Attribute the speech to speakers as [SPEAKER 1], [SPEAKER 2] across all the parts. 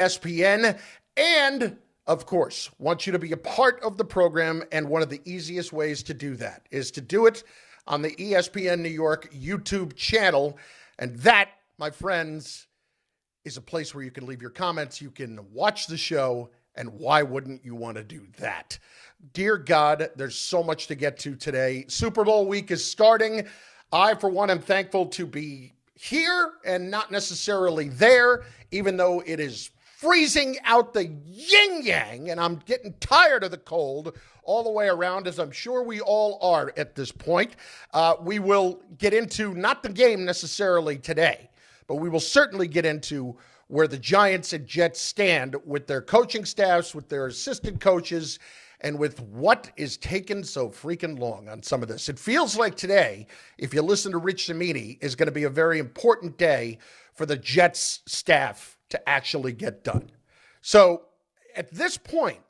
[SPEAKER 1] ESPN, and, of course, want you to be a part of the program, and one of the easiest ways to do that is to do it on the ESPN New York YouTube channel, and that, my friends, is a place where you can leave your comments, you can watch the show, and why wouldn't you want to do that? Dear God, there's so much to get to today. Super Bowl week is starting. I, for one, am thankful to be here and not necessarily there, even though it is freezing out the yin-yang, and I'm getting tired of the cold all the way around, as I'm sure we all are at this point. We will get into, not the game necessarily today, but we will certainly get into where the Giants and Jets stand with their coaching staffs, with their assistant coaches, and with what is taking so freaking long on some of this. It feels like today, if you listen to Rich Cimini, is going to be a very important day for the Jets staff to actually get done. So at this point,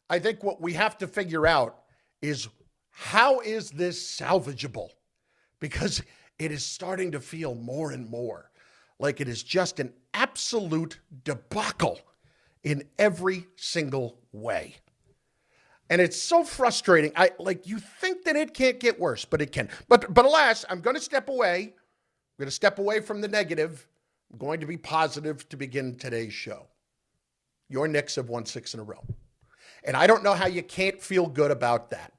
[SPEAKER 1] I think what we have to figure out is, how is this salvageable? Because it is starting to feel more and more like it is just an absolute debacle in every single way. And it's so frustrating. You think that it can't get worse, but it can. But alas, I'm going to step away. I'm going to step away from the negative. I'm going to be positive to begin today's show. Your Knicks have won 6 in a row. And I don't know how you can't feel good about that.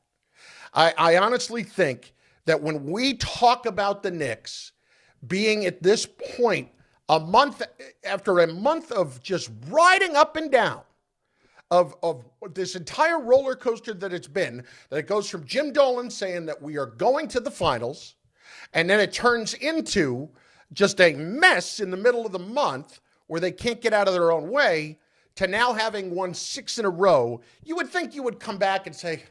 [SPEAKER 1] I honestly think that when we talk about the Knicks being at this point, after a month of just riding up and down of this entire roller coaster that it's been, that it goes from Jim Dolan saying that we are going to the finals, and then it turns into just a mess in the middle of the month where they can't get out of their own way, to now having won 6 in a row. You would think you would come back and say,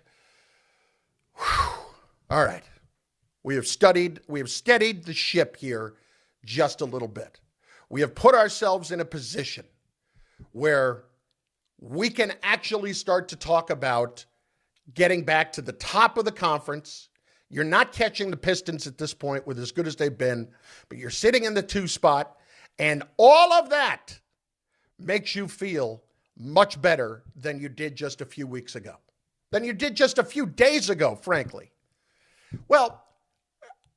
[SPEAKER 1] all right, we have steadied the ship here just a little bit. We have put ourselves in a position where we can actually start to talk about getting back to the top of the conference. You're not catching the Pistons at this point with as good as they've been, but you're sitting in the 2 spot, and all of that makes you feel much better than you did just a few weeks ago, than you did just a few days ago, frankly. Well,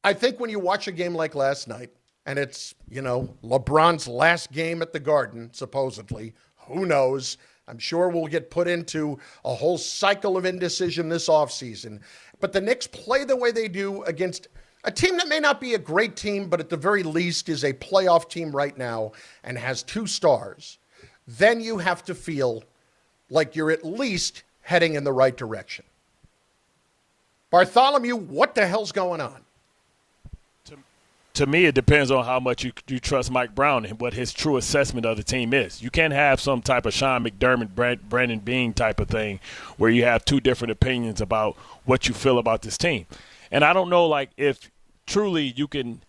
[SPEAKER 1] I think when you watch a game like last night, and it's, LeBron's last game at the Garden, supposedly, who knows? I'm sure we'll get put into a whole cycle of indecision this offseason. But the Knicks play the way they do against a team that may not be a great team, but at the very least is a playoff team right now and has 2 stars. Then you have to feel like you're at least heading in the right direction. Bartholomew, what the hell's going on?
[SPEAKER 2] To me, it depends on how much you trust Mike Brown and what his true assessment of the team is. You can't have some type of Sean McDermott, Brandon Beane type of thing where you have 2 different opinions about what you feel about this team. And I don't know, if truly you can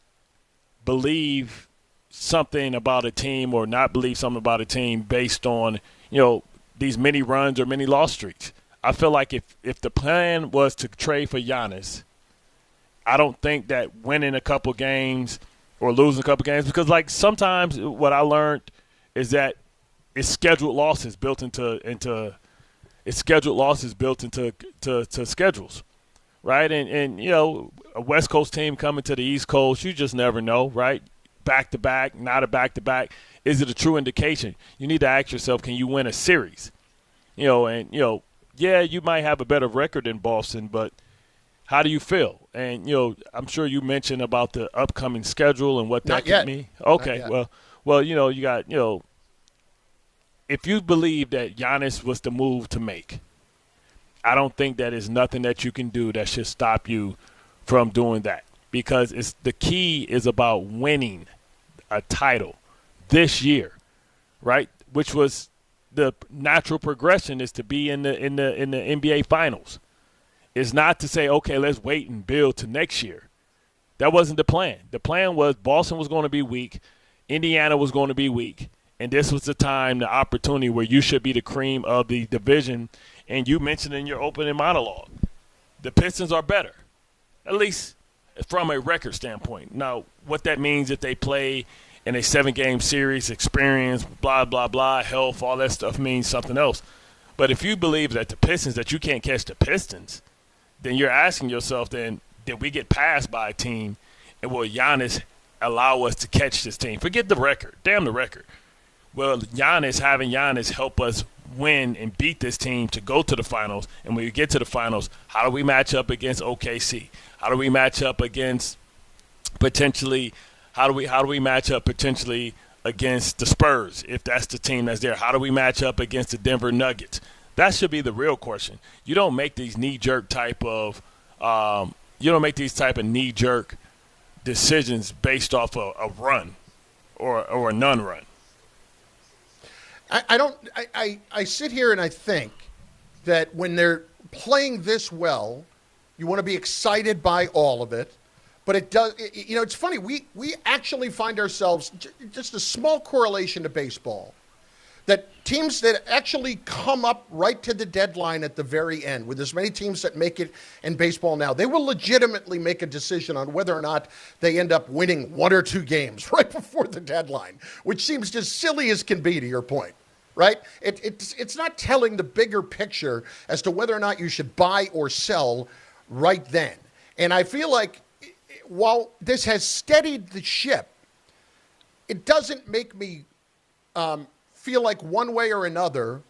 [SPEAKER 2] believe something about a team or not believe something about a team based on, these mini runs or mini loss streaks. I feel like if the plan was to trade for Giannis, I don't think that winning a couple games or losing a couple games, because sometimes what I learned is that it's scheduled losses built into schedules, right? And a West Coast team coming to the East Coast, you just never know, right? Back to back, not a back to back. Is it a true indication? You need to ask yourself, can you win a series? Yeah, you might have a better record than Boston, but how do you feel? And, I'm sure you mentioned about the upcoming schedule and what that could mean. Okay, well, you got, if you believe that Giannis was the move to make, I don't think that is nothing that you can do that should stop you from doing that, because the key is about winning a title this year, right? Which was the natural progression, is to be in the NBA Finals. It's not to say, okay, let's wait and build to next year. That wasn't the plan. The plan was Boston was going to be weak, Indiana was going to be weak, and this was the time, the opportunity where you should be the cream of the division. And you mentioned in your opening monologue, the Pistons are better, at least from a record standpoint. Now, what that means if they play in a 7-game series, experience, blah, blah, blah, health, all that stuff means something else. But if you believe that that you can't catch the Pistons, then you're asking yourself, then, did we get passed by a team, and will Giannis allow us to catch this team? Forget the record. Damn the record. Well, having Giannis help us win and beat this team to go to the finals. And when we get to the finals, how do we match up against OKC? How do we match up against potentially against the Spurs, if that's the team that's there? How do we match up against the Denver Nuggets? That should be the real question. You don't make these knee-jerk type of knee-jerk decisions based off a run or a non-run.
[SPEAKER 1] I sit here and I think that when they're playing this well, you want to be excited by all of it. But it does, it's funny. We actually find ourselves, just a small correlation to baseball, that teams that actually come up right to the deadline at the very end, with as many teams that make it in baseball now, they will legitimately make a decision on whether or not they end up winning 1 or 2 games right before the deadline, which seems just silly as can be, to your point, right? It's not telling the bigger picture as to whether or not you should buy or sell right then. And I feel like while this has steadied the ship, it doesn't make me feel like one way or another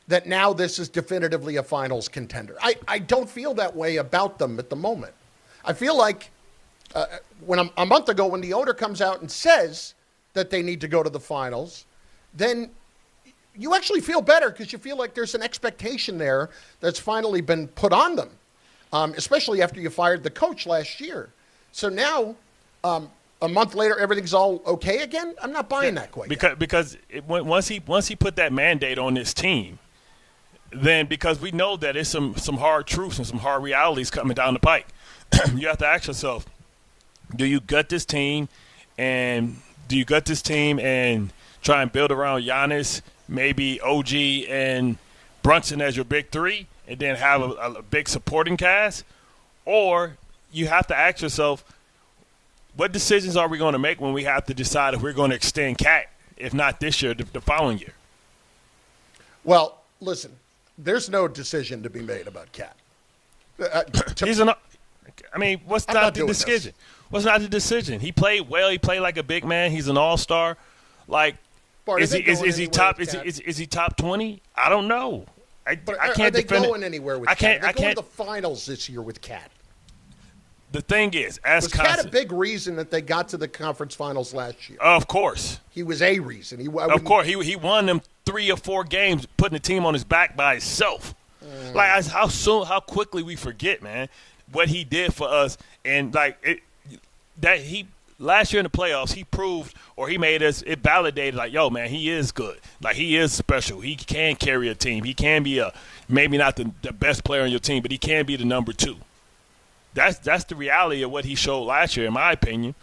[SPEAKER 1] that now this is definitively a finals contender. I don't feel that way about them at the moment. I feel like when a month ago, when the owner comes out and says that they need to go to the finals, then you actually feel better because you feel like there's an expectation there that's finally been put on them, especially after you fired the coach last year. So now, a month later, everything's all okay again? I'm not buying that quite yet.
[SPEAKER 2] Because once he put that mandate on this team, then because we know that it's some hard truths and some hard realities coming down the pike, you have to ask yourself, do you gut this team and try and build around Giannis, maybe OG and Brunson as your big three, and then have a big supporting cast? Or you have to ask yourself, what decisions are we going to make when we have to decide if we're going to extend Cat, if not this year, the following year?
[SPEAKER 1] Well, listen, there's no decision to be made about Cat.
[SPEAKER 2] What's not the decision? What's not the decision? He played well. He played like a big man. He's an all-star. Like,
[SPEAKER 1] Bart,
[SPEAKER 2] is he top 20? I don't know. I can't defend it.
[SPEAKER 1] Going anywhere with Cat? They're going to the finals this year with Cat.
[SPEAKER 2] The thing is,
[SPEAKER 1] was Cat a big reason that they got to the conference finals last year?
[SPEAKER 2] Of course.
[SPEAKER 1] He was a reason. He
[SPEAKER 2] won them 3 or 4 games, putting the team on his back by himself. Like, how quickly we forget, man, what he did for us. And, last year in the playoffs, he proved, or he made us, it validated, like, yo, man, he is good. Like, he is special. He can carry a team. He can be maybe not the best player on your team, but he can be the number 2. That's the reality of what he showed last year, in my opinion,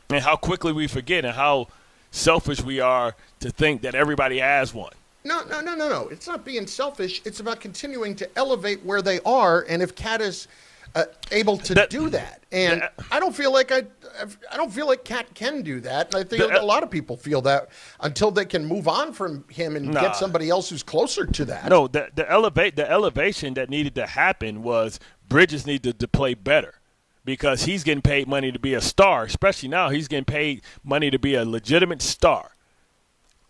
[SPEAKER 2] and how quickly we forget and how selfish we are to think that everybody has one.
[SPEAKER 1] No. It's not being selfish. It's about continuing to elevate where they are, and if Cat is able to do that, and I don't feel like Cat can do that. And I think a lot of people feel that until they can move on from him and get somebody else who's closer to that.
[SPEAKER 2] No, the elevation that needed to happen was Bridges needed to play better, because he's getting paid money to be a star. Especially now, he's getting paid money to be a legitimate star.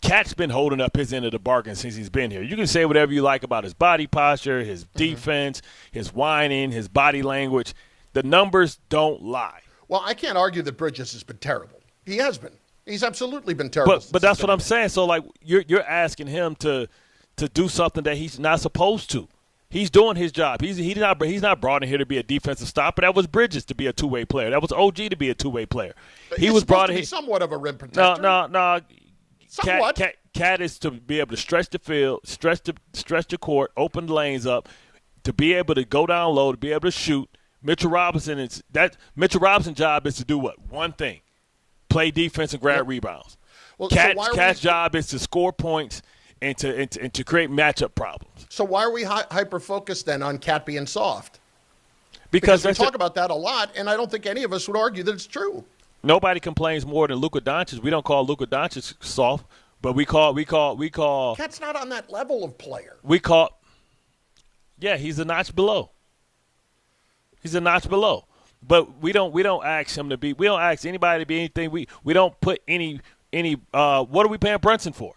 [SPEAKER 2] Cat's been holding up his end of the bargain since he's been here. You can say whatever you like about his body posture, his defense, his whining, his body language. The numbers don't lie.
[SPEAKER 1] Well, I can't argue that Bridges has been terrible. He has been. He's absolutely been terrible.
[SPEAKER 2] But that's what I'm saying. So, like, you're asking him to do something that he's not supposed to. He's doing his job. He's not brought in here to be a defensive stopper. That was Bridges to be a two-way player. That was OG to be a two-way player. He was brought in.
[SPEAKER 1] Somewhat of a rim protector.
[SPEAKER 2] No.
[SPEAKER 1] Somewhat.
[SPEAKER 2] Cat is to be able to stretch the field, stretch the court, open the lanes up, to be able to go down low, to be able to shoot. Mitchell Robinson's job is to do what? One thing: play defense and grab rebounds. Well, Cat's job is to score points and to create matchup problems.
[SPEAKER 1] So why are we hyper-focused then on Cat being soft?
[SPEAKER 2] Because
[SPEAKER 1] we talk about that a lot, and I don't think any of us would argue that it's true.
[SPEAKER 2] Nobody complains more than Luka Doncic. We don't call Luka Doncic soft, but we call.
[SPEAKER 1] Cat's not on that level of player.
[SPEAKER 2] Yeah, he's a notch below. He's a notch below. But we don't ask him to be. We don't ask anybody to be anything. We don't put any. What are we paying Brunson for?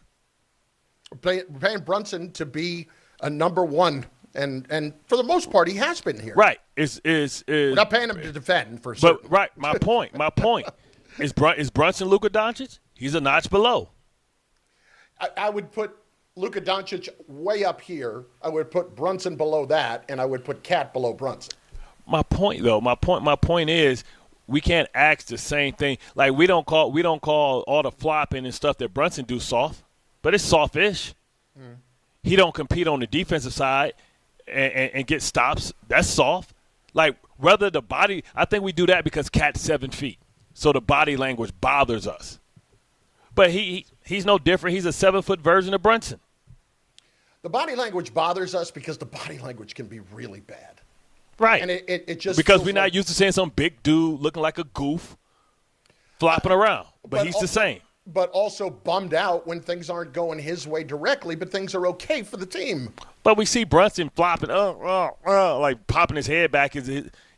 [SPEAKER 1] We're paying Brunson to be a number one, and for the most part, he has been here.
[SPEAKER 2] Right.
[SPEAKER 1] We're not paying him to defend for certain.
[SPEAKER 2] But right, my point is Brunson Luka Doncic? He's a notch below.
[SPEAKER 1] I would put Luka Doncic way up here. I would put Brunson below that, and I would put Cat below Brunson.
[SPEAKER 2] My point is we can't ask the same thing. Like we don't call all the flopping and stuff that Brunson do soft, but it's soft-ish. He don't compete on the defensive side and get stops. That's soft. Like whether the body, I think we do that because Cat's 7 feet, so the body language bothers us. But he's no different. He's a 7-foot version of Brunson.
[SPEAKER 1] The body language bothers us because the body language can be really bad.
[SPEAKER 2] Right.
[SPEAKER 1] And it just
[SPEAKER 2] because we're not used to seeing some big dude looking like a goof flopping around. But he's the same.
[SPEAKER 1] But also bummed out when things aren't going his way directly, but things are okay for the team.
[SPEAKER 2] But we see Brunson flopping, like popping his head back,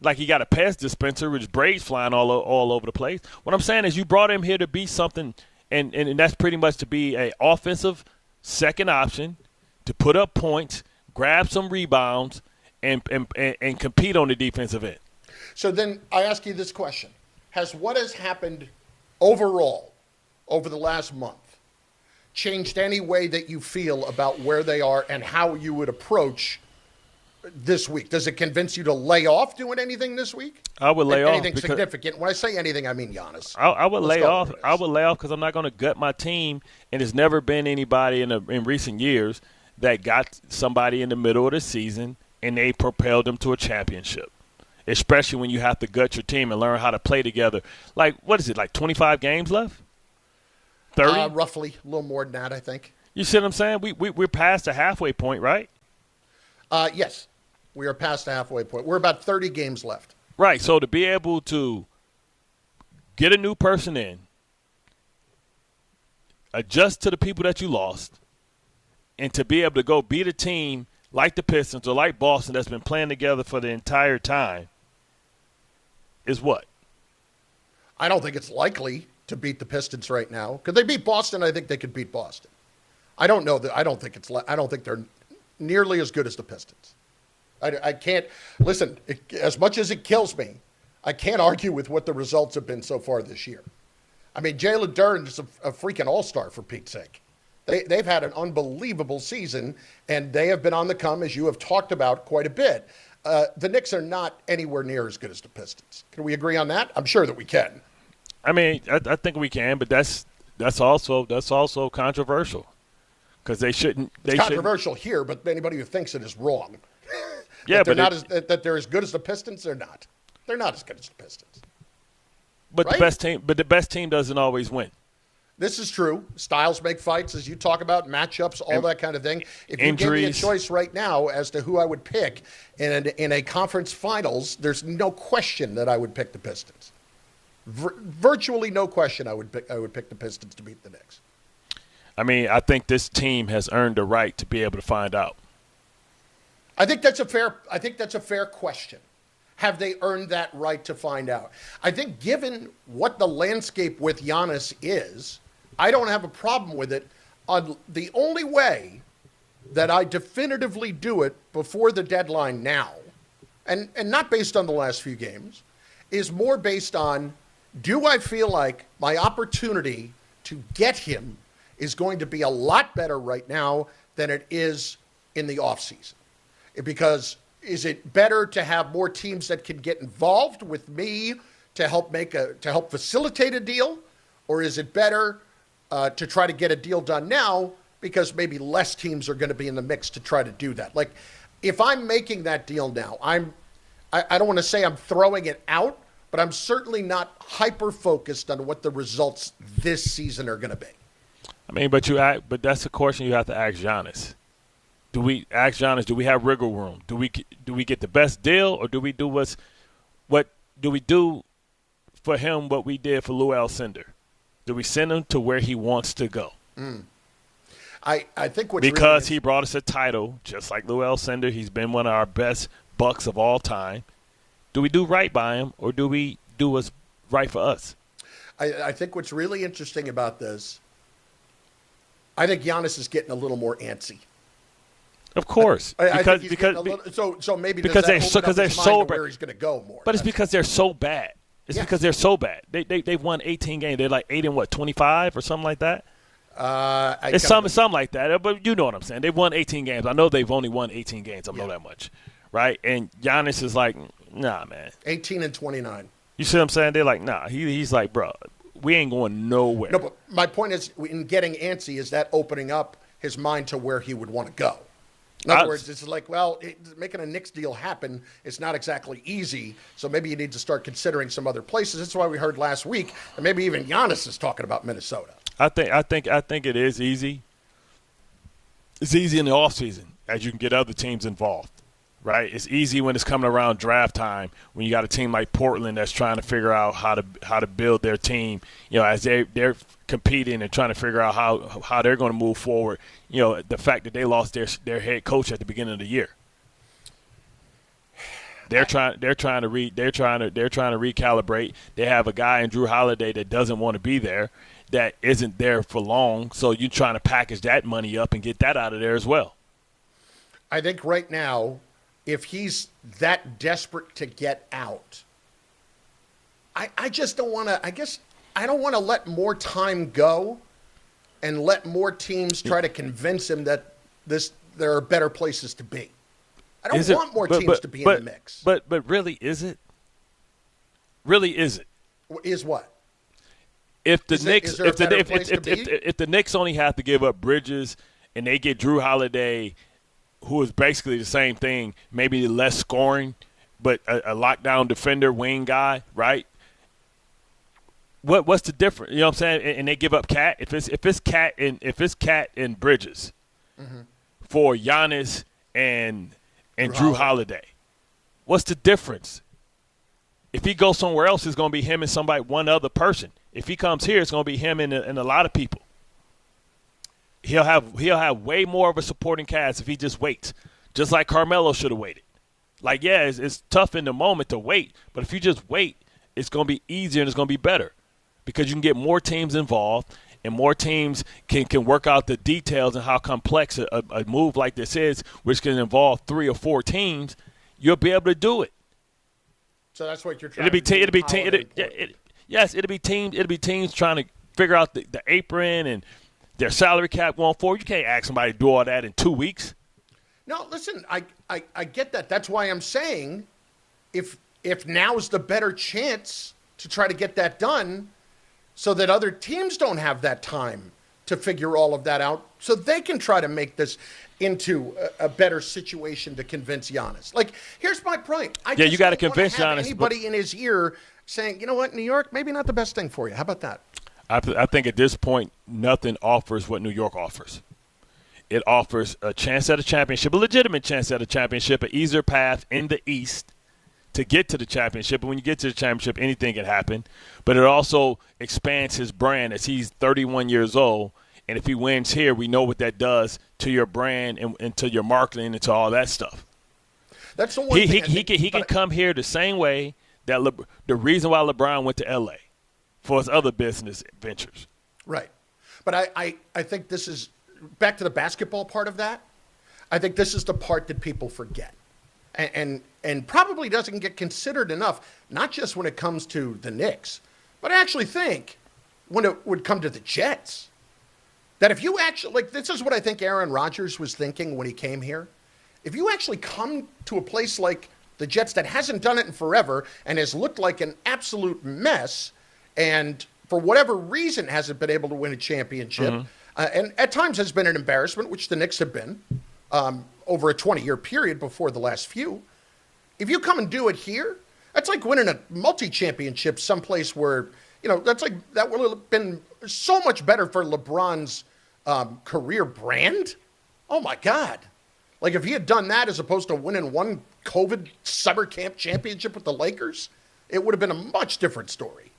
[SPEAKER 2] like he got a pest dispenser with his braids flying all over the place. What I'm saying is you brought him here to be something, and that's pretty much to be an offensive second option, to put up points, grab some rebounds, and compete on the defensive end.
[SPEAKER 1] So then I ask you this question. Has what has happened overall over the last month changed any way that you feel about where they are and how you would approach this week? Does it convince you to lay off doing anything this week?
[SPEAKER 2] I would lay off.
[SPEAKER 1] Anything significant? When I say anything, I mean Giannis.
[SPEAKER 2] I would lay off. I would lay off because I'm not going to gut my team, and there's never been anybody in recent years that got somebody in the middle of the season and they propelled them to a championship, especially when you have to gut your team and learn how to play together. Like, what is it, like 25 games left? 30?
[SPEAKER 1] Roughly, a little more than that, I think.
[SPEAKER 2] You see what I'm saying? We're past the halfway point, right?
[SPEAKER 1] Yes, we are past the halfway point. We're about 30 games left.
[SPEAKER 2] Right, so to be able to get a new person in, adjust to the people that you lost, and to be able to go beat a team like the Pistons or like Boston that's been playing together for the entire time is what?
[SPEAKER 1] I don't think it's likely to beat the Pistons right now. Could they beat Boston? I think they could beat Boston. I don't know that. I don't think they're nearly as good as the Pistons. I can't listen. As much as it kills me, I can't argue with what the results have been so far this year. I mean, Jalen Duren is a freaking all-star for Pete's sake. They've had an unbelievable season, and they have been on the come, as you have talked about quite a bit. The Knicks are not anywhere near as good as the Pistons. Can we agree on that? I'm sure that we can.
[SPEAKER 2] I mean, I think we can, but that's also controversial because they shouldn't.
[SPEAKER 1] It's controversial here, but anybody who thinks it is wrong.
[SPEAKER 2] Yeah,
[SPEAKER 1] that they're as good as the Pistons. They're not. They're not as good as the Pistons.
[SPEAKER 2] But right? the best team doesn't always win.
[SPEAKER 1] This is true. Styles make fights, as you talk about, matchups, all that kind of thing. If you give me a choice right now as to who I would pick in a conference finals, there's no question that I would pick the Pistons. Virtually no question I would pick the Pistons to beat the Knicks.
[SPEAKER 2] I mean, I think this team has earned the right to be able to find out.
[SPEAKER 1] I think that's a fair question. Have they earned that right to find out? I think given what the landscape with Giannis is, I don't have a problem with it. The only way that I definitively do it before the deadline now, and not based on the last few games, is more based on, do I feel like my opportunity to get him is going to be a lot better right now than it is in the offseason? Because is it better to have more teams that can get involved with me to help facilitate a deal, or is it better to try to get a deal done now because maybe less teams are going to be in the mix to try to do that? Like, if I'm making that deal now, I don't want to say I'm throwing it out, but I'm certainly not hyper-focused on what the results this season are going to be.
[SPEAKER 2] I mean, but that's a question you have to ask Giannis. Do we have wiggle room? Do we get the best deal, or do we do what do we do for him what we did for Lou Alcindor? Do we send him to where he wants to go?
[SPEAKER 1] I think
[SPEAKER 2] because he brought us a title, just like Lou Alcindor. He's been one of our best Bucks of all time. Do we do right by him, or do we do what's right for us?
[SPEAKER 1] I think what's really interesting about this, I think Giannis is getting a little more antsy.
[SPEAKER 2] Because
[SPEAKER 1] maybe
[SPEAKER 2] because they're so
[SPEAKER 1] where he's going to go more.
[SPEAKER 2] But it's because they're so bad. Because they're so bad. They've won 18 games. They're like 25 or something like that. It's something like that. But you know what I'm saying. They've won 18 games. I know they've only won 18 games. I know that much, right? And Giannis is like, nah, man.
[SPEAKER 1] 18-29.
[SPEAKER 2] You see what I'm saying? They're like, nah. He's like, bro, we ain't going nowhere.
[SPEAKER 1] No, but my point is, in getting antsy, is that opening up his mind to where he would want to go? In other words, it's like, well, making a Knicks deal happen is not exactly easy, so maybe you need to start considering some other places. That's why we heard last week, and maybe even Giannis is talking about Minnesota.
[SPEAKER 2] I think it is easy. It's easy in the offseason as you can get other teams involved, right? It's easy when it's coming around draft time when you got a team like Portland that's trying to figure out how to build their team, as they're competing and trying to figure out how they're going to move forward. The fact that they lost their head coach at the beginning of the year. They're trying to recalibrate. They have a guy in Drew Holiday that doesn't want to be there, that isn't there for long. So you're trying to package that money up and get that out of there as well.
[SPEAKER 1] I think right now, if he's that desperate to get out, I just don't want to. I guess I don't want to let more time go and let more teams try to convince him that there are better places to be. I don't want more teams to be in the mix.
[SPEAKER 2] But really, is it? Really, is it?
[SPEAKER 1] Is what?
[SPEAKER 2] If the Knicks only have to give up Bridges and they get Drew Holiday, who is basically the same thing, maybe less scoring, but a lockdown defender, wing guy, right? What's the difference? You know what I'm saying? And they give up Cat. If it's Cat and Bridges for Giannis and Drew Holiday, what's the difference? If he goes somewhere else, it's going to be him and one other person. If he comes here, it's going to be him and a lot of people. He'll have way more of a supporting cast if he just waits, just like Carmelo should have waited. Like, yeah, it's tough in the moment to wait, but if you just wait, it's going to be easier and it's going to be better because you can get more teams involved and more teams can work out the details and how complex a move like this is, which can involve 3 or 4 teams. You'll be able to do it.
[SPEAKER 1] So that's what you're trying to do.
[SPEAKER 2] It'll be teams trying to figure out the apron and their salary cap going forward. You can't ask somebody to do all that in 2 weeks.
[SPEAKER 1] No, listen, I get that. That's why I'm saying if now's the better chance to try to get that done so that other teams don't have that time to figure all of that out so they can try to make this into a better situation to convince Giannis. Like, here's my point.
[SPEAKER 2] You got to convince Giannis.
[SPEAKER 1] Anybody in his ear saying, you know what, New York, maybe not the best thing for you. How about that?
[SPEAKER 2] I think at this point, nothing offers what New York offers. It offers a chance at a championship, a legitimate chance at a championship, an easier path in the East to get to the championship. And when you get to the championship, anything can happen. But it also expands his brand as he's 31 years old. And if he wins here, we know what that does to your brand and to your marketing and to all that stuff.
[SPEAKER 1] That's the one thing.
[SPEAKER 2] He can come here the same way that the reason why LeBron went to L.A. for his other business ventures.
[SPEAKER 1] Right. But I think this is – back to the basketball part of that, I think this is the part that people forget and probably doesn't get considered enough, not just when it comes to the Knicks, but I actually think when it would come to the Jets, that if you actually – like this is what I think Aaron Rodgers was thinking when he came here. If you actually come to a place like the Jets that hasn't done it in forever and has looked like an absolute mess and for whatever reason hasn't been able to win a championship and at times has been an embarrassment, which the Knicks have been over a 20-year period before the last few. If you come and do it here, that's like winning a multi-championship someplace where, that's like that would have been so much better for LeBron's career brand. Oh, my God. Like if he had done that as opposed to winning one COVID summer camp championship with the Lakers, it would have been a much different story.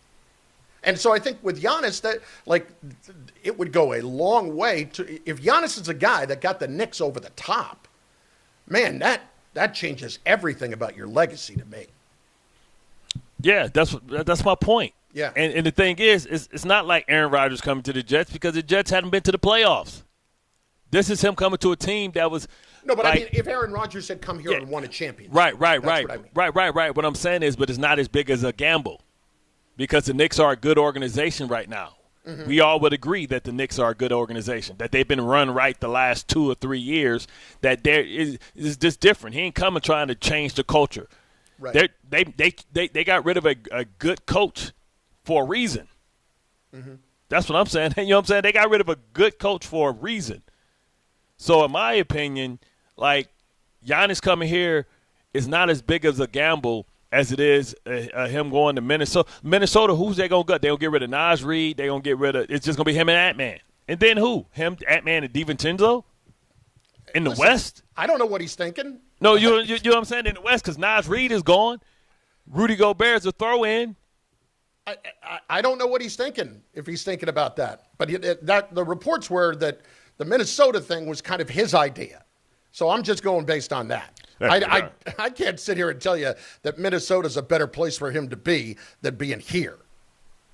[SPEAKER 1] And so I think with Giannis, that it would go a long way to if Giannis is a guy that got the Knicks over the top. Man, that changes everything about your legacy to me.
[SPEAKER 2] Yeah, that's my point.
[SPEAKER 1] Yeah,
[SPEAKER 2] and the thing is, it's not like Aaron Rodgers coming to the Jets because the Jets hadn't been to the playoffs. This is him coming to a team that was.
[SPEAKER 1] No, but I mean, if Aaron Rodgers had come here and won a championship,
[SPEAKER 2] right.
[SPEAKER 1] What I mean.
[SPEAKER 2] Right. What I'm saying is, but it's not as big as a gamble because the Knicks are a good organization right now. Mm-hmm. We all would agree that the Knicks are a good organization, that they've been run right the last 2 or 3 years, that there is just different. He ain't coming trying to change the culture.
[SPEAKER 1] Right.
[SPEAKER 2] They got rid of a good coach for a reason. Mm-hmm. That's what I'm saying. You know what I'm saying? They got rid of a good coach for a reason. So in my opinion, like Giannis coming here is not as big as a gamble as it is him going to Minnesota. Minnesota, who's they going to get? They're going to get rid of Naz Reid. They're going to get rid of – it's just going to be him and Ant-Man. And then who? Him, Ant-Man, and DiVincenzo? In the West?
[SPEAKER 1] I don't know what he's thinking.
[SPEAKER 2] No, you know what I'm saying? In the West because Naz Reid is gone. Rudy Gobert's a throw-in.
[SPEAKER 1] I don't know what he's thinking, if he's thinking about that. But the reports were that the Minnesota thing was kind of his idea. So I'm just going based on that. I can't sit here and tell you that Minnesota's a better place for him to be than being here.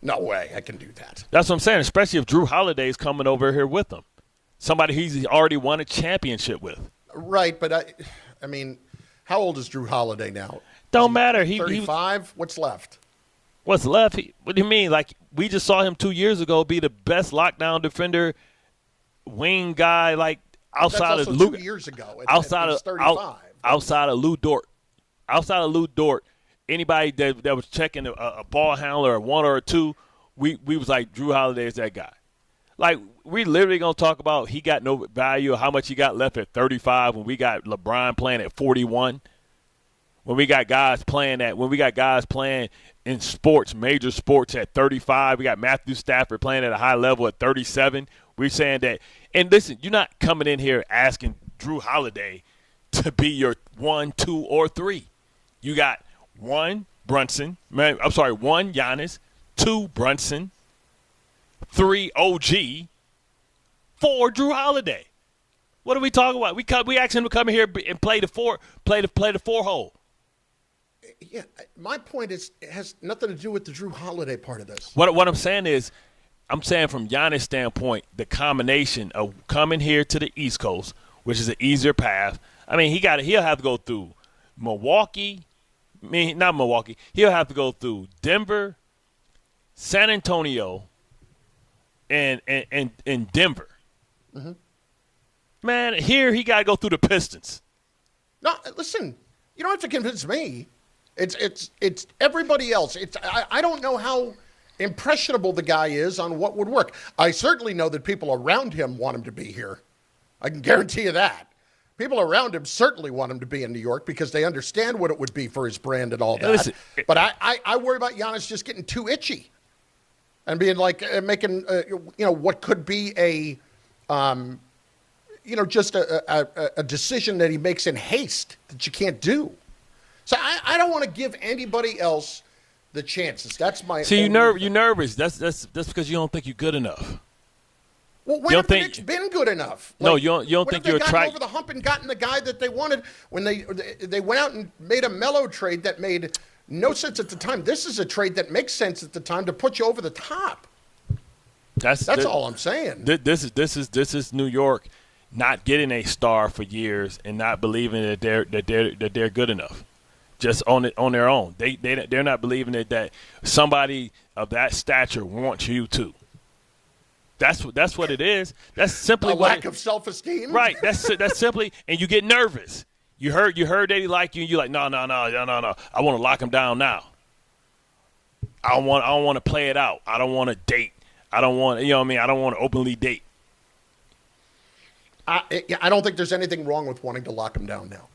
[SPEAKER 1] No way I can do that.
[SPEAKER 2] That's what I'm saying, especially if Drew Holiday's coming over here with him. Somebody he's already won a championship with.
[SPEAKER 1] Right, but I mean, how old is Drew Holiday now?
[SPEAKER 2] Don't matter.
[SPEAKER 1] 35? What's left?
[SPEAKER 2] What's left? What do you mean? Like, we just saw him 2 years ago be the best lockdown defender, wing guy, like, outside
[SPEAKER 1] That's
[SPEAKER 2] of
[SPEAKER 1] Luke 2 years ago.
[SPEAKER 2] Outside of Lou Dort, anybody that was checking a ball handler, a one or a two, we was like, Drew Holiday is that guy. Like, we literally gonna talk about he got no value or how much he got left at 35 when we got LeBron playing at 41. When we got guys playing in sports, major sports at 35, we got Matthew Stafford playing at a high level at 37. We're saying that, and listen, you're not coming in here asking Drew Holiday to be your 1, 2, or 3. You got 1 Giannis, 2 Brunson, 3 OG, 4 Drew Holiday. What are we talking about? We asked him to come in here and play the four hole.
[SPEAKER 1] Yeah, my point is it has nothing to do with the Drew Holiday part of this.
[SPEAKER 2] What I'm saying is, I'm saying from Giannis' standpoint, the combination of coming here to the East Coast, which is an easier path. I mean, he'll have to go through Milwaukee. I mean, not Milwaukee. He'll have to go through Denver, San Antonio, and Denver. Mm-hmm. Man, here he got to go through the Pistons.
[SPEAKER 1] No, listen, you don't have to convince me. It's everybody else. I don't know how impressionable the guy is on what would work. I certainly know that people around him want him to be here. I can guarantee you that. People around him certainly want him to be in New York because they understand what it would be for his brand and all that. Listen, but I worry about Giannis just getting too itchy and being like making what could be a just a decision that he makes in haste that you can't do. So I don't want to give anybody else the chances. That's my.
[SPEAKER 2] See, you're nervous. That's because you don't think you're good enough.
[SPEAKER 1] Well, when have the Knicks been good enough?
[SPEAKER 2] No, you don't think you're
[SPEAKER 1] gotten over the hump and gotten the guy that they wanted when they went out and made a Melo trade that made no sense at the time. This is a trade that makes sense at the time to put you over the top. That's all I'm saying.
[SPEAKER 2] This is New York not getting a star for years and not believing that they're good enough. Just on their own. They're not believing that somebody of that stature wants you to. That's what it is. That's simply
[SPEAKER 1] a lack of self-esteem.
[SPEAKER 2] Right. That's simply, and you get nervous. You heard that he liked you, and you're like, no. I want to lock him down now. I don't want to play it out. I don't want to date. I don't want, I don't want to openly date.
[SPEAKER 1] I don't think there's anything wrong with wanting to lock him down now.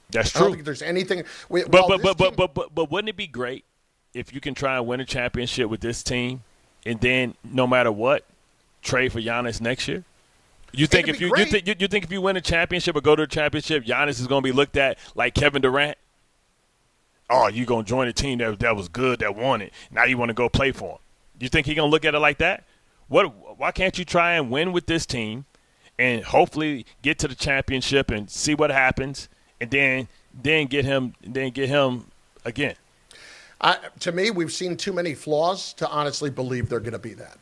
[SPEAKER 2] That's true.
[SPEAKER 1] I don't think there's anything.
[SPEAKER 2] But wouldn't it be great if you can try and win a championship with this team, and then no matter what, trade for Giannis next year? You think if you win a championship or go to a championship, Giannis is going to be looked at like Kevin Durant? Oh, you going to join a team that was good, that won it. Now you want to go play for him. You think he's going to look at it like that? Why can't you try and win with this team and hopefully get to the championship and see what happens, and then get him again?
[SPEAKER 1] To me, we've seen too many flaws to honestly believe they're going to be that.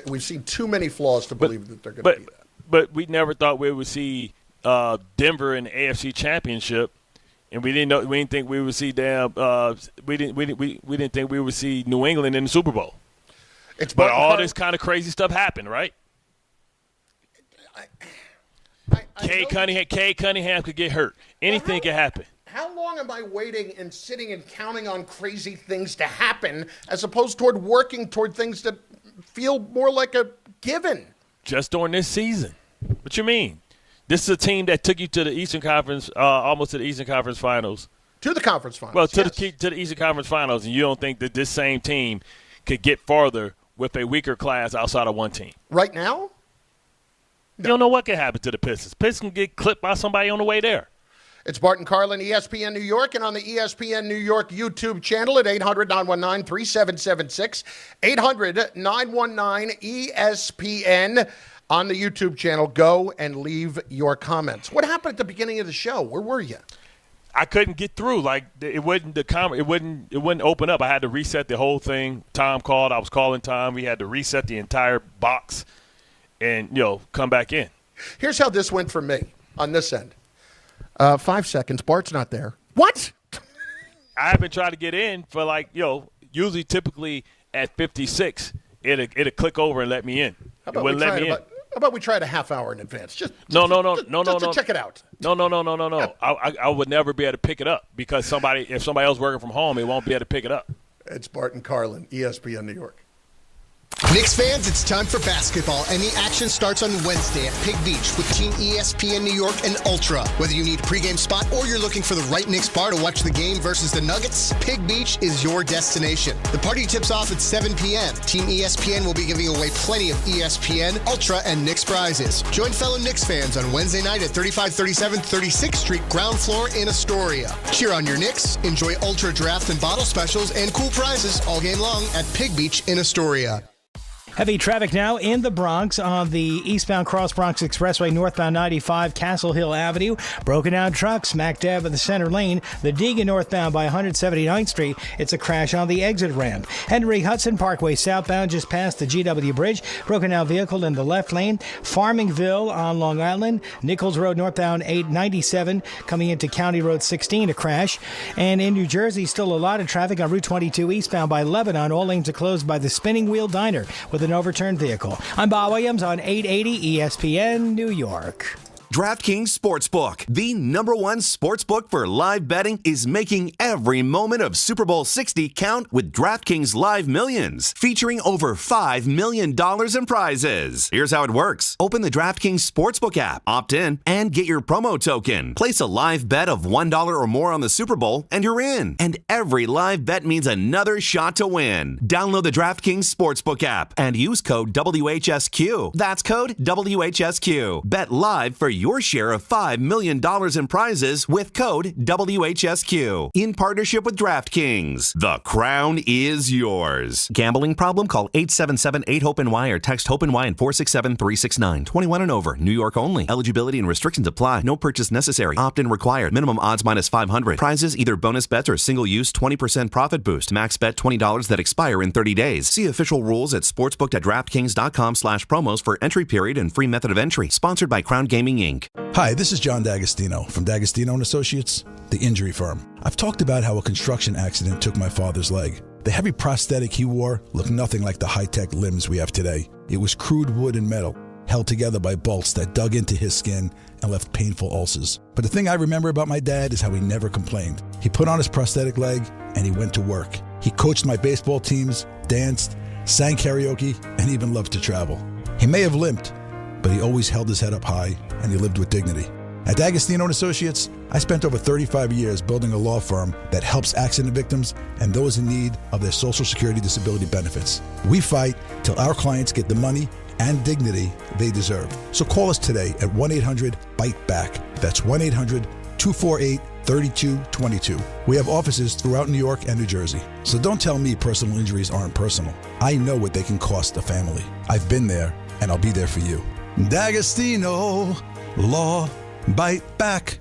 [SPEAKER 1] We've seen too many flaws to believe that they're going to be that.
[SPEAKER 2] But we never thought we would see Denver in the AFC Championship, and we didn't think we would see we didn't think we would see New England in the Super Bowl. But all this kind of crazy stuff happened, right? Cade Cunningham could get hurt. Anything could happen.
[SPEAKER 1] How long am I waiting and sitting and counting on crazy things to happen as opposed toward working toward things that feel more like a given?
[SPEAKER 2] Just during this season. What you mean? This is a team that took you to the Eastern Conference, almost to the Eastern Conference Finals.
[SPEAKER 1] To the Conference Finals,
[SPEAKER 2] well, to the Eastern Conference Finals, and you don't think that this same team could get farther with a weaker class outside of one team?
[SPEAKER 1] Right now? No.
[SPEAKER 2] You don't know what can happen to the Pistons. Pistons can get clipped by somebody on the way there.
[SPEAKER 1] It's Bart and Carlin, ESPN New York, and on the ESPN New York YouTube channel at 800-919-3776, 800-919-ESPN on the YouTube channel. Go and leave your comments. What happened at the beginning of the show? Where were you?
[SPEAKER 2] I couldn't get through. Like, it wouldn't open up. I had to reset the whole thing. Tom called. I was calling Tom. We had to reset the entire box and, come back in.
[SPEAKER 1] Here's how this went for me on this end. 5 seconds. Bart's not there. What?
[SPEAKER 2] I have been trying to get in for usually typically at 56, it'll click over and let me in.
[SPEAKER 1] How about we try it a half hour in advance? Just to check it out.
[SPEAKER 2] No. I would never be able to pick it up because if somebody else working from home, it won't be able to pick it up.
[SPEAKER 1] It's Bart and Carlin, ESPN New York.
[SPEAKER 3] Knicks fans, it's time for basketball, and the action starts on Wednesday at Pig Beach with Team ESPN New York and Ultra. Whether you need a pregame spot or you're looking for the right Knicks bar to watch the game versus the Nuggets, Pig Beach is your destination. The party tips off at 7 p.m. Team ESPN will be giving away plenty of ESPN, Ultra, and Knicks prizes. Join fellow Knicks fans on Wednesday night at 3537 36th Street, ground floor in Astoria. Cheer on your Knicks, enjoy Ultra draft and bottle specials, and cool prizes all game long at Pig Beach in Astoria.
[SPEAKER 4] Heavy traffic now in the Bronx on the eastbound Cross Bronx Expressway, northbound 95, Castle Hill Avenue. Broken down truck, smack dab at the center lane. The Deegan northbound by 179th Street. It's a crash on the exit ramp. Henry Hudson Parkway southbound just past the GW Bridge. Broken down vehicle in the left lane. Farmingville on Long Island. Nichols Road northbound 897 coming into County Road 16, a crash. And in New Jersey, still a lot of traffic on Route 22 eastbound by Lebanon. All lanes are closed by the Spinning Wheel Diner with an overturned vehicle. I'm Bob Williams on 880 ESPN New York.
[SPEAKER 5] DraftKings Sportsbook, the #1 sportsbook for live betting, is making every moment of Super Bowl 60 count with DraftKings Live Millions, featuring over $5 million in prizes. Here's how it works. Open the DraftKings Sportsbook app, opt in, and get your promo token. Place a live bet of $1 or more on the Super Bowl, and you're in. And every live bet means another shot to win. Download the DraftKings Sportsbook app and use code WHSQ. That's code WHSQ. Bet live for your share of $5 million in prizes with code WHSQ. In partnership with DraftKings. The crown is yours. Gambling problem? Call 877-8-HOPE-NY or text HOPE-NY and 467-369. 21 and over. New York only. Eligibility and restrictions apply. No purchase necessary. Opt-in required. Minimum odds minus 500. Prizes either bonus bets or single use 20% profit boost. Max bet $20 that expire in 30 days. See official rules at sportsbook.draftkings.com/promos for entry period and free method of entry. Sponsored by Crown Gaming Inc.
[SPEAKER 6] Hi, this is John D'Agostino from D'Agostino & Associates, the injury firm. I've talked about how a construction accident took my father's leg. The heavy prosthetic he wore looked nothing like the high-tech limbs we have today. It was crude wood and metal, held together by bolts that dug into his skin and left painful ulcers. But the thing I remember about my dad is how he never complained. He put on his prosthetic leg and he went to work. He coached my baseball teams, danced, sang karaoke, and even loved to travel. He may have limped, but he always held his head up high, and he lived with dignity. At D'Agostino & Associates, I spent over 35 years building a law firm that helps accident victims and those in need of their Social Security disability benefits. We fight till our clients get the money and dignity they deserve. So call us today at 1-800-BITE-BACK. That's 888-248-3222. We have offices throughout New York and New Jersey. So don't tell me personal injuries aren't personal. I know what they can cost a family. I've been there, and I'll be there for you. D'Agostino, Law, Bite Back.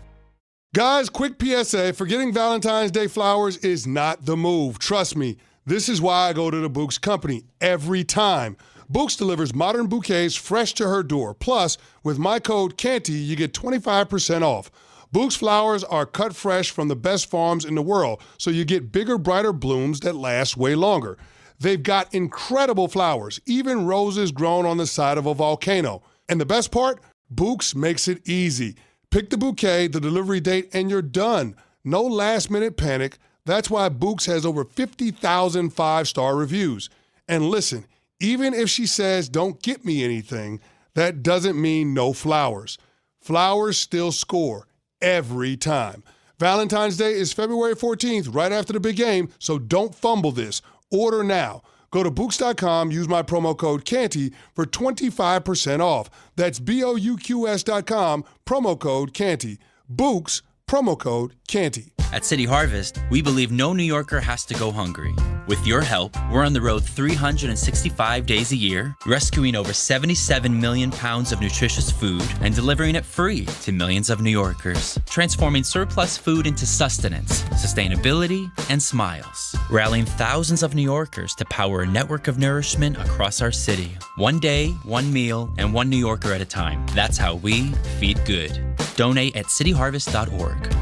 [SPEAKER 7] Guys, quick PSA, forgetting Valentine's Day flowers is not the move. Trust me, this is why I go to the Bouqs company every time. Bouqs delivers modern bouquets fresh to her door. Plus, with my code CANTY, you get 25% off. Bouqs flowers are cut fresh from the best farms in the world, so you get bigger, brighter blooms that last way longer. They've got incredible flowers, even roses grown on the side of a volcano. And the best part? Bouqs makes it easy. Pick the bouquet, the delivery date, and you're done. No last-minute panic. That's why Bouqs has over 50,000 five-star reviews. And listen, even if she says, don't get me anything, that doesn't mean no flowers. Flowers still score every time. Valentine's Day is February 14th, right after the big game, so don't fumble this. Order now. Go to Bouqs.com, use my promo code CANTY for 25% off. That's BOUQS.com, promo code CANTY. Bouqs, promo code CANTY.
[SPEAKER 8] At City Harvest, we believe no New Yorker has to go hungry. With your help, we're on the road 365 days a year, rescuing over 77 million pounds of nutritious food and delivering it free to millions of New Yorkers, transforming surplus food into sustenance, sustainability, and smiles, rallying thousands of New Yorkers to power a network of nourishment across our city. One day, one meal, and one New Yorker at a time. That's how we feed good. Donate at cityharvest.org.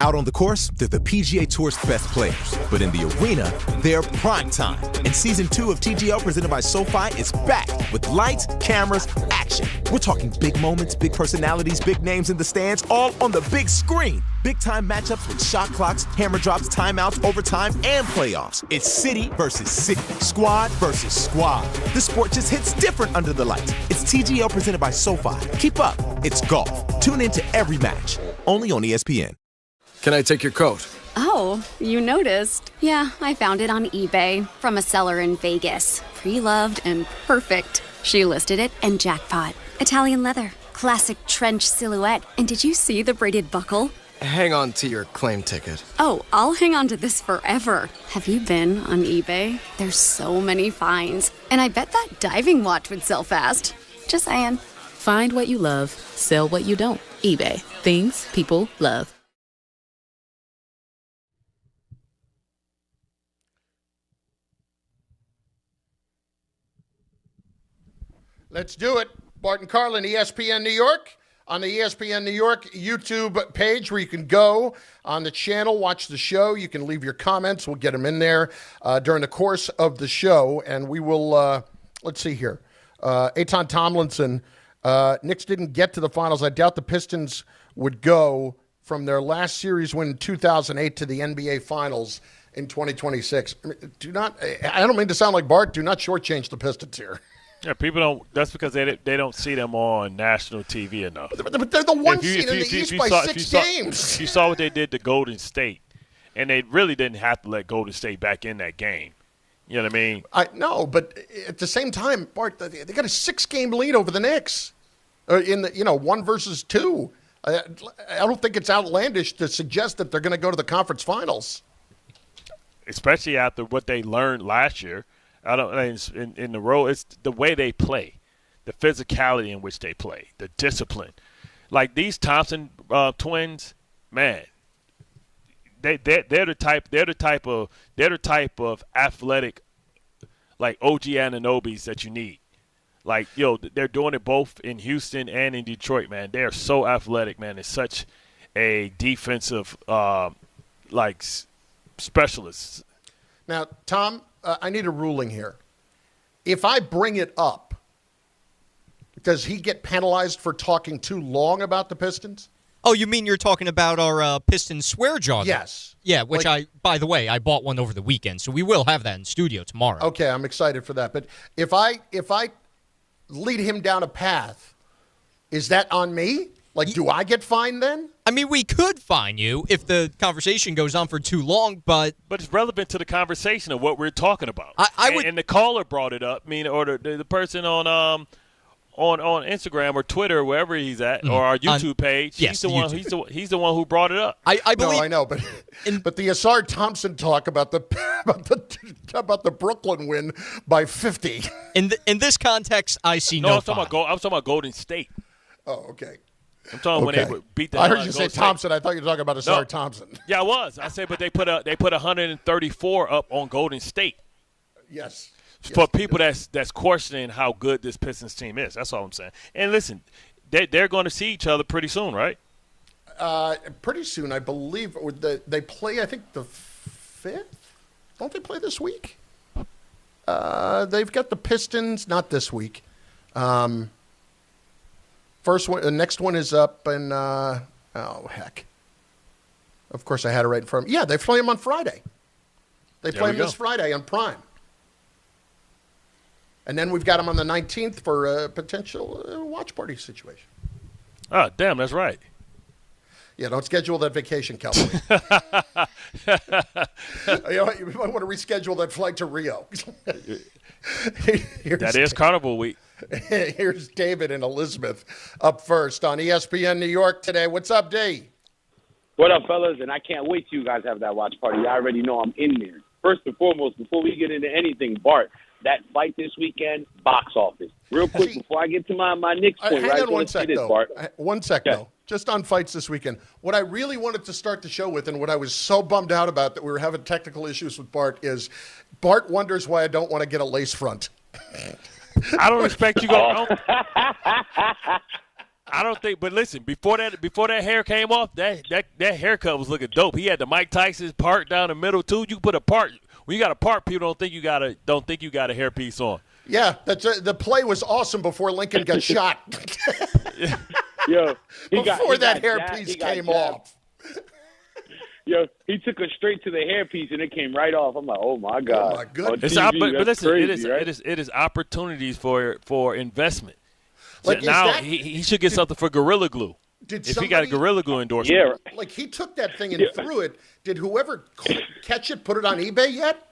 [SPEAKER 9] Out on the course, they're the PGA Tour's best players. But in the arena, they're prime time. And Season 2 of TGL presented by SoFi is back with lights, cameras, action. We're talking big moments, big personalities, big names in the stands, all on the big screen. Big-time matchups with shot clocks, hammer drops, timeouts, overtime, and playoffs. It's city versus city, squad versus squad. The sport just hits different under the lights. It's TGL presented by SoFi. Keep up. It's golf. Tune into every match. Only on ESPN.
[SPEAKER 10] Can I take your coat?
[SPEAKER 11] Oh, you noticed. Yeah, I found it on eBay from a seller in Vegas. Pre-loved and perfect. She listed it and jackpot. Italian leather, classic trench silhouette. And did you see the braided buckle?
[SPEAKER 10] Hang on to your claim ticket.
[SPEAKER 11] Oh, I'll hang on to this forever. Have you been on eBay? There's so many finds. And I bet that diving watch would sell fast. Just saying.
[SPEAKER 12] Find what you love, sell what you don't. eBay. Things people love.
[SPEAKER 1] Let's do it. Bart and Carlin, ESPN New York. On the ESPN New York YouTube page where you can go on the channel, watch the show. You can leave your comments. We'll get them in there during the course of the show. And we will, let's see here. Eitan Tomlinson, Knicks didn't get to the finals. I doubt the Pistons would go from their last series win in 2008 to the NBA Finals in 2026. I don't mean to sound like Bart, do not shortchange the Pistons here.
[SPEAKER 2] Yeah, people don't. That's because they don't see them on national TV enough.
[SPEAKER 1] But they're the one seed in the East by 6 games.
[SPEAKER 2] You saw what they did to Golden State, and they really didn't have to let Golden State back in that game. You know what I mean?
[SPEAKER 1] I know, but at the same time, Bart, they got a 6-game lead over the Knicks in the 1 versus 2. I don't think it's outlandish to suggest that they're going to go to the conference finals,
[SPEAKER 2] especially after what they learned last year. I don't in the role. It's the way they play, the physicality in which they play, the discipline. Like these Thompson twins, man, they're the type of athletic, like OG Ananobis that you need. Like they're doing it both in Houston and in Detroit, man. They are so athletic, man. It's such a defensive specialists.
[SPEAKER 1] Now, Tom. I need a ruling here. If I bring it up, does he get penalized for talking too long about the Pistons?
[SPEAKER 13] Oh, you mean you're talking about our Pistons swear jar?
[SPEAKER 1] Yes.
[SPEAKER 13] Yeah, which by the way, I bought one over the weekend, so we will have that in studio tomorrow.
[SPEAKER 1] Okay, I'm excited for that. But if I lead him down a path, is that on me? Like, do I get fined then?
[SPEAKER 13] I mean, we could fine you if the conversation goes on for too long, but
[SPEAKER 2] it's relevant to the conversation of what we're talking about.
[SPEAKER 13] I would,
[SPEAKER 2] and the caller brought it up. I mean, or the person on on Instagram or Twitter, wherever he's at, or our YouTube page.
[SPEAKER 13] Yes,
[SPEAKER 2] he's the one who brought it up.
[SPEAKER 13] I believe.
[SPEAKER 1] No, I know, but the Asar Thompson talk about the Brooklyn win by 50.
[SPEAKER 13] In this context, I see
[SPEAKER 2] no.
[SPEAKER 13] no.
[SPEAKER 2] I'm talking about Golden State.
[SPEAKER 1] Oh, okay.
[SPEAKER 2] I'm talking when they beat the.
[SPEAKER 1] I heard you say Thompson. I thought you were talking about Asar Thompson.
[SPEAKER 2] Yeah, I was. I said, but they put 134 up on Golden State.
[SPEAKER 1] Yes.
[SPEAKER 2] For people that's questioning how good this Pistons team is. That's all I'm saying. And listen, they're going to see each other pretty soon, right?
[SPEAKER 1] Pretty soon, I believe. They play, I think, the 5th? Don't they play this week? They've got the Pistons, not this week. First one, the next one is up in, heck. Of course, I had it right in front of me. Yeah, they play them on Friday. They play them this Friday on Prime. And then we've got them on the 19th for a potential watch party situation.
[SPEAKER 2] Oh, damn, that's right.
[SPEAKER 1] Yeah, don't schedule that vacation, Kelly. You might want to reschedule that flight to Rio.
[SPEAKER 2] That is Carnival Week.
[SPEAKER 1] Here's David and Elizabeth up first on ESPN New York today. What's up, D?
[SPEAKER 14] What up, fellas? And I can't wait till you guys have that watch party. I already know I'm in there. First and foremost, before we get into anything, Bart, that fight this weekend, box office. Real quick, before I get to my Knicks point,
[SPEAKER 1] hang on one sec,
[SPEAKER 14] this,
[SPEAKER 1] though.
[SPEAKER 14] Bart.
[SPEAKER 1] 1 sec, though. Just on fights this weekend. What I really wanted to start the show with, and what I was so bummed out about that we were having technical issues with Bart, is Bart wonders why I don't want to get a lace front.
[SPEAKER 2] I don't expect you going. I don't think. But listen, before that hair came off, that haircut was looking dope. He had the Mike Tyson's part down the middle too. You can put a part. When you got a part, people don't think you got a hairpiece on.
[SPEAKER 1] Yeah, the play was awesome before Lincoln got shot.
[SPEAKER 14] Yo,
[SPEAKER 1] before that hairpiece came off.
[SPEAKER 14] Yo, he took us straight to the hairpiece and it came right off. I'm like, oh my god!
[SPEAKER 1] Oh my goodness!
[SPEAKER 14] TV,
[SPEAKER 2] but listen,
[SPEAKER 14] crazy, right?
[SPEAKER 2] it is opportunities for investment.
[SPEAKER 1] Like,
[SPEAKER 2] now he should get something for Gorilla Glue. If he got a Gorilla Glue endorsement.
[SPEAKER 14] Yeah.
[SPEAKER 1] Like he took that thing and threw it. Did whoever catch it put it on eBay yet?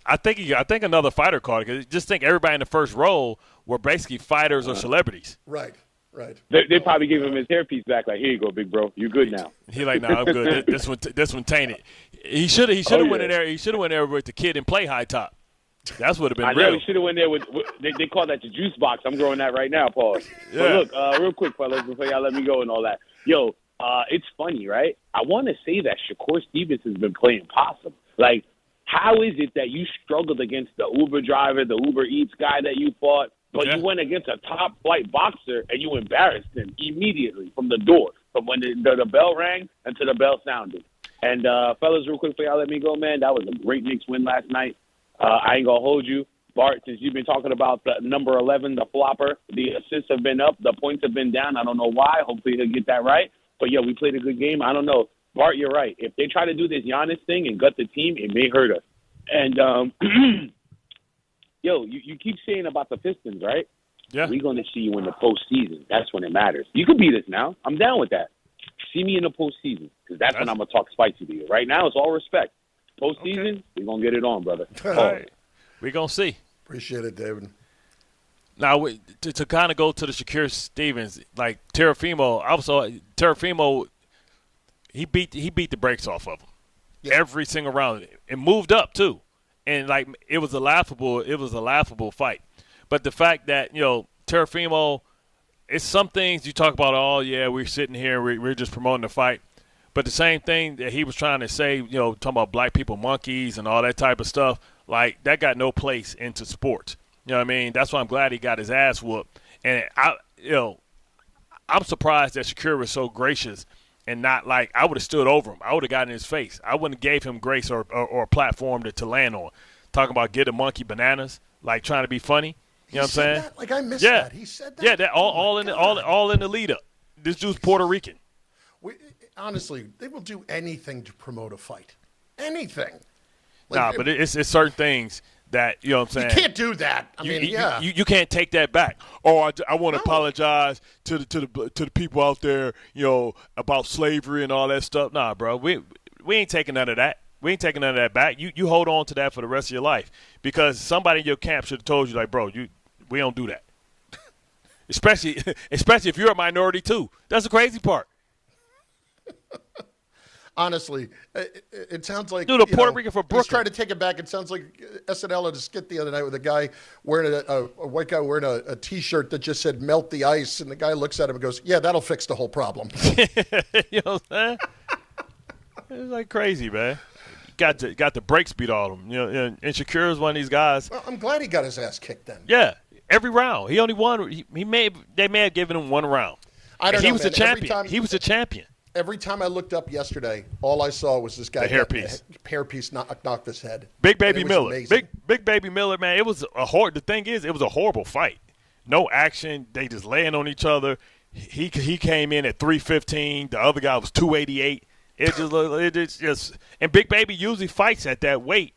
[SPEAKER 2] I think another fighter caught it. Because just think everybody in the first row were basically fighters or celebrities.
[SPEAKER 1] Right.
[SPEAKER 14] They probably gave him his hairpiece back. Like, here you go, big bro. You good now?
[SPEAKER 2] He like, nah, I'm good. This one tainted. He should have went in there. He should have went there with the kid and play high top. That's would have been real.
[SPEAKER 14] I know he should have went there with they call that the juice box. I'm growing that right now, Paul.
[SPEAKER 2] Yeah.
[SPEAKER 14] But look, real quick, fellas, before y'all let me go and all that. Yo, it's funny, right? I want to say that Shakur Stevens has been playing possum. Like, how is it that you struggled against the Uber driver, the Uber Eats guy that you fought, but you went against a top-flight boxer and you embarrassed him immediately from the door, from when the bell rang until the bell sounded? And, fellas, real quick, before y'all let me go, man, that was a great Knicks win last night. I ain't going to hold you. Bart, since you've been talking about the number 11, the flopper, the assists have been up, the points have been down. I don't know why. Hopefully he'll get that right. But, yeah, we played a good game. I don't know. Bart, you're right. If they try to do this Giannis thing and gut the team, it may hurt us. And, yo, you keep saying about the Pistons, right?
[SPEAKER 2] Yeah.
[SPEAKER 14] We're going to see you in the postseason. That's when it matters. You can beat us now. I'm down with that. See me in the postseason because that's when I'm going to talk spicy to you. Right now, it's all respect. Postseason, we're going to get it on, brother.
[SPEAKER 2] All right. We're going to see.
[SPEAKER 1] Appreciate it, David.
[SPEAKER 2] Now, to kind of go to the Shakur Stevens, like Terrafimo, he beat the brakes off of him every single round and moved up too, and like it was a laughable fight. But the fact that Terrafimo, it's some things you talk about. Oh yeah, we're sitting here, we're just promoting the fight. But the same thing that he was trying to say, talking about black people monkeys and all that type of stuff, like that got no place into sports. You know what I mean? That's why I'm glad he got his ass whooped. And I'm surprised that Shakur was so gracious and not like I would have stood over him. I would have gotten in his face. I wouldn't have gave him grace or a platform to land on. Talking about get a monkey bananas, like trying to be funny. You know what I'm saying?
[SPEAKER 1] That? Like I missed that. He said that.
[SPEAKER 2] Yeah, that all in the lead up. This dude's Puerto Rican.
[SPEAKER 1] Honestly, they will do anything to promote a fight. Anything.
[SPEAKER 2] But it's certain things that, you know what I'm saying?
[SPEAKER 1] You can't do that.
[SPEAKER 2] You can't take that back. Oh, I want to apologize to the people out there, about slavery and all that stuff. Nah, bro, we ain't taking none of that. We ain't taking none of that back. You hold on to that for the rest of your life because somebody in your camp should have told you, like, bro, we don't do that. especially if you're a minority too. That's the crazy part.
[SPEAKER 1] Honestly, it sounds like
[SPEAKER 2] dude, a Puerto Rican for Brooklyn.
[SPEAKER 1] He's trying to take it back. It sounds like SNL had a skit the other night with a guy wearing a white guy wearing a T-shirt that just said "Melt the ice," and the guy looks at him and goes, "Yeah, that'll fix the whole problem."
[SPEAKER 2] You know what I'm saying? It's like crazy, man. Got the brakes beat on him. And Shakur is one of these guys.
[SPEAKER 1] Well, I'm glad he got his ass kicked then.
[SPEAKER 2] Yeah, every round. He only won. They may have given him one round.
[SPEAKER 1] I don't know.
[SPEAKER 2] He was the champion. He was the champion.
[SPEAKER 1] Every time I looked up yesterday, all I saw was this guy.
[SPEAKER 2] The hairpiece.
[SPEAKER 1] Hairpiece knocked his head.
[SPEAKER 2] Big Baby Miller. Big Baby Miller, man. It was a the thing is, it was a horrible fight. No action. They just laying on each other. He came in at 315. The other guy was 288. It just and Big Baby usually fights at that weight.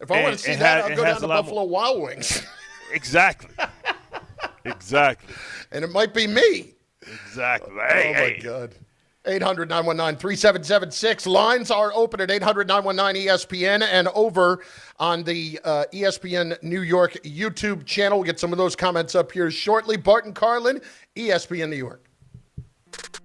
[SPEAKER 1] If I want to see that, I'll go down to Buffalo Wild Wings.
[SPEAKER 2] Exactly. Exactly.
[SPEAKER 1] And it might be me.
[SPEAKER 2] Exactly.
[SPEAKER 1] My God. 800-919-3776. Lines are open at 800-919-ESPN and over on the ESPN New York YouTube channel. We'll get some of those comments up here shortly. Bart and Carlin, ESPN New York.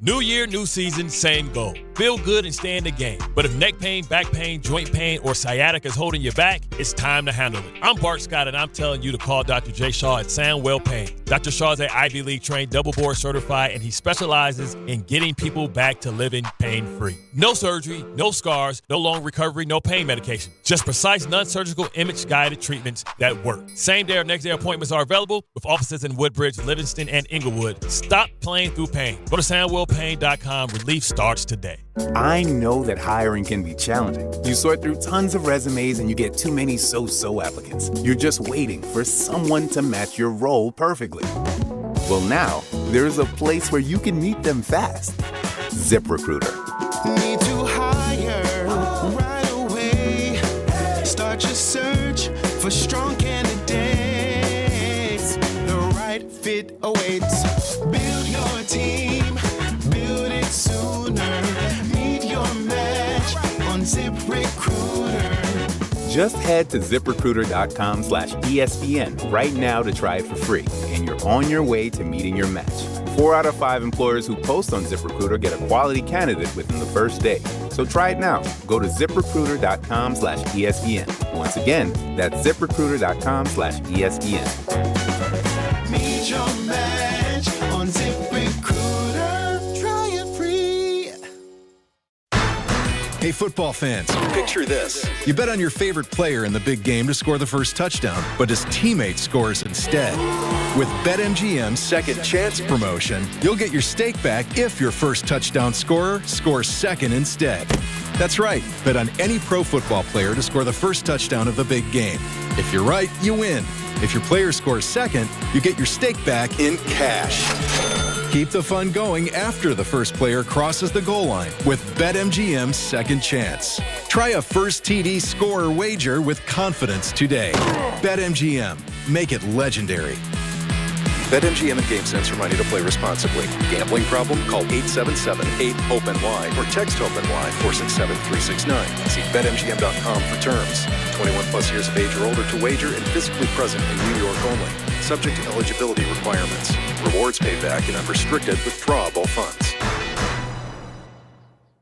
[SPEAKER 15] New year, new season, same goal. Feel good and stay in the game. But if neck pain, back pain, joint pain, or sciatica is holding you back, it's time to handle it. I'm Bart Scott, and I'm telling you to call Dr. J. Shaw at Soundwell Pain. Dr. Shaw is an Ivy League trained, double board certified, and he specializes in getting people back to living pain-free. No surgery, no scars, no long recovery, no pain medication. Just precise, non-surgical, image-guided treatments that work. Same-day or next-day appointments are available with offices in Woodbridge, Livingston, and Inglewood. Stop playing through pain. Go to SoundwellPain.com. Relief starts today.
[SPEAKER 16] I know that hiring can be challenging. You sort through tons of resumes and you get too many so-so applicants. You're just waiting for someone to match your role perfectly. Well, now, there's a place where you can meet them fast. ZipRecruiter.
[SPEAKER 17] Need to hire right away. Start your search for strong candidates. The right fit awaits. Build your team. Build it sooner. Meet your match on ZipRecruiter.
[SPEAKER 16] Just head to ZipRecruiter.com/ESPN right now to try it for free, and you're on your way to meeting your match. 4 out of 5 employers who post on ZipRecruiter get a quality candidate within the first day. So try it now. Go to ZipRecruiter.com/ESPN. Once again, that's ZipRecruiter.com/ESPN.
[SPEAKER 17] Meet your match on ZipRecruiter. Try it free.
[SPEAKER 18] Hey, football fans, picture this. You bet on your favorite player in the big game to score the first touchdown, but his teammate scores instead. With BetMGM's Second Chance promotion, you'll get your stake back if your first touchdown scorer scores second instead. That's right. Bet on any pro football player to score the first touchdown of the big game. If you're right, you win. If your player scores second, you get your stake back in cash. Keep the fun going after the first player crosses the goal line with BetMGM's Second Chance. Try a first TD scorer wager with confidence today. BetMGM. Make it legendary.
[SPEAKER 19] BetMGM and GameSense remind you to play responsibly. Gambling problem? Call 877-8-HOPE-NY or text HOPE-NY 467-369. See BetMGM.com for terms. 21 plus years of age or older to wager and physically present in New York only. Subject to eligibility requirements. Rewards paid back in unrestricted withdrawable funds.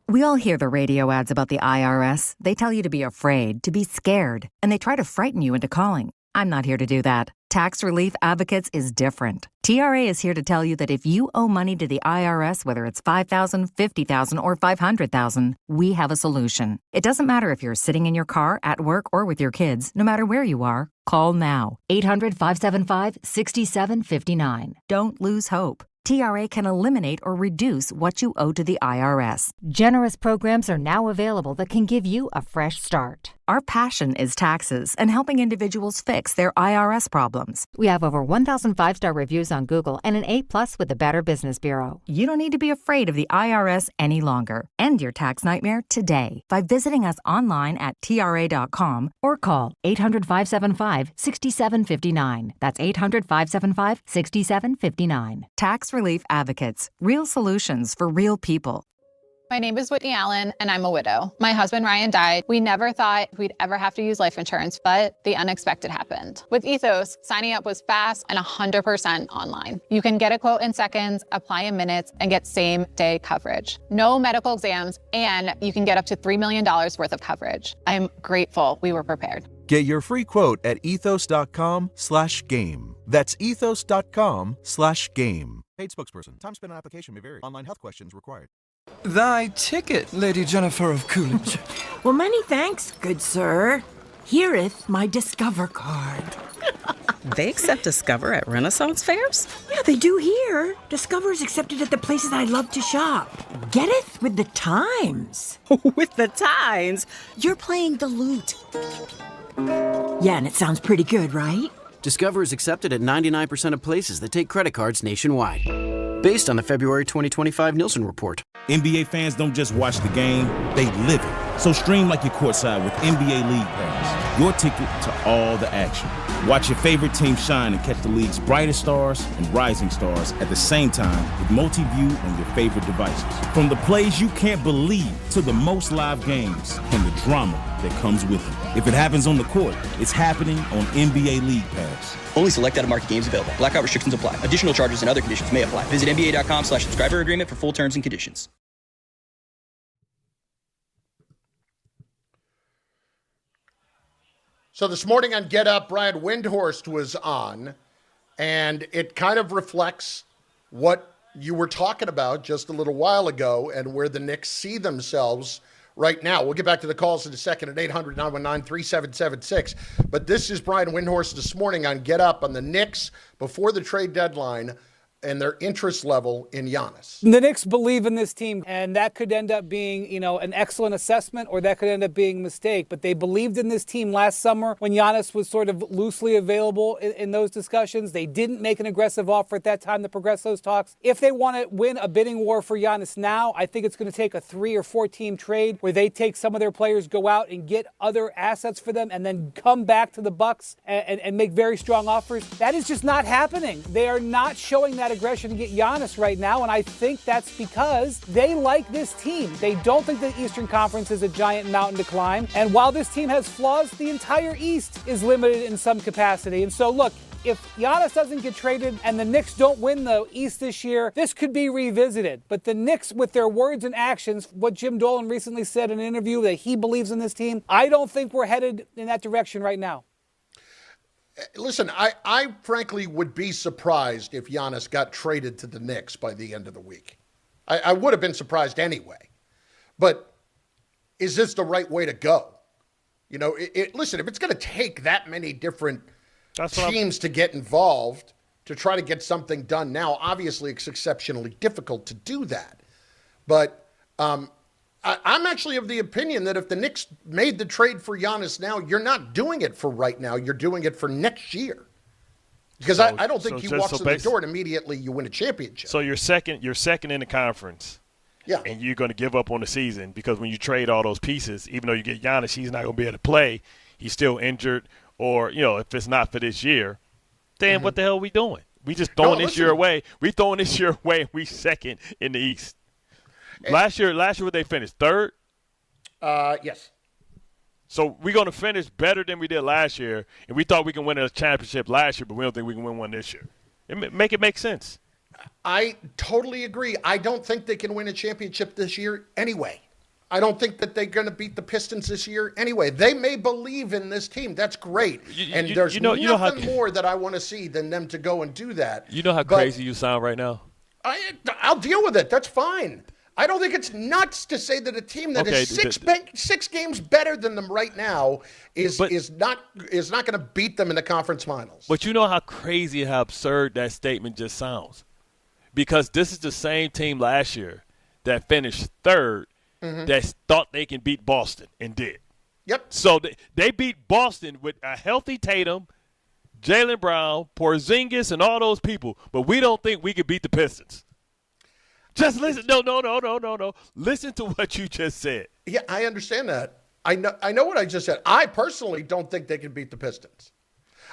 [SPEAKER 20] We all hear the radio ads about the IRS. They tell you to be afraid, to be scared, and they try to frighten you into calling. I'm not here to do that. Tax Relief Advocates is different. TRA is here to tell you that if you owe money to the IRS, whether it's $5,000, $50,000, or $500,000, we have a solution. It doesn't matter if you're sitting in your car, at work, or with your kids. No matter where you are, call now. 800-575-6759. Don't lose hope. TRA can eliminate or reduce what you owe to the IRS.
[SPEAKER 21] Generous programs are now available that can give you a fresh start.
[SPEAKER 20] Our passion is taxes and helping individuals fix their IRS problems.
[SPEAKER 21] We have over 1,000 5-star reviews on Google and an A+ with the Better Business Bureau.
[SPEAKER 20] You don't need to be afraid of the IRS any longer. End your tax nightmare today by visiting us online at TRA.com or call 800-575-6759. That's 800-575-6759. Tax Relief Advocates. Real solutions for real people.
[SPEAKER 3] My name is Whitney Allen, and I'm a widow. My husband, Ryan, died. We never thought we'd ever have to use life insurance, but the unexpected happened. With Ethos, signing up was fast and 100% online. You can get a quote in seconds, apply in minutes, and get same-day coverage. No medical exams, and you can get up to $3 million worth of coverage. I'm grateful we were prepared.
[SPEAKER 9] Get your free quote at ethos.com/game. That's ethos.com/game. Paid spokesperson. Time spent on application may vary. Online health questions required.
[SPEAKER 22] Thy ticket, Lady Jennifer of Coolidge.
[SPEAKER 23] Well, many thanks, good sir. Here'th my Discover card.
[SPEAKER 24] They accept Discover at Renaissance fairs?
[SPEAKER 23] Yeah, they do here. Discover's accepted at the places I love to shop. Getteth with the times.
[SPEAKER 24] With the times? You're playing the lute.
[SPEAKER 23] Yeah, and it sounds pretty good, right?
[SPEAKER 25] Discover is accepted at 99% of places that take credit cards nationwide. Based on the February 2025 Nielsen report.
[SPEAKER 26] NBA fans don't just watch the game, they live it. So stream like you're courtside with NBA League Pass. Your ticket to all the action. Watch your favorite team shine and catch the league's brightest stars and rising stars at the same time with multi-view on your favorite devices. From the plays you can't believe to the most live games and the drama that comes with it. If it happens on the court, it's happening on NBA League Pass.
[SPEAKER 27] Only select out-of-market games available. Blackout restrictions apply. Additional charges and other conditions may apply. Visit NBA.com/subscriber agreement for full terms and conditions.
[SPEAKER 1] So this morning on Get Up, Brian Windhorst was on, and it kind of reflects what you were talking about just a little while ago and where the Knicks see themselves right now. We'll get back to the calls in a second at 800-919-3776. But this is Brian Windhorst this morning on Get Up on the Knicks before the trade deadline and their interest level in Giannis.
[SPEAKER 28] The Knicks believe in this team, and that could end up being, an excellent assessment, or that could end up being a mistake. But they believed in this team last summer when Giannis was sort of loosely available in those discussions. They didn't make an aggressive offer at that time to progress those talks. If they want to win a bidding war for Giannis now, I think it's going to take a 3 or 4 team trade where they take some of their players, go out and get other assets for them, and then come back to the Bucks and make very strong offers. That is just not happening. They are not showing that aggression to get Giannis right now, and I think that's because they like this team. They don't think the Eastern Conference is a giant mountain to climb, and while this team has flaws, the entire East is limited in some capacity. And so, look, if Giannis doesn't get traded and the Knicks don't win the East this year, this could be revisited. But the Knicks, with their words and actions, what Jim Dolan recently said in an interview that he believes in this team, I don't think we're headed in that direction right now.
[SPEAKER 1] Listen, I frankly would be surprised if Giannis got traded to the Knicks by the end of the week. I would have been surprised anyway. But is this the right way to go? Listen, if it's going to take that many different teams to get involved to try to get something done now, obviously it's exceptionally difficult to do that. But I'm actually of the opinion that if the Knicks made the trade for Giannis now, you're not doing it for right now. You're doing it for next year. Because I don't think he walks in the door and immediately you win a championship.
[SPEAKER 2] So you're second in the conference.
[SPEAKER 1] Yeah.
[SPEAKER 2] And you're going to give up on the season because when you trade all those pieces, even though you get Giannis, he's not going to be able to play. He's still injured. Or, if it's not for this year, then what the hell are we doing? We just throwing this year away. We throwing this year away and we second in the East. Last year, would they finish third?
[SPEAKER 1] Yes.
[SPEAKER 2] So we're going to finish better than we did last year, and we thought we could win a championship last year, but we don't think we can win one this year. Make it make sense.
[SPEAKER 1] I totally agree. I don't think they can win a championship this year anyway. I don't think that they're going to beat the Pistons this year anyway. They may believe in this team. That's great. There's nothing more that I want to see than them to go and do that.
[SPEAKER 2] You know how crazy you sound right now?
[SPEAKER 1] I'll deal with it. That's fine. I don't think it's nuts to say that a team that is six games better than them right now is not going to beat them in the conference finals.
[SPEAKER 2] But you know how crazy, how absurd that statement just sounds. Because this is the same team last year that finished third that thought they can beat Boston and did.
[SPEAKER 1] Yep.
[SPEAKER 2] So they beat Boston with a healthy Tatum, Jaylen Brown, Porzingis, and all those people. But we don't think we can beat the Pistons. Just listen. No. Listen to what you just said.
[SPEAKER 1] Yeah, I understand that. I know what I just said. I personally don't think they can beat the Pistons.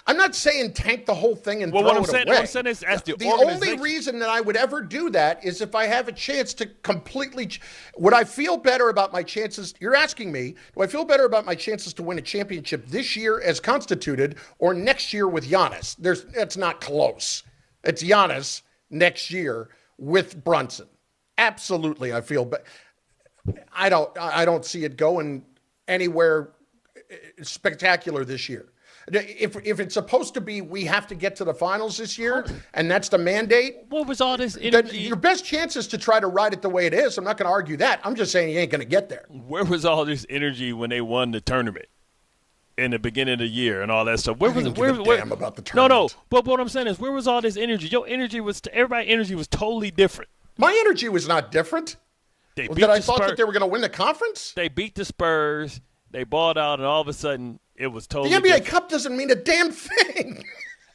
[SPEAKER 1] I'm not saying tank the whole thing and throw
[SPEAKER 2] what I'm
[SPEAKER 1] it
[SPEAKER 2] saying,
[SPEAKER 1] away.
[SPEAKER 2] What I'm saying is, as
[SPEAKER 1] the only reason that I would ever do that is if I have a chance to completely. Would I feel better about my chances? You're asking me, do I feel better about my chances to win a championship this year as constituted or next year with Giannis? That's not close. It's Giannis next year with Brunson. Absolutely, I feel. But I don't see it going anywhere spectacular this year. If it's supposed to be, we have to get to the finals this year, and that's the mandate.
[SPEAKER 2] What was all this energy?
[SPEAKER 1] Your best chance is to try to ride it the way it is. I'm not going to argue that. I'm just saying you ain't going to get there.
[SPEAKER 2] Where was all this energy when they won the tournament in the beginning of the year and all that stuff? Where was it?
[SPEAKER 1] Damn about the tournament.
[SPEAKER 2] No. But what I'm saying is, where was all this energy? Your energy was everybody's energy was totally different.
[SPEAKER 1] My energy was not different. Did I thought that they were going to win the conference?
[SPEAKER 2] They beat the Spurs. They balled out, and all of a sudden, it was totally
[SPEAKER 1] The NBA
[SPEAKER 2] different.
[SPEAKER 1] Cup doesn't mean a damn thing.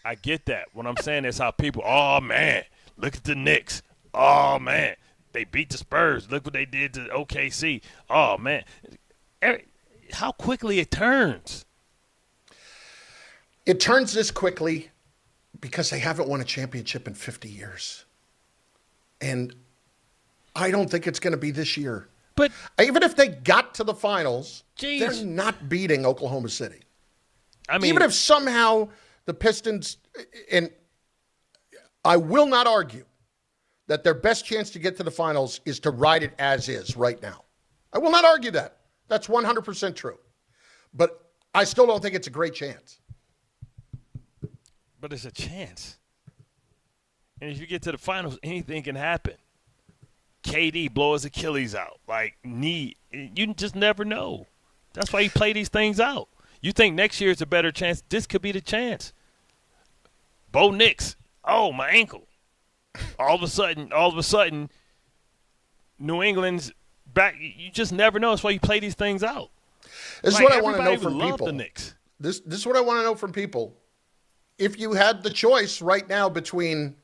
[SPEAKER 2] I get that. What I'm saying is how people, oh, man, look at the Knicks. Oh, man, they beat the Spurs. Look what they did to OKC. Oh, man. How quickly it turns.
[SPEAKER 1] It turns this quickly because they haven't won a championship in 50 years. And I don't think it's going to be this year.
[SPEAKER 2] But
[SPEAKER 1] even if they got to the finals, they're not beating Oklahoma City.
[SPEAKER 2] I mean,
[SPEAKER 1] even if somehow the Pistons, and I will not argue that their best chance to get to the finals is to ride it as is right now. I will not argue that. That's 100% true. But I still don't think it's a great chance.
[SPEAKER 2] But it's a chance. And if you get to the finals, anything can happen. KD blow his Achilles out. You just never know. That's why you play these things out. You think next year is a better chance. This could be the chance. Bo Nix. Oh, my ankle. All of a sudden, New England's back. You just never know. That's why you play these things out.
[SPEAKER 1] This is what I want to know from people.
[SPEAKER 2] The Knicks.
[SPEAKER 1] This is what I want to know from people. If you had the choice right now between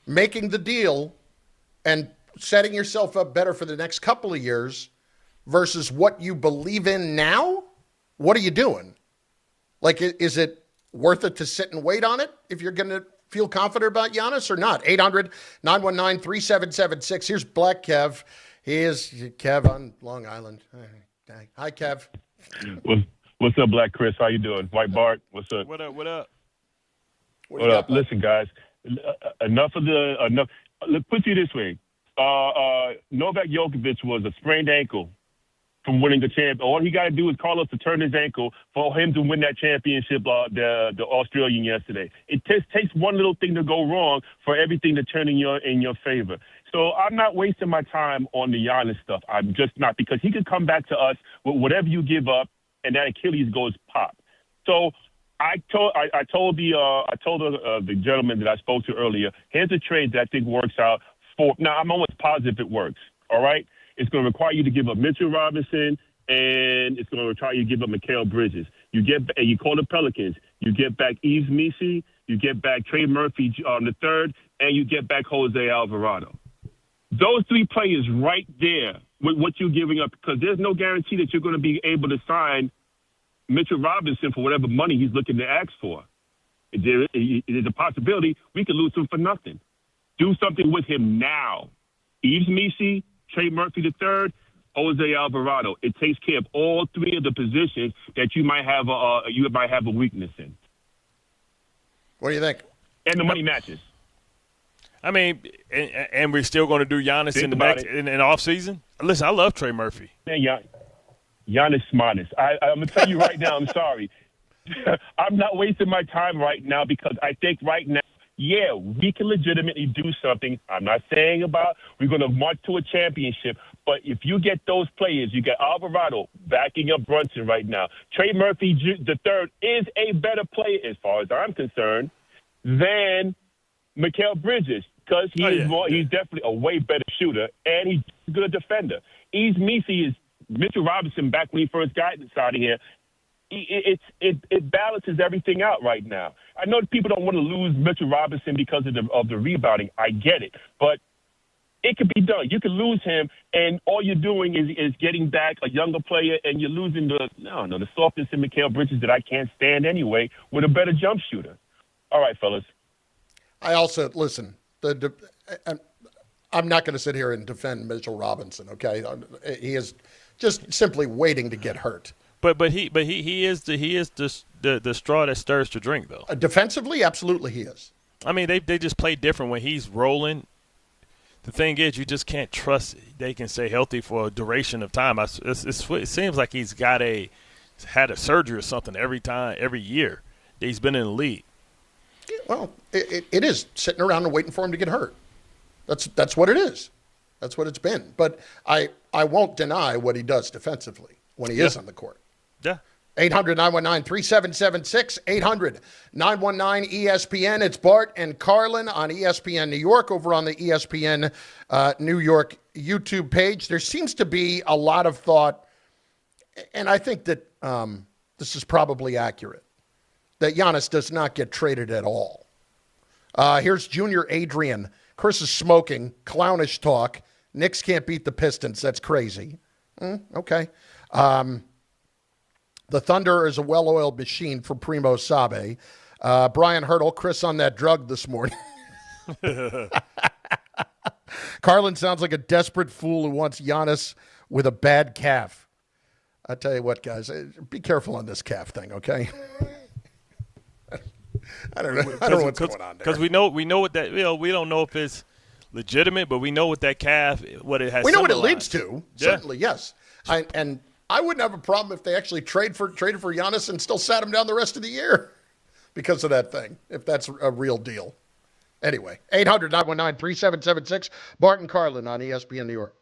[SPEAKER 1] making the deal and setting yourself up better for the next couple of years versus what you believe in now, what are you doing? Is it worth it to sit and wait on it if you're going to feel confident about Giannis or not? 800-919-3776. Here's Black Kev. He is Kev on Long Island. Hi, Kev.
[SPEAKER 4] What's up, Black Chris? How you doing? White Bart, what's up?
[SPEAKER 2] What up?
[SPEAKER 4] What up? Listen, guys, enough. Look, put it this way. Novak Djokovic was a sprained ankle from winning the champ. All he got to do is call us to turn his ankle for him to win that championship, the Australian yesterday. It takes one little thing to go wrong for everything to turn in your favor. So I'm not wasting my time on the Giannis stuff. I'm just not, because he could come back to us with whatever you give up, and that Achilles goes pop. So I told the gentleman that I spoke to earlier, here's a trade that I think works out. Now, I'm almost positive it works, all right? It's going to require you to give up Mitchell Robinson, and it's going to require you to give up Mikal Bridges. You call the Pelicans. You get back Yves Missi, you get back Trey Murphy the third, and you get back Jose Alvarado. Those three players right there with what you're giving up, because there's no guarantee that you're going to be able to sign Mitchell Robinson for whatever money he's looking to ask for. There's a possibility we could lose him for nothing. Do something with him now. Yves Missi, Trey Murphy III, Jose Alvarado. It takes care of all three of the positions that you might have a weakness in.
[SPEAKER 1] What do you think?
[SPEAKER 4] And the money matches.
[SPEAKER 2] I mean, and we're still going to do Giannis in the off season. Listen, I love Trey Murphy.
[SPEAKER 4] Man, Giannis smartest. I'm gonna tell you right now. I'm sorry. I'm not wasting my time right now, because I think right now, yeah, we can legitimately do something. I'm not saying about we're going to march to a championship, but if you get those players, you got Alvarado backing up Brunson right now. Trey Murphy III is a better player, as far as I'm concerned, than Mikal Bridges, because he's definitely a way better shooter, and he's a good defender. Yves Missi is Mitchell Robinson back when he first got inside of here. It balances everything out right now. I know that people don't want to lose Mitchell Robinson because of the rebounding. I get it. But It could be done. You could lose him, and all you're doing is getting back a younger player, and you're losing the softness in Mikal Bridges that I can't stand anyway with a better jump shooter. All right, fellas.
[SPEAKER 1] I also, listen, I'm not going to sit here and defend Mitchell Robinson, okay? He is just simply waiting to get hurt.
[SPEAKER 2] But he is the straw that stirs the drink, though.
[SPEAKER 1] Defensively, absolutely he is.
[SPEAKER 2] I mean, they just play different when he's rolling. The thing is, you just can't trust they can stay healthy for a duration of time. It seems like he's had a surgery or something every year that he's been in the league.
[SPEAKER 1] Well, it is sitting around and waiting for him to get hurt. That's what it is. That's what it's been. But I won't deny what he does defensively when he is on the court.
[SPEAKER 2] Yeah.
[SPEAKER 1] 800-919-3776, 800-919-ESPN. It's Bart and Carlin on ESPN New York over on the ESPN New York YouTube page. There seems to be a lot of thought, and I think that this is probably accurate, that Giannis does not get traded at all. Here's Junior Adrian. Chris is smoking. Clownish talk. Knicks can't beat the Pistons. That's crazy. Okay. The Thunder is a well-oiled machine for Primo Sabe. Brian Hurdle, Chris on that drug this morning. Carlin sounds like a desperate fool who wants Giannis with a bad calf. I tell you what, guys, be careful on this calf thing, okay? I don't know what's going on there.
[SPEAKER 2] Because we know what that, we don't know if it's legitimate, but we know what that calf, what it has.
[SPEAKER 1] We know what it leads to. Yeah. Certainly, yes. And I wouldn't have a problem if they actually traded for Giannis and still sat him down the rest of the year because of that thing, if that's a real deal. Anyway, 800-919-3776, Bart and Carlin on ESPN New York.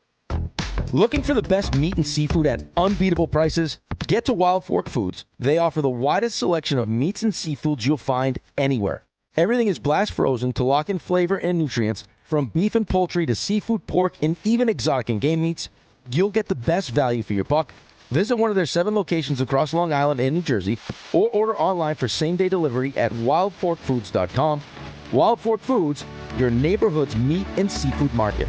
[SPEAKER 5] Looking for the best meat and seafood at unbeatable prices? Get to Wild Fork Foods. They offer the widest selection of meats and seafoods you'll find anywhere. Everything is blast frozen to lock in flavor and nutrients. From beef and poultry to seafood, pork, and even exotic and game meats, you'll get the best value for your buck. Visit one of their 7 locations across Long Island and New Jersey, or order online for same-day delivery at wildforkfoods.com. Wild Fork Foods, your neighborhood's meat and seafood market.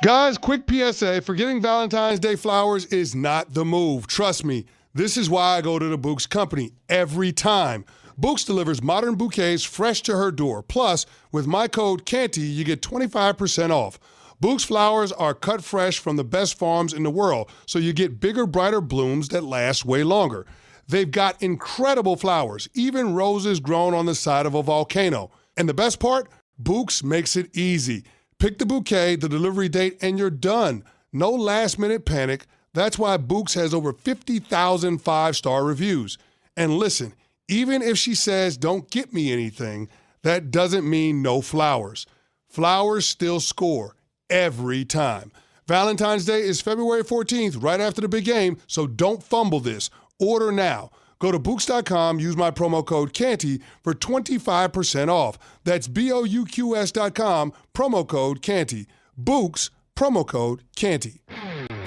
[SPEAKER 6] Guys, quick PSA, forgetting Valentine's Day flowers is not the move. Trust me, this is why I go to the Bouqs Company every time. Bouqs delivers modern bouquets fresh to her door. Plus, with my code CANTY, you get 25% off. Bouqs flowers are cut fresh from the best farms in the world, so you get bigger, brighter blooms that last way longer. They've got incredible flowers, even roses grown on the side of a volcano. And the best part? Bouqs makes it easy. Pick the bouquet, the delivery date, and you're done. No last-minute panic. That's why Bouqs has over 50,000 five-star reviews. And listen, even if she says, "Don't get me anything," that doesn't mean no flowers. Flowers still score every time. Valentine's Day is February 14th, right after the big game, so don't fumble this. Order now. Go to Bouqs.com, use my promo code CANTY for 25% off. That's BOUQS.com, promo code CANTY. Bouqs, promo code CANTY.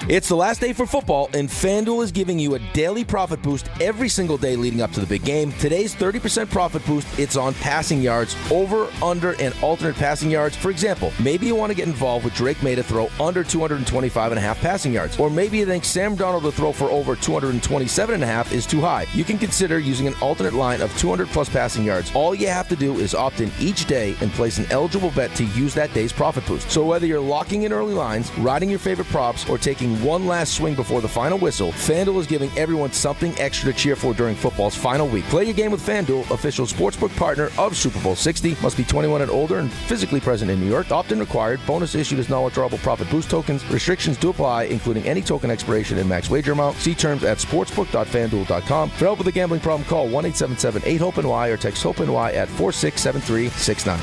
[SPEAKER 5] It's the last day for football, and FanDuel is giving you a daily profit boost every single day leading up to the big game. Today's 30% profit boost, it's on passing yards, over, under, and alternate passing yards. For example, maybe you want to get involved with Drake May to throw under 225.5 passing yards. Or maybe you think Sam Darnold to throw for over 227.5 is too high. You can consider using an alternate line of 200-plus passing yards. All you have to do is opt in each day and place an eligible bet to use that day's profit boost. So whether you're locking in early lines, riding your favorite props, or taking one last swing before the final whistle, FanDuel is giving everyone something extra to cheer for during football's final week. Play your game with FanDuel, official sportsbook partner of Super Bowl 60. Must be 21 and older and physically present in New York. Opt-in required. Bonus issued as non-withdrawable profit boost tokens. Restrictions do apply, including any token expiration and max wager amount. See terms at sportsbook.fanduel.com. For help with a gambling problem, call 1-877-8-HOPE-NY or text HOPE-NY at 467369.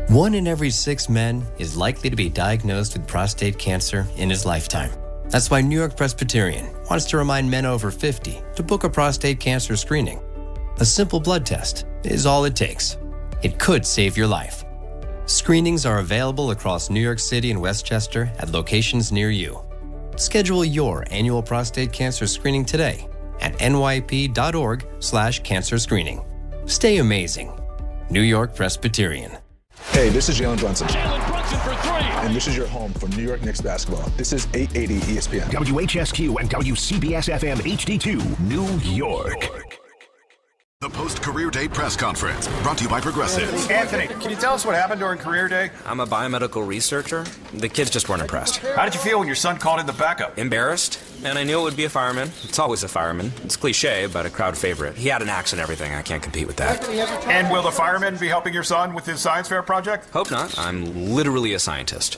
[SPEAKER 7] 1 in every 6 men is likely to be diagnosed with prostate cancer in his lifetime. That's why New York Presbyterian wants to remind men over 50 to book a prostate cancer screening. A simple blood test is all it takes. It could save your life. Screenings are available across New York City and Westchester at locations near you. Schedule your annual prostate cancer screening today at nyp.org/cancer screening. Stay amazing. New York Presbyterian.
[SPEAKER 8] Hey, this is Jalen Brunson.
[SPEAKER 10] Jalen Brunson for three.
[SPEAKER 8] And this is your home for New York Knicks basketball. This is 880 ESPN.
[SPEAKER 11] WHSQ and WCBS FM HD2, New York.
[SPEAKER 12] The post-career day press conference brought to you by Progressive.
[SPEAKER 13] Anthony, can you tell us what happened during career day?
[SPEAKER 14] I'm a biomedical researcher. The kids just weren't impressed.
[SPEAKER 13] How did you feel when your son called in the backup?
[SPEAKER 14] Embarrassed, and I knew it would be a fireman. It's always a fireman. It's cliche, but a crowd favorite. He had an axe and everything. I can't compete with that.
[SPEAKER 13] And will the fireman be helping your son with his science fair project?
[SPEAKER 14] Hope not. I'm literally a scientist.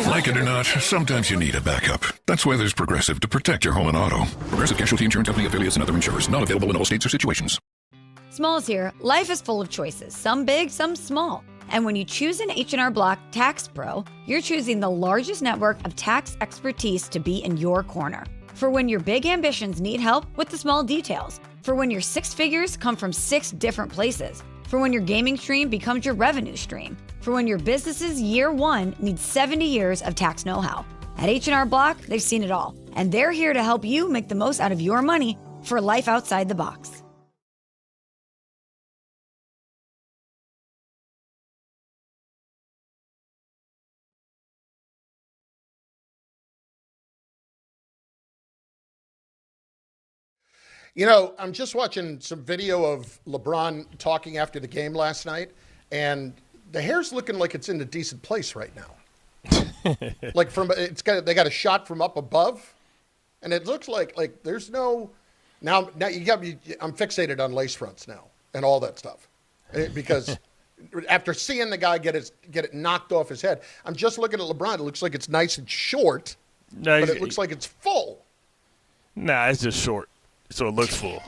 [SPEAKER 12] Like it or not, sometimes you need a backup. That's why there's Progressive to protect your home and auto. Progressive Casualty Insurance Company affiliates and other insurers. Not available in all states or situations.
[SPEAKER 15] Smalls here. Life is full of choices, some big, some small. And when you choose an H&R Block Tax Pro, you're choosing the largest network of tax expertise to be in your corner. For when your big ambitions need help with the small details. For when your six figures come from 6 different places. For when your gaming stream becomes your revenue stream. For when your business's year one needs 70 years of tax know-how. At H&R Block, they've seen it all. And they're here to help you make the most out of your money for life outside the box.
[SPEAKER 1] You know, I'm just watching some video of LeBron talking after the game last night, and the hair's looking like it's in a decent place right now. Like they got a shot from up above, and it looks like there's no. Now you got me. I'm fixated on lace fronts now and all that stuff, because after seeing the guy get it knocked off his head, I'm just looking at LeBron. It looks like it's nice and short, but it looks like it's full.
[SPEAKER 2] Nah, it's just short. So it looks full.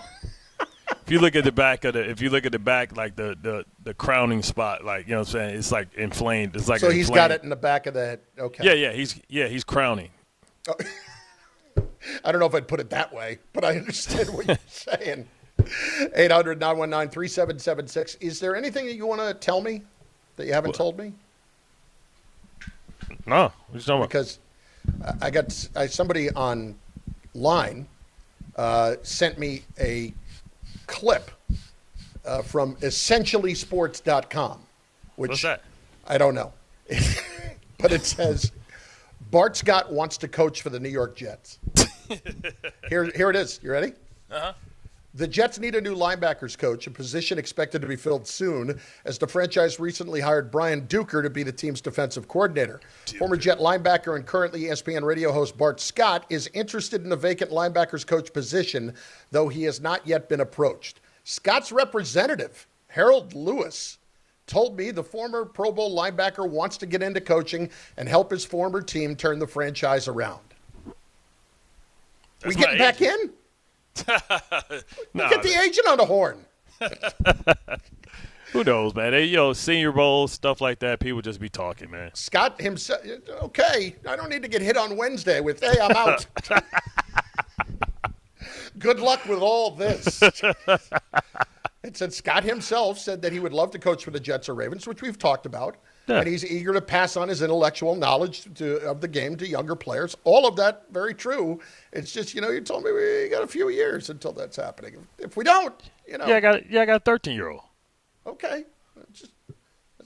[SPEAKER 2] If you look at the back, like the crowning spot, like, you know what I'm saying, it's like inflamed. It's like
[SPEAKER 1] so he's got it in the back of the head. Okay.
[SPEAKER 2] He's crowning.
[SPEAKER 1] Oh. I don't know if I'd put it that way, but I understand what you're saying. 800-919-3776. Is there anything that you want to tell me that you haven't told me?
[SPEAKER 2] No. What are you talking about?
[SPEAKER 1] Because I got somebody online sent me a clip from essentiallysports.com.
[SPEAKER 2] What's that?
[SPEAKER 1] I don't know. But it says, Bart Scott wants to coach for the New York Jets. Here it is. You ready?
[SPEAKER 2] Uh-huh.
[SPEAKER 1] The Jets need a new linebackers coach, a position expected to be filled soon, as the franchise recently hired Brian Duker to be the team's defensive coordinator. Former Jet linebacker and currently ESPN radio host Bart Scott is interested in the vacant linebackers coach position, though he has not yet been approached. Scott's representative, Harold Lewis, told me the former Pro Bowl linebacker wants to get into coaching and help his former team turn the franchise around. We getting back in?
[SPEAKER 2] No.
[SPEAKER 1] Get the agent on the horn.
[SPEAKER 2] Who knows, man? Senior Bowl, stuff like that, people just be talking, man.
[SPEAKER 1] Scott himself, okay, I don't need to get hit on Wednesday with, hey, I'm out. Good luck with all this. It said Scott himself said that he would love to coach for the Jets or Ravens, which we've talked about. Yeah. And he's eager to pass on his intellectual knowledge of the game to younger players. All of that, very true. It's just, you told me we got a few years until that's happening. If we don't,
[SPEAKER 2] Yeah, I got a 13-year-old.
[SPEAKER 1] Okay. I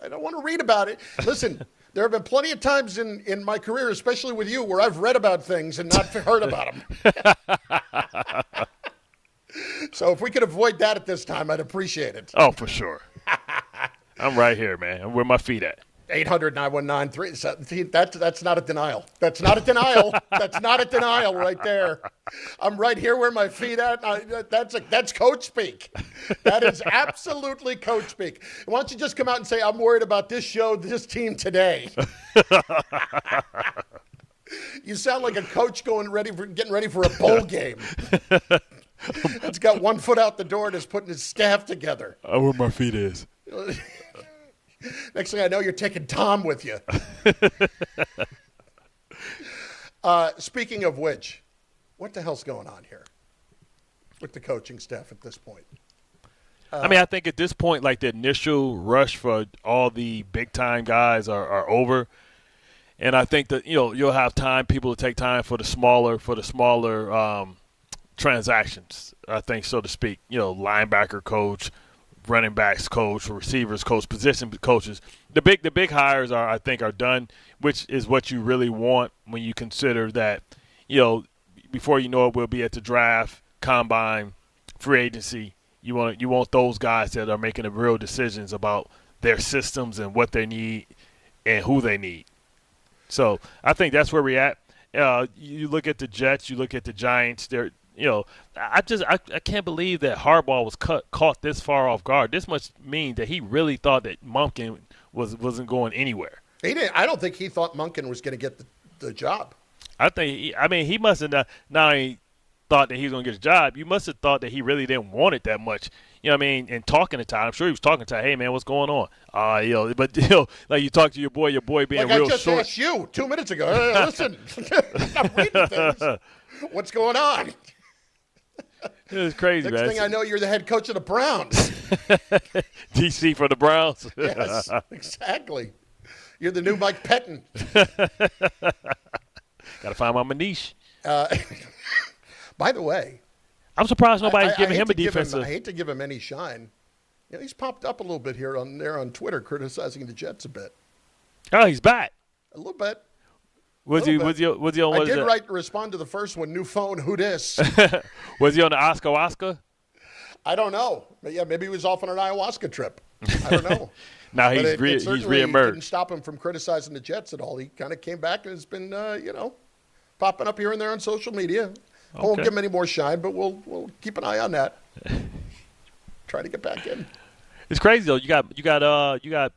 [SPEAKER 1] don't want to read about it. Listen, there have been plenty of times in my career, especially with you, where I've read about things and not heard about them. So if we could avoid that at this time, I'd appreciate it.
[SPEAKER 2] Oh, for sure. I'm right here, man. Where my feet at?
[SPEAKER 1] 800-919-37. That's not a denial. That's not a denial. That's not a denial right there. I'm right here where my feet at. That's coach speak. That is absolutely coach speak. Why don't you just come out and say, I'm worried about this show, this team today. You sound like a coach getting ready for a bowl game. That's got one foot out the door and is putting his staff together.
[SPEAKER 2] Where my feet is.
[SPEAKER 1] Next thing I know, you're taking Tom with you. Speaking of which, what the hell's going on here with the coaching staff at this point?
[SPEAKER 2] I think at this point, like, the initial rush for all the big-time guys are over. And I think that, you'll have people to take time for the smaller transactions, I think, so to speak. Linebacker coach, running backs coach, receivers coach, position coaches. The big hires I think are done, which is what you really want when you consider that, before you know it, we'll be at the draft, combine, free agency. You want those guys that are making the real decisions about their systems and what they need and who they need. So I think that's where we're at. You look at the Jets, you look at the Giants. They're, I can't believe that Harbaugh was caught this far off guard. This must mean that he really thought that Monken wasn't going anywhere.
[SPEAKER 1] He didn't. I don't think he thought Monken was going to get the job.
[SPEAKER 2] I think. He must have not only thought that he was going to get a job. You must have thought that he really didn't want it that much. And talking to Ty, I'm sure he was talking to Ty, hey, man, what's going on? But like you talk to your boy being
[SPEAKER 1] like
[SPEAKER 2] real
[SPEAKER 1] I just
[SPEAKER 2] short.
[SPEAKER 1] asked you 2 minutes ago. Hey, listen, I'm reading things. What's going on?
[SPEAKER 2] It was crazy,
[SPEAKER 1] Next
[SPEAKER 2] man.
[SPEAKER 1] thing I know, you're the head coach of the Browns.
[SPEAKER 2] DC for the Browns.
[SPEAKER 1] Yes, exactly. You're the new Mike Pettin.
[SPEAKER 2] Got to find my Manish.
[SPEAKER 1] By the way,
[SPEAKER 2] I'm surprised nobody's giving him a defensive.
[SPEAKER 1] I hate to give him any shine. He's popped up a little bit here on Twitter, criticizing the Jets a bit.
[SPEAKER 2] Oh, he's back.
[SPEAKER 1] A little bit.
[SPEAKER 2] Was he on?
[SPEAKER 1] I did respond to the first one. New phone. Who dis?
[SPEAKER 2] Was he on the Oscar?
[SPEAKER 1] I don't know. But yeah, maybe he was off on an ayahuasca trip. I don't know.
[SPEAKER 2] Now he's reemerged.
[SPEAKER 1] Didn't stop him from criticizing the Jets at all. He kind of came back and has been, popping up here and there on social media. I won't give him any more shine, but we'll keep an eye on that. Try to get back in.
[SPEAKER 2] It's crazy though. You got.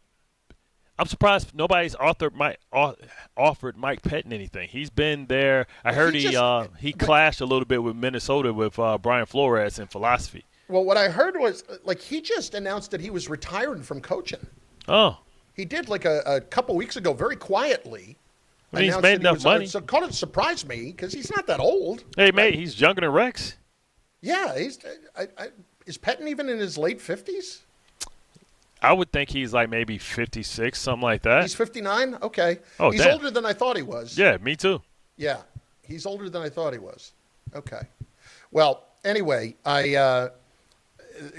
[SPEAKER 2] I'm surprised nobody's offered Mike Pettin anything. He's been there. I heard he clashed a little bit with Minnesota with Brian Flores in philosophy.
[SPEAKER 1] Well, what I heard was he just announced that he was retiring from coaching.
[SPEAKER 2] Oh,
[SPEAKER 1] he did a couple weeks ago, very quietly.
[SPEAKER 2] He's made enough money.
[SPEAKER 1] So it surprised me because he's not that old.
[SPEAKER 2] Hey, mate, he's younger than Rex.
[SPEAKER 1] Yeah, is Pettin even in his late 50s?
[SPEAKER 2] I would think he's like maybe 56, something like that.
[SPEAKER 1] He's 59? Okay.
[SPEAKER 2] Oh,
[SPEAKER 1] he's older than I thought he was.
[SPEAKER 2] Yeah, me too.
[SPEAKER 1] Yeah, he's older than I thought he was. Okay. Well, anyway, a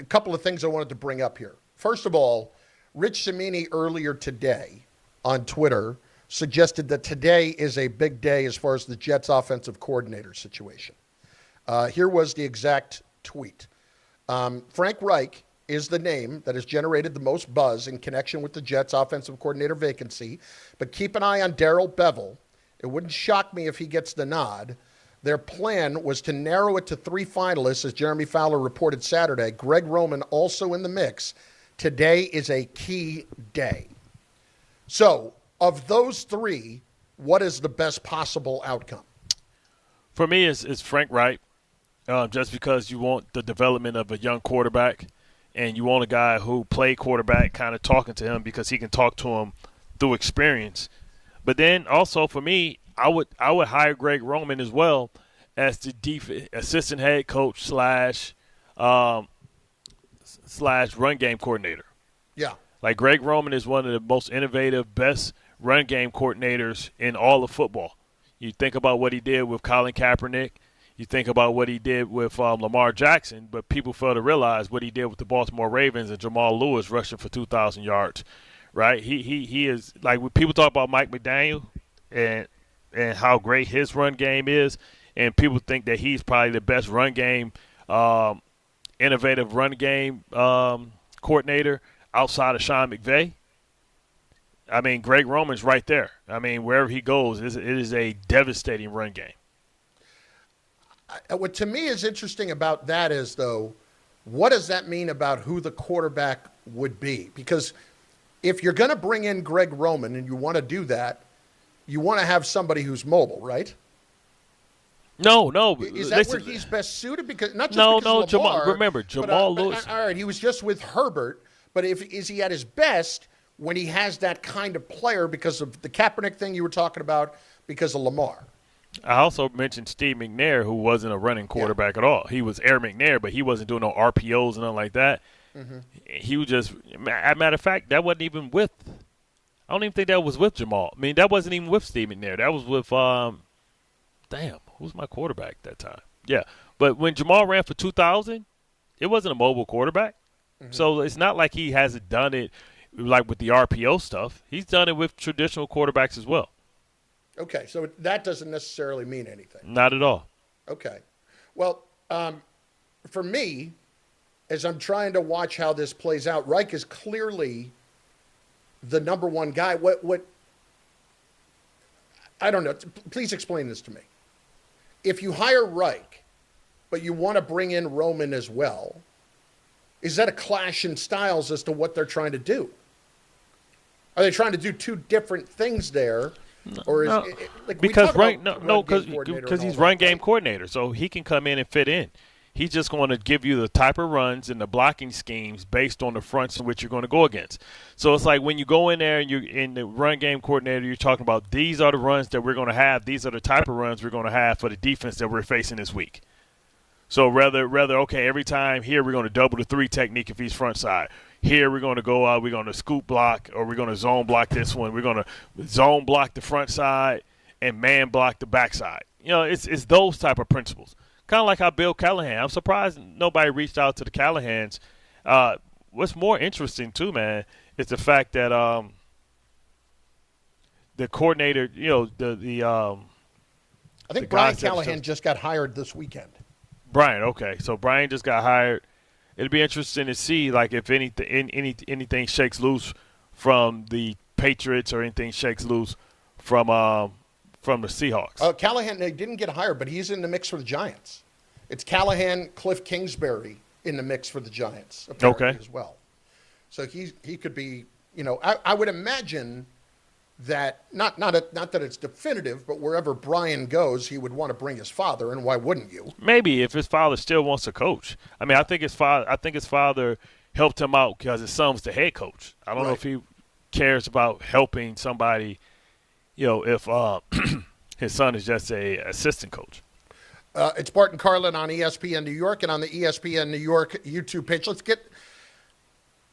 [SPEAKER 1] couple of things I wanted to bring up here. First of all, Rich Cimini earlier today on Twitter suggested that today is a big day as far as the Jets offensive coordinator situation. Here was the exact tweet. Frank Reich is the name that has generated the most buzz in connection with the Jets offensive coordinator vacancy, but keep an eye on Darrell Bevell. It wouldn't shock me if he gets the nod. Their plan was to narrow it to 3 finalists, as Jeremy Fowler reported Saturday. Greg Roman also in the mix. Today is a key day. So, of those 3, what is the best possible outcome?
[SPEAKER 2] For me, it's Frank Reich, just because you want the development of a young quarterback, and you want a guy who played quarterback kind of talking to him because he can talk to him through experience. But then also for me, I would hire Greg Roman as well as the assistant head coach slash run game coordinator.
[SPEAKER 1] Yeah.
[SPEAKER 2] Like Greg Roman is one of the most innovative, best run game coordinators in all of football. You think about what he did with Colin Kaepernick. You think about what he did with Lamar Jackson, but people fail to realize what he did with the Baltimore Ravens and Jamal Lewis rushing for 2,000 yards, right? He is – like when people talk about Mike McDaniel and how great his run game is, and people think that he's probably the best run game, innovative run game coordinator outside of Sean McVay. I mean, Greg Roman's right there. I mean, wherever he goes, it is a devastating run game.
[SPEAKER 1] What to me is interesting about that is, though, what does that mean about who the quarterback would be? Because if you're going to bring in Greg Roman and you want to do that, you want to have somebody who's mobile, right?
[SPEAKER 2] No.
[SPEAKER 1] Is that where he's best suited? Because not just because of Lamar,
[SPEAKER 2] Jamal Lewis.
[SPEAKER 1] All right, he was just with Herbert, but is he at his best when he has that kind of player because of the Kaepernick thing you were talking about, because of Lamar?
[SPEAKER 2] I also mentioned Steve McNair, who wasn't a running quarterback at all. He was Air McNair, but he wasn't doing no RPOs and nothing like that. Mm-hmm. He was just – matter of fact, that wasn't even with – I don't even think that was with Jamal. I mean, that wasn't even with Steve McNair. That was with who was my quarterback that time? Yeah. But when Jamal ran for 2,000, it wasn't a mobile quarterback. Mm-hmm. So it's not like he hasn't done it like with the RPO stuff. He's done it with traditional quarterbacks as well.
[SPEAKER 1] Okay, so that doesn't necessarily mean anything.
[SPEAKER 2] Not at all.
[SPEAKER 1] Okay. Well, for me, as I'm trying to watch how this plays out, Reich is clearly the number one guy. What I don't know. Please explain this to me. If you hire Reich, but you want to bring in Roman as well, is that a clash in styles as to what they're trying to do? Are they trying to do two different things there? Or is it,
[SPEAKER 2] because he's run game coordinator, so he can come in and fit in. He's just going to give you the type of runs and the blocking schemes based on the fronts in which you're going to go against. So it's like when you go in there and you're in the run game coordinator, you're talking about these are the runs that we're going to have. These are the type of runs we're going to have for the defense that we're facing this week. So rather, okay, every time here we're going to double the 3 technique if he's front side. Here we're going to go out, we're going to scoop block, or we're going to zone block this one. We're going to zone block the front side and man block the back side. It's those type of principles. Kind of like how Bill Callahan. I'm surprised nobody reached out to the Callahans. What's more interesting, too, man, is the fact that the coordinator, I
[SPEAKER 1] think Brian Callahan just got hired this weekend.
[SPEAKER 2] Brian, okay. So Brian just got hired. It'll be interesting to see, like, if anything shakes loose from the Patriots or anything shakes loose from the Seahawks.
[SPEAKER 1] Callahan didn't get hired, but he's in the mix for the Giants. It's Callahan, Cliff Kingsbury in the mix for the Giants, apparently, as well. So he could be, I would imagine that not that it's definitive, but wherever Brian goes, he would want to bring his father, and why wouldn't you?
[SPEAKER 2] Maybe if his father still wants to coach. I mean, I think his father helped him out because his son's the head coach. I don't know if he cares about helping somebody, if his son is just a assistant coach.
[SPEAKER 1] It's Bart and Carlin on ESPN New York and on the ESPN New York YouTube page.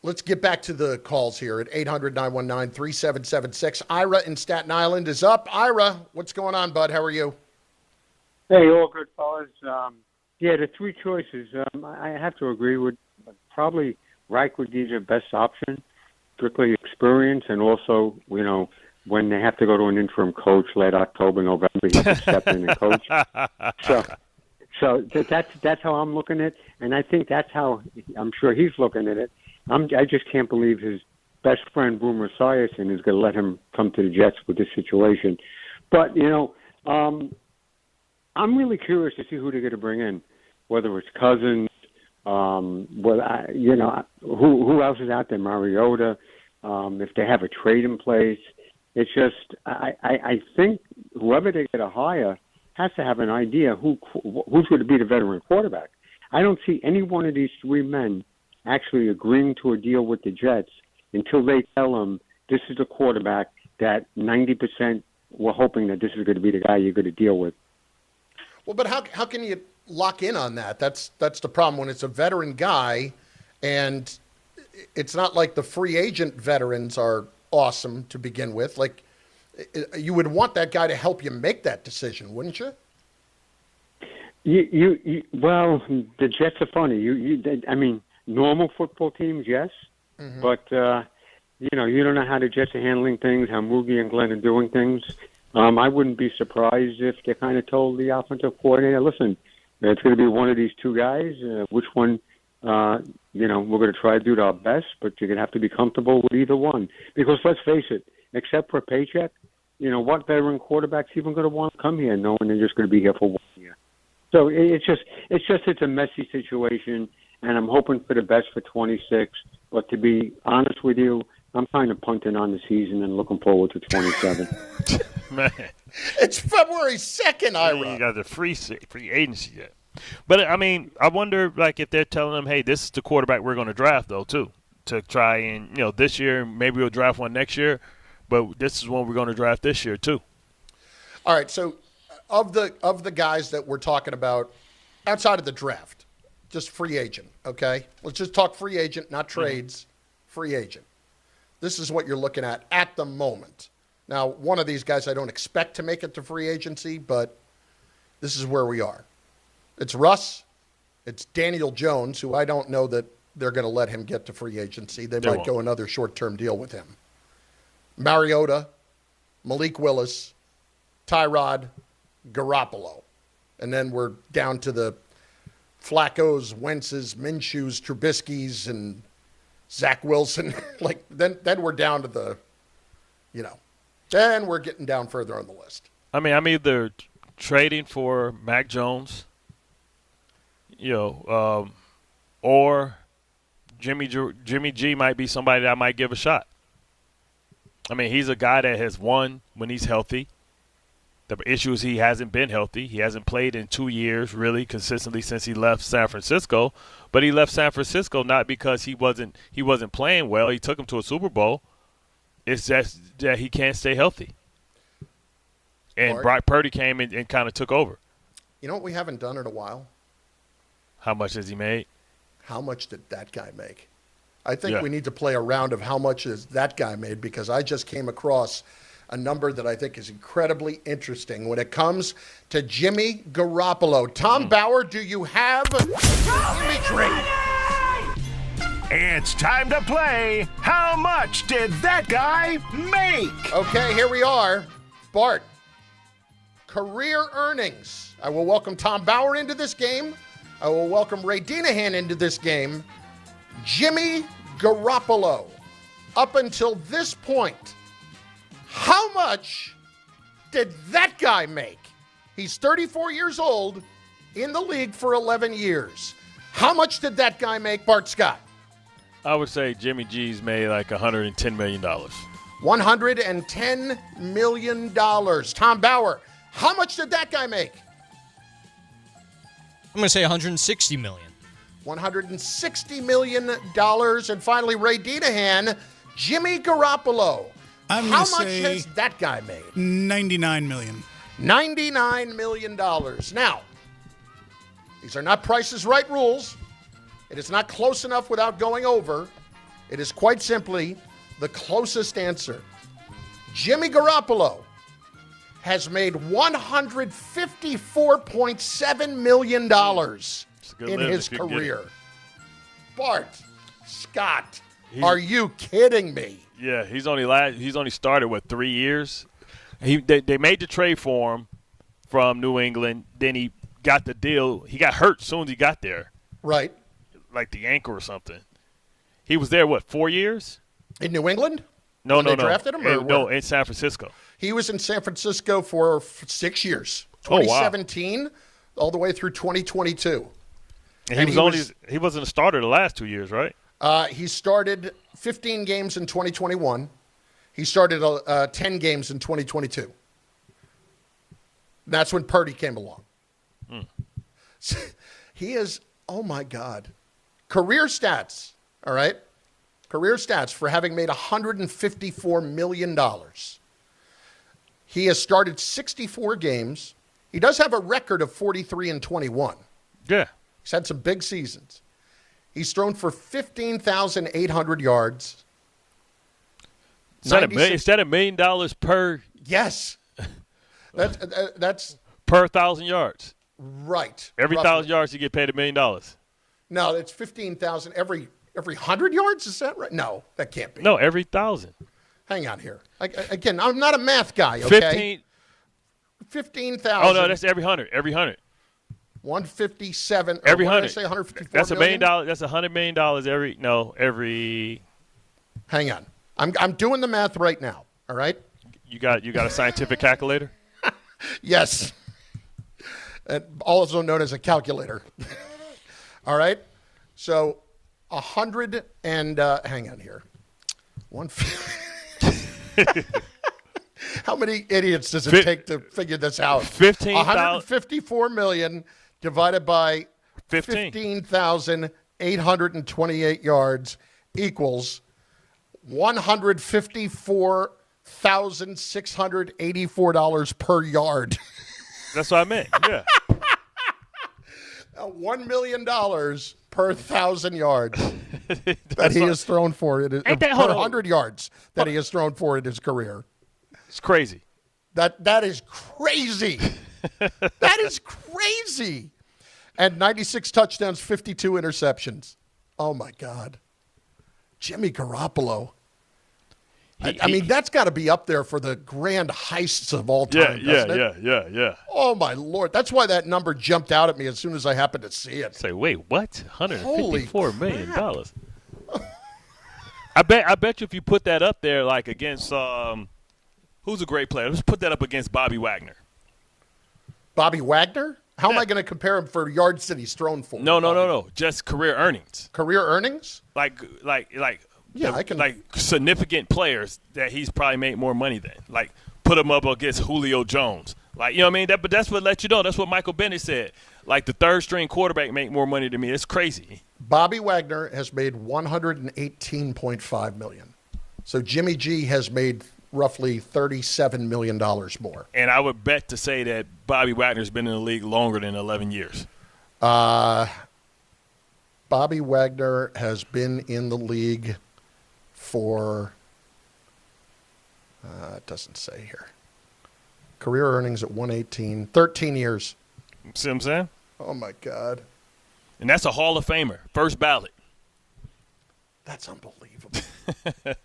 [SPEAKER 1] Let's get back to the calls here at 800-919-3776. Ira in Staten Island is up. Ira, what's going on, bud? How are you?
[SPEAKER 3] Hey, all good, fellas. The 3 choices. I have to agree with probably Reich would be the best option, strictly experience, and also, when they have to go to an interim coach late October, November, he can step in and coach. So that's how I'm looking at it, and I think that's how I'm sure he's looking at it. I just can't believe his best friend, Boomer Esiason, is going to let him come to the Jets with this situation. But, I'm really curious to see who they're going to bring in, whether it's Cousins, who else is out there, Mariota, if they have a trade in place. It's just, I think whoever they get to hire has to have an idea who's going to be the veteran quarterback. I don't see any one of these 3 men actually agreeing to a deal with the Jets until they tell them this is the quarterback that 90% were hoping that this is going to be the guy you're going to deal with.
[SPEAKER 1] Well, but how can you lock in on that? That's the problem when it's a veteran guy, and it's not like the free agent veterans are awesome to begin with. Like, you would want that guy to help you make that decision, wouldn't you?
[SPEAKER 3] Well, the Jets are funny. I mean, normal football teams, yes, but you don't know how the Jets are handling things, how Moogie and Glenn are doing things. I wouldn't be surprised if they kind of told the offensive coordinator, "Listen, it's going to be one of these 2 guys. Which one? We're going to try to do our best, but you're going to have to be comfortable with either one." Because let's face it, except for a paycheck, what veteran quarterback's even going to want to come here knowing they're just going to be here for 1 year? So it's a messy situation. And I'm hoping for the best for 26. But to be honest with you, I'm kind of punting on the season and looking forward to 27.
[SPEAKER 2] Man.
[SPEAKER 1] It's February 2nd, Ira.
[SPEAKER 2] You got the free agency yet. But, I mean, I wonder, like, if they're telling them, hey, this is the quarterback we're going to draft, though, too, to try and, this year, maybe we'll draft one next year, but this is one we're going to draft this year, too.
[SPEAKER 1] All right, so of the guys that we're talking about outside of the draft, just free agent, okay? Let's just talk free agent, not trades, free agent. This is what you're looking at the moment. Now, one of these guys I don't expect to make it to free agency, but this is where we are. It's Russ. It's Daniel Jones, who I don't know that they're going to let him get to free agency. They might go another short-term deal with him. Mariota, Malik Willis, Tyrod, Garoppolo. And then we're down to the Flacco's, Wentz's, Minshew's, Trubisky's, and Zach Wilson. Then we're down to the, then we're getting down further on the list.
[SPEAKER 2] I mean, I'm either trading for Mac Jones, or Jimmy G might be somebody that I might give a shot. I mean, he's a guy that has won when he's healthy. The issue is he hasn't been healthy. He hasn't played in 2 years really consistently since he left San Francisco. But he left San Francisco not because he wasn't playing well. He took him to a Super Bowl. It's just that he can't stay healthy. And Brock Purdy came in and kind of took over.
[SPEAKER 1] You know what we haven't done in a while?
[SPEAKER 2] How much has he made?
[SPEAKER 1] How much did that guy make? I think we need to play a round of how much is that guy made, because I just came across a number that I think is incredibly interesting when it comes to Jimmy Garoppolo. Tom Bauer, do you have imagery?
[SPEAKER 11] It's time to play How Much Did That Guy Make?
[SPEAKER 1] Okay, here we are. Bart, career earnings. I will welcome Tom Bauer into this game. I will welcome Ray Dinahan into this game. Jimmy Garoppolo, up until this point, how much did that guy make? He's 34 years old, in the league for 11 years. How much did that guy make, Bart Scott?
[SPEAKER 2] I would say Jimmy G's made like $110 million.
[SPEAKER 1] $110 million. Tom Bauer, how much did that guy make?
[SPEAKER 9] I'm going to say $160 million.
[SPEAKER 1] $160 million. And finally, Ray Dinahan, Jimmy Garoppolo. How much has that guy made?
[SPEAKER 10] $99 million.
[SPEAKER 1] $99 million. Now, these are not Price is Right rules. It is not close enough without going over. It is quite simply the closest answer. Jimmy Garoppolo has made $154.7 million in his career. Bart Scott, are you kidding me?
[SPEAKER 2] Yeah, he's only started 3 years. They made the trade for him from New England. Then he got the deal. He got hurt as soon as he got there.
[SPEAKER 1] Right.
[SPEAKER 2] Like the ankle or something. He was there 4 years?
[SPEAKER 1] In New England?
[SPEAKER 2] No.
[SPEAKER 1] They drafted him?
[SPEAKER 2] In San Francisco.
[SPEAKER 1] He was in San Francisco for 6 years. 2017 all the way through 2022.
[SPEAKER 2] And he wasn't a starter the last 2 years, right?
[SPEAKER 1] He started 15 games in 2021. He started 10 games in 2022. That's when Purdy came along. He is, oh my God. Career stats, all right? Career stats for having made $154 million. He has started 64 games. He does have a record of 43-21.
[SPEAKER 2] Yeah.
[SPEAKER 1] He's had some big seasons. He's thrown for 15,800 yards.
[SPEAKER 2] Is that $1 million per?
[SPEAKER 1] Yes. That's
[SPEAKER 2] per 1,000 yards.
[SPEAKER 1] Right.
[SPEAKER 2] Every 1,000 yards you get paid $1 million.
[SPEAKER 1] No, it's 15,000 every 100 yards. Is that right? No, that can't be.
[SPEAKER 2] No, every 1,000.
[SPEAKER 1] Hang on here. Again, I'm not a math guy. Okay. 15,000.
[SPEAKER 2] Oh no, that's every 100. Every 100.
[SPEAKER 1] 157.
[SPEAKER 2] Every 100.
[SPEAKER 1] Did I say 154
[SPEAKER 2] That's $1 million.
[SPEAKER 1] million?
[SPEAKER 2] That's $100 million every.
[SPEAKER 1] Hang on. I'm doing the math right now. All right.
[SPEAKER 2] You got a scientific calculator?
[SPEAKER 1] Yes. Also known as a calculator. All right. So 100 and hang on here. 150. How many idiots does it take to figure this out? 154 million divided by 15,828 yards equals $154,684 per yard.
[SPEAKER 2] That's what I meant. Yeah.
[SPEAKER 1] $1 million per 1,000 yards that he has thrown for it. Per 100 yards that he has thrown for in his career.
[SPEAKER 2] It's crazy.
[SPEAKER 1] That is crazy. That is crazy. And 96 touchdowns, 52 interceptions. Oh, my God. Jimmy Garoppolo. I mean, that's got to be up there for the grand heists of all time, doesn't it?
[SPEAKER 2] Yeah.
[SPEAKER 1] Oh, my Lord. That's why that number jumped out at me as soon as I happened to see it.
[SPEAKER 2] Say, wait, what? $154 million. I bet you if you put that up there, like against who's a great player? Let's put that up against Bobby Wagner.
[SPEAKER 1] Bobby Wagner? How am I going to compare him for yards that he's thrown for?
[SPEAKER 2] No. Just career earnings.
[SPEAKER 1] Career earnings?
[SPEAKER 2] Like
[SPEAKER 1] I can.
[SPEAKER 2] Like significant players that he's probably made more money than. Like put him up against Julio Jones. Like, you know what I mean? But that's what let you know. That's what Michael Bennett said. Like the third string quarterback make more money than me. It's crazy.
[SPEAKER 1] Bobby Wagner has made $118.5 million. So Jimmy G has made roughly $37 million more.
[SPEAKER 2] And I would bet to say that Bobby Wagner's been in the league longer than 11 years.
[SPEAKER 1] Bobby Wagner has been in the league for, it doesn't say here. Career earnings at 118, 13 years.
[SPEAKER 2] See what I'm saying?
[SPEAKER 1] Oh, my God.
[SPEAKER 2] And that's a Hall of Famer, first ballot.
[SPEAKER 1] That's unbelievable. That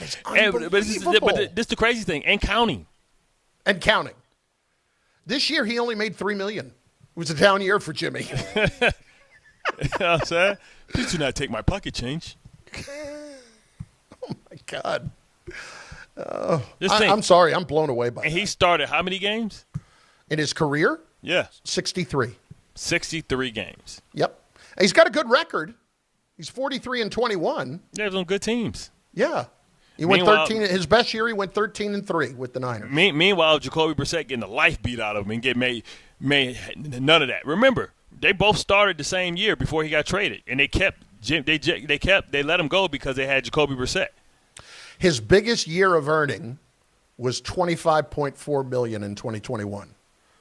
[SPEAKER 1] is unbelievable.
[SPEAKER 2] But this is the crazy thing, and counting.
[SPEAKER 1] And counting. This year, he only made $3 million. It was a down year for Jimmy.
[SPEAKER 2] You know what I'm saying? Please do not take my pocket change.
[SPEAKER 1] Oh, my God. I'm sorry. I'm blown away by that.
[SPEAKER 2] And he started how many games?
[SPEAKER 1] In his career?
[SPEAKER 2] Yeah.
[SPEAKER 1] 63.
[SPEAKER 2] 63 games.
[SPEAKER 1] Yep. And he's got a good record. He's 43-21.
[SPEAKER 2] Yeah, he's on good teams.
[SPEAKER 1] Yeah. He went 13. His best year, he went 13-3 with the Niners.
[SPEAKER 2] Meanwhile, Jacoby Brissett getting the life beat out of him and get made none of that. Remember, they both started the same year before he got traded, and they let him go because they had Jacoby Brissett.
[SPEAKER 1] His biggest year of earning was $25.4 million in 2021,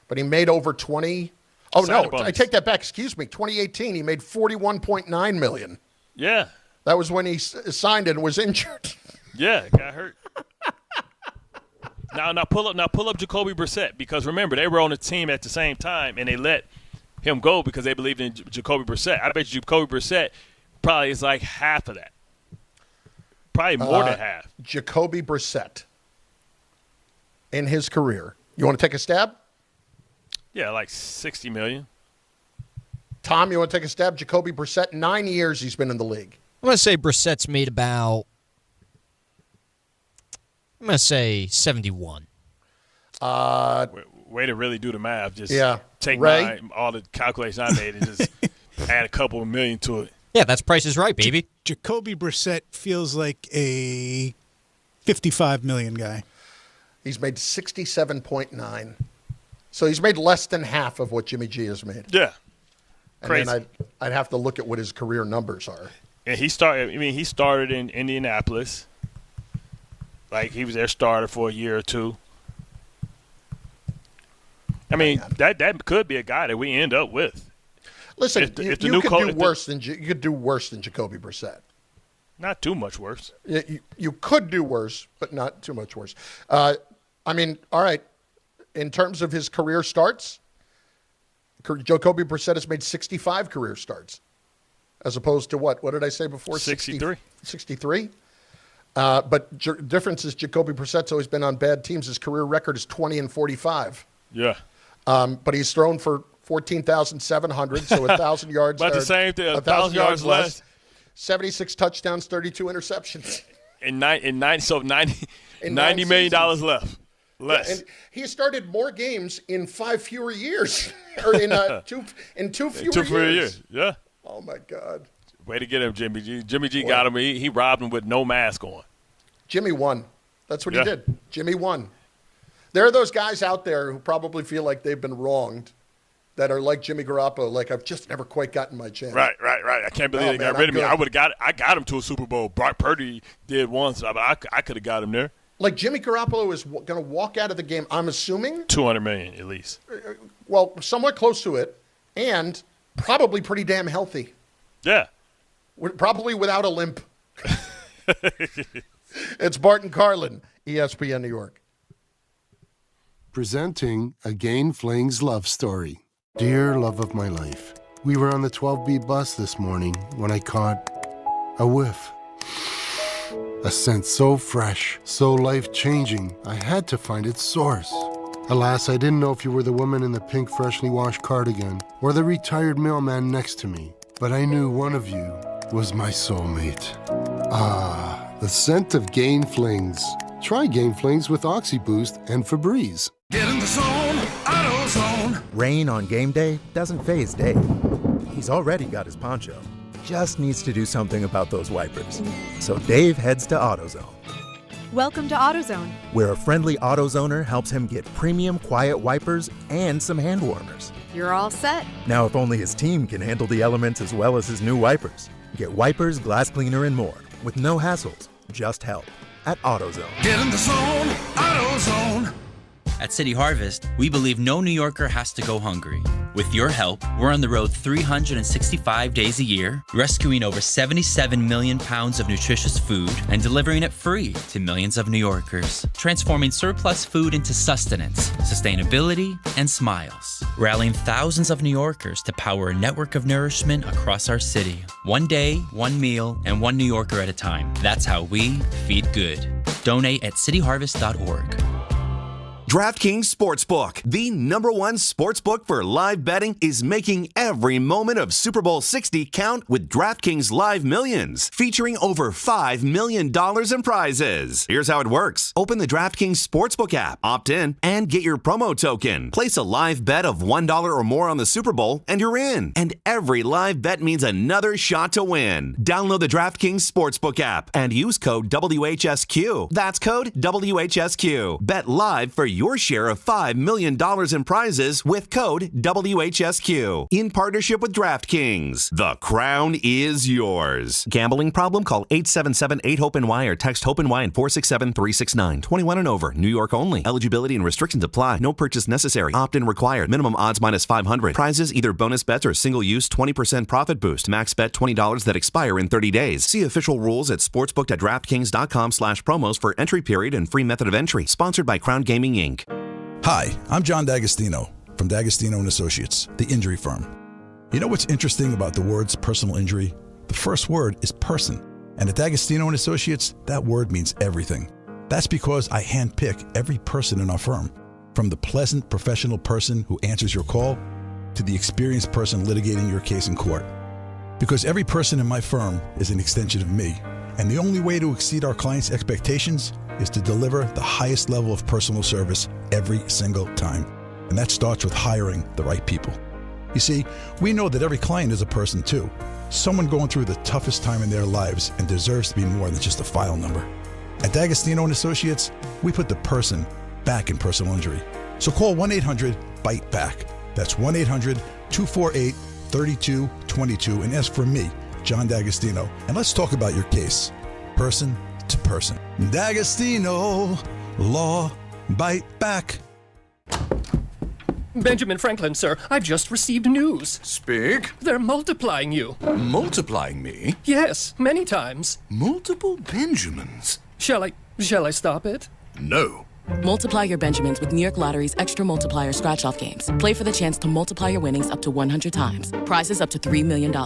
[SPEAKER 1] but he made over 20. Oh no, I take that back. Excuse me. 2018, he made $41.9 million.
[SPEAKER 2] Yeah,
[SPEAKER 1] that was when he signed and was injured.
[SPEAKER 2] Yeah, got hurt. Now pull up Jacoby Brissett, because remember, they were on the team at the same time and they let him go because they believed in Jacoby Brissett. I bet you Jacoby Brissett probably is like half of that. Probably more than half.
[SPEAKER 1] Jacoby Brissett in his career. You want to take a stab?
[SPEAKER 2] Yeah, like $60 million.
[SPEAKER 1] Tom, you want to take a stab? Jacoby Brissett, 9 years he's been in the league.
[SPEAKER 9] I'm going to say Brissett's made about, 71.
[SPEAKER 2] Way to really do the math. Just take all the calculations I made and just add a couple of million to it.
[SPEAKER 9] Yeah, that's Price is Right, baby.
[SPEAKER 10] Jacoby Brissett feels like a $55 million guy.
[SPEAKER 1] He's made 67.9. So he's made less than half of what Jimmy G has made.
[SPEAKER 2] Yeah.
[SPEAKER 1] Crazy. And then I'd have to look at what his career numbers are.
[SPEAKER 2] And he started in Indianapolis. Like, he was their starter for a year or two. I mean, that could be a guy that we end up with.
[SPEAKER 1] Listen, you could do worse than Jacoby Brissett.
[SPEAKER 2] Not too much worse.
[SPEAKER 1] You could do worse, but not too much worse. I mean, all right. In terms of his career starts, Jacoby Brissett has made 65 career starts, as opposed to what? What did I say before?
[SPEAKER 2] 63.
[SPEAKER 1] 63? But difference is Jacoby Brissett's always been on bad teams. His career record is 20-45.
[SPEAKER 2] Yeah.
[SPEAKER 1] But he's thrown for 14,700, so 1,000 yards.
[SPEAKER 2] About the same thing, 1,000 yards less.
[SPEAKER 1] 76 touchdowns, 32 interceptions.
[SPEAKER 2] And $90 million left. Less.
[SPEAKER 1] Yeah, and he started more games in 5 fewer years, or in two fewer years.
[SPEAKER 2] Yeah.
[SPEAKER 1] Oh my God.
[SPEAKER 2] Way to get him, Jimmy G. Jimmy G got him. He robbed him with no mask on.
[SPEAKER 1] Jimmy won. That's what he did. Jimmy won. There are those guys out there who probably feel like they've been wronged, that are like Jimmy Garoppolo, like I've just never quite gotten my chance.
[SPEAKER 2] Right. I can't believe they got rid of me. I got him to a Super Bowl. Brock Purdy did once. I could have got him there.
[SPEAKER 1] Like Jimmy Garoppolo is going to walk out of the game, I'm assuming.
[SPEAKER 2] $200 million at least.
[SPEAKER 1] Well, somewhat close to it, and probably pretty damn healthy.
[SPEAKER 2] Yeah.
[SPEAKER 1] Probably without a limp. It's Bart and Carlin, ESPN New York.
[SPEAKER 16] Presenting a Gain Flings love story. Dear love of my life, we were on the 12B bus this morning when I caught A whiff. A scent so fresh, so life-changing, I had to find its source. Alas, I didn't know if you were the woman in the pink freshly washed cardigan or the retired mailman next to me, but I knew one of you was my soulmate. Ah, the scent of Gain Flings. Try Gain Flings with OxyBoost and Febreze.
[SPEAKER 11] Get in the zone, AutoZone.
[SPEAKER 17] Rain on game day doesn't faze Dave. He's already got his poncho. Just needs to do something about those wipers. So Dave heads to AutoZone.
[SPEAKER 18] Welcome to AutoZone,
[SPEAKER 17] where a friendly AutoZoner helps him get premium quiet wipers and some hand warmers.
[SPEAKER 18] You're all set.
[SPEAKER 17] Now, if only his team can handle the elements as well as his new wipers. Get wipers, glass cleaner, and more with no hassles, just help at AutoZone.
[SPEAKER 11] Get in the zone, AutoZone.
[SPEAKER 19] At City Harvest, we believe no New Yorker has to go hungry. With your help, we're on the road 365 days a year, rescuing over 77 million pounds of nutritious food and delivering it free to millions of New Yorkers, transforming surplus food into sustenance, sustainability, and smiles, rallying thousands of New Yorkers to power a network of nourishment across our city. One day, one meal, and one New Yorker at a time. That's how we feed good. Donate at cityharvest.org.
[SPEAKER 20] DraftKings Sportsbook, the #1 sportsbook for live betting, is making every moment of Super Bowl 60 count with DraftKings Live Millions, featuring over $5 million in prizes. Here's how it works. Open the DraftKings Sportsbook app, opt in, and get your promo token. Place a live bet of $1 or more on the Super Bowl, and you're in. And every live bet means another shot to win. Download the DraftKings Sportsbook app and use code WHSQ. That's code WHSQ. Bet live for your share of $5 million in prizes with code WHSQ. In partnership with DraftKings. The crown is yours. Gambling problem? Call 877-8-HOPE-NY or text HOPE-NY and 467-369. 21 and over. New York only. Eligibility and restrictions apply. No purchase necessary. Opt-in required. Minimum odds minus 500. Prizes either bonus bets or single use 20% profit boost. Max bet $20 that expire in 30 days. See official rules at sportsbook.draftkings.com/promos for entry period and free method of entry. Sponsored by Crown Gaming Inc.
[SPEAKER 21] Hi, I'm John D'Agostino from D'Agostino & Associates, the injury firm. You know what's interesting about the words personal injury? The first word is person. And at D'Agostino & Associates, that word means everything. That's because I handpick every person in our firm, from the pleasant professional person who answers your call to the experienced person litigating your case in court. Because every person in my firm is an extension of me, and the only way to exceed our clients' expectations is to deliver the highest level of personal service every single time. And that starts with hiring the right people. You see, we know that every client is a person too. Someone going through the toughest time in their lives and deserves to be more than just a file number. At D'Agostino & Associates, we put the person back in personal injury. So call 1-800-BITE-BACK. That's 1-800-248-3222 and ask for me, John D'Agostino. And let's talk about your case, person to person. D'Agostino, law, bite back.
[SPEAKER 22] Benjamin Franklin, sir, I've just received news.
[SPEAKER 12] Speak.
[SPEAKER 22] They're multiplying you.
[SPEAKER 12] Multiplying me?
[SPEAKER 22] Yes, many times.
[SPEAKER 12] Multiple Benjamins?
[SPEAKER 22] Shall I stop it?
[SPEAKER 12] No.
[SPEAKER 23] Multiply your Benjamins with New York Lottery's Extra Multiplier Scratch-Off games. Play for the chance to multiply your winnings up to 100 times. Prizes up to $3 million.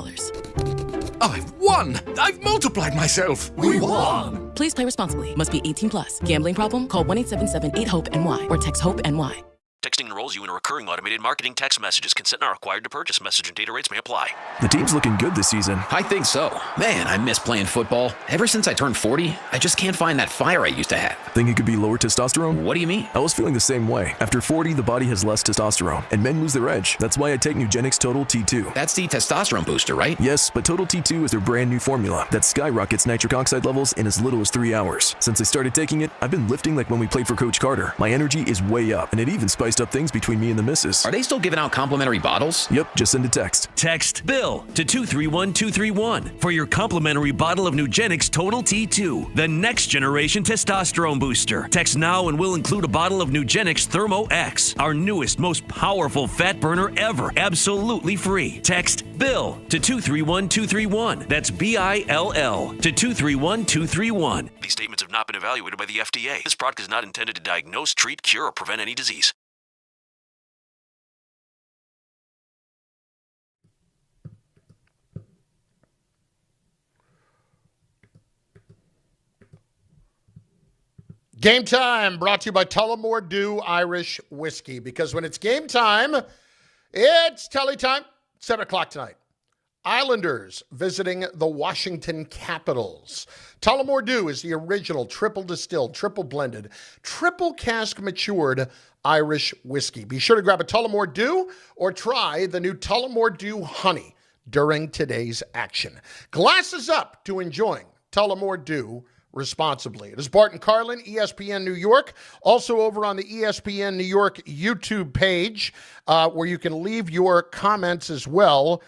[SPEAKER 12] I've won! I've multiplied myself! We won!
[SPEAKER 23] Please play responsibly. Must be 18 plus. Gambling problem? Call 1-877-8-HOPE-NY or text HOPE-NY.
[SPEAKER 24] Texting enrolls you in a recurring automated marketing text messages. Consent not required to purchase. Message and data rates may apply.
[SPEAKER 29] The team's looking good this season.
[SPEAKER 30] I think so. Man, I miss playing football. Ever since I turned 40, I just can't find that fire I used to have.
[SPEAKER 29] Think it could be lower testosterone?
[SPEAKER 30] What do you mean?
[SPEAKER 29] I was feeling the same way. After 40, the body has less testosterone, and men lose their edge. That's why I take Nugenix Total T2.
[SPEAKER 30] That's the testosterone booster, right?
[SPEAKER 29] Yes, but Total T2 is their brand new formula that skyrockets nitric oxide levels in as little as 3 hours. Since I started taking it, I've been lifting like when we played for Coach Carter. My energy is way up, and it even spiced up things between me and the missus.
[SPEAKER 30] Are they still giving out complimentary bottles?
[SPEAKER 29] Yep, just send a text.
[SPEAKER 24] Text BILL to 231231 for your complimentary bottle of Nugenix Total T2, the next generation testosterone booster. Text now and we'll include a bottle of Nugenix Thermo X, our newest, most powerful fat burner ever, absolutely free. Text BILL to 231231. That's BILL to 231231. These statements have not been evaluated by the FDA. This product is not intended to diagnose, treat, cure, or prevent any disease.
[SPEAKER 1] Game time brought to you by Tullamore Dew Irish Whiskey, because when it's game time, it's Tully time. 7 o'clock tonight. Islanders visiting the Washington Capitals. Tullamore Dew is the original triple distilled, triple blended, triple cask matured Irish whiskey. Be sure to grab a Tullamore Dew or try the new Tullamore Dew Honey during today's action. Glasses up to enjoying Tullamore Dew responsibly. It is Bart and Carlin, ESPN New York. Also over on the ESPN New York YouTube page, where you can leave your comments as well.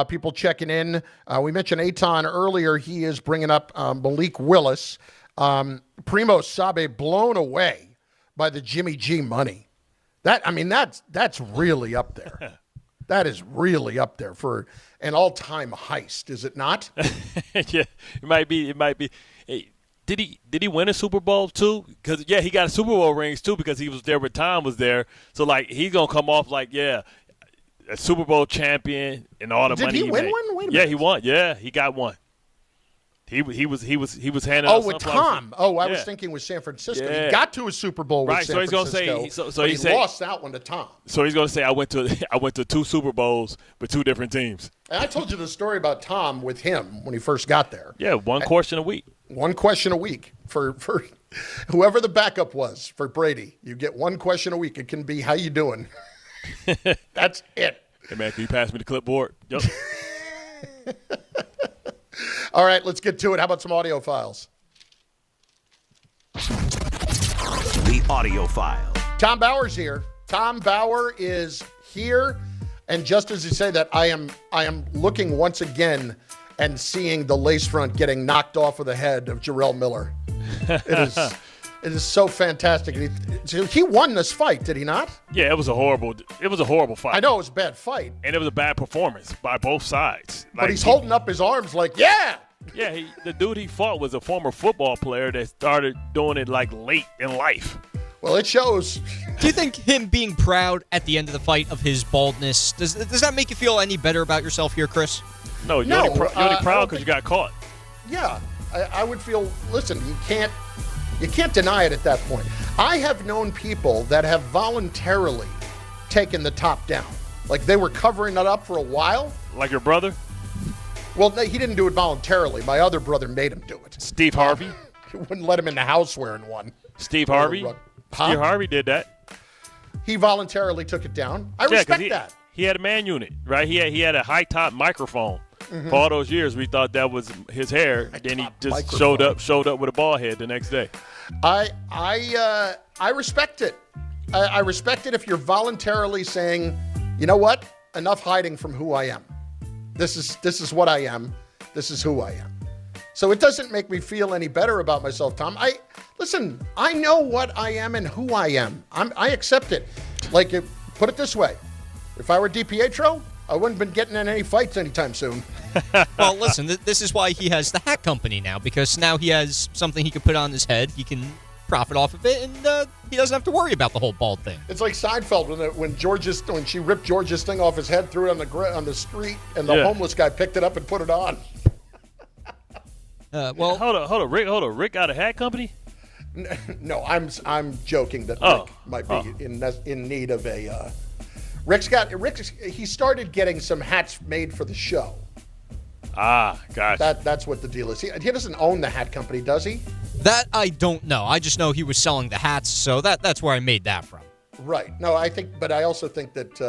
[SPEAKER 1] People checking in. We mentioned Eitan earlier. He is bringing up Malik Willis. Primo Sabe blown away by the Jimmy G money. That's really up there. That is really up there for an all-time heist, is it not?
[SPEAKER 2] Yeah, it might be. Hey, did he win a Super Bowl too? Because he got a Super Bowl rings too because he was there when Tom was there. So he's gonna come off a Super Bowl champion and all the money he win
[SPEAKER 1] made. One? Wait a
[SPEAKER 2] yeah,
[SPEAKER 1] minute.
[SPEAKER 2] he won. Yeah, he got one. He was handing out.
[SPEAKER 1] Oh, with Tom. I was thinking with San Francisco.
[SPEAKER 2] Yeah.
[SPEAKER 1] He got to a Super Bowl with San Francisco.
[SPEAKER 2] So he's gonna say,
[SPEAKER 1] but he lost that one to Tom.
[SPEAKER 2] So he's gonna say, I went to 2 Super Bowls with 2 different teams.
[SPEAKER 1] And I told you the story about Tom with him when he first got there.
[SPEAKER 2] Yeah, one question a week.
[SPEAKER 1] One question a week for whoever the backup was for Brady. You get one question a week. It can be, how you doing? That's it.
[SPEAKER 2] Hey, man, can you pass me the clipboard? Yep.
[SPEAKER 1] All right, let's get to it. How about some audio files?
[SPEAKER 11] The audio file.
[SPEAKER 1] Tom Bauer's here. Tom Bauer is here. And just as you say that, I am looking once again and seeing the lace front getting knocked off of the head of Jarrell Miller. It is so fantastic. He won this fight, did he not?
[SPEAKER 2] Yeah, it was a horrible fight.
[SPEAKER 1] I know it was a bad fight.
[SPEAKER 2] And it was a bad performance by both sides.
[SPEAKER 1] But he's holding up his arms like, yeah.
[SPEAKER 2] Yeah, the dude he fought was a former football player that started doing it late in life.
[SPEAKER 1] Well, it shows.
[SPEAKER 9] Do you think him being proud at the end of the fight of his baldness, does that make you feel any better about yourself here, Chris?
[SPEAKER 2] No, you're only proud because you got caught.
[SPEAKER 1] Yeah, I would feel, listen, you can't deny it at that point. I have known people that have voluntarily taken the top down. Like they were covering it up for a while.
[SPEAKER 2] Like your brother?
[SPEAKER 1] Well, no, he didn't do it voluntarily. My other brother made him do it.
[SPEAKER 2] Steve Harvey?
[SPEAKER 1] He wouldn't let him in the house wearing one.
[SPEAKER 2] Steve Harvey? Steve Harvey did that.
[SPEAKER 1] He voluntarily took it down. I respect that.
[SPEAKER 2] He had a man unit, right? He had a high-top microphone. Mm-hmm. For all those years, we thought that was his hair. Then he just showed up with a bald head the next day.
[SPEAKER 1] I respect it. I respect it if you're voluntarily saying, you know what? Enough hiding from who I am. This is what I am. This is who I am. So it doesn't make me feel any better about myself, Tom. Listen, I know what I am and who I am. I accept it. Put it this way. If I were DiPietro, I wouldn't have been getting in any fights anytime soon.
[SPEAKER 9] Well, listen, this is why he has the hat company now, because now he has something he can put on his head. He can profit off of it, and he doesn't have to worry about the whole bald thing.
[SPEAKER 1] It's like Seinfeld when she ripped George's thing off his head, threw it on the street, and the homeless guy picked it up and put it on.
[SPEAKER 2] Well, hold on, Rick got a hat company?
[SPEAKER 1] No, I'm joking that Rick might be in need of a. He started getting some hats made for the show.
[SPEAKER 2] Ah, gotcha.
[SPEAKER 1] That's what the deal is. He doesn't own the hat company, does he?
[SPEAKER 9] That I don't know. I just know he was selling the hats, so that's where I made that from.
[SPEAKER 1] Right. No, but I also think that,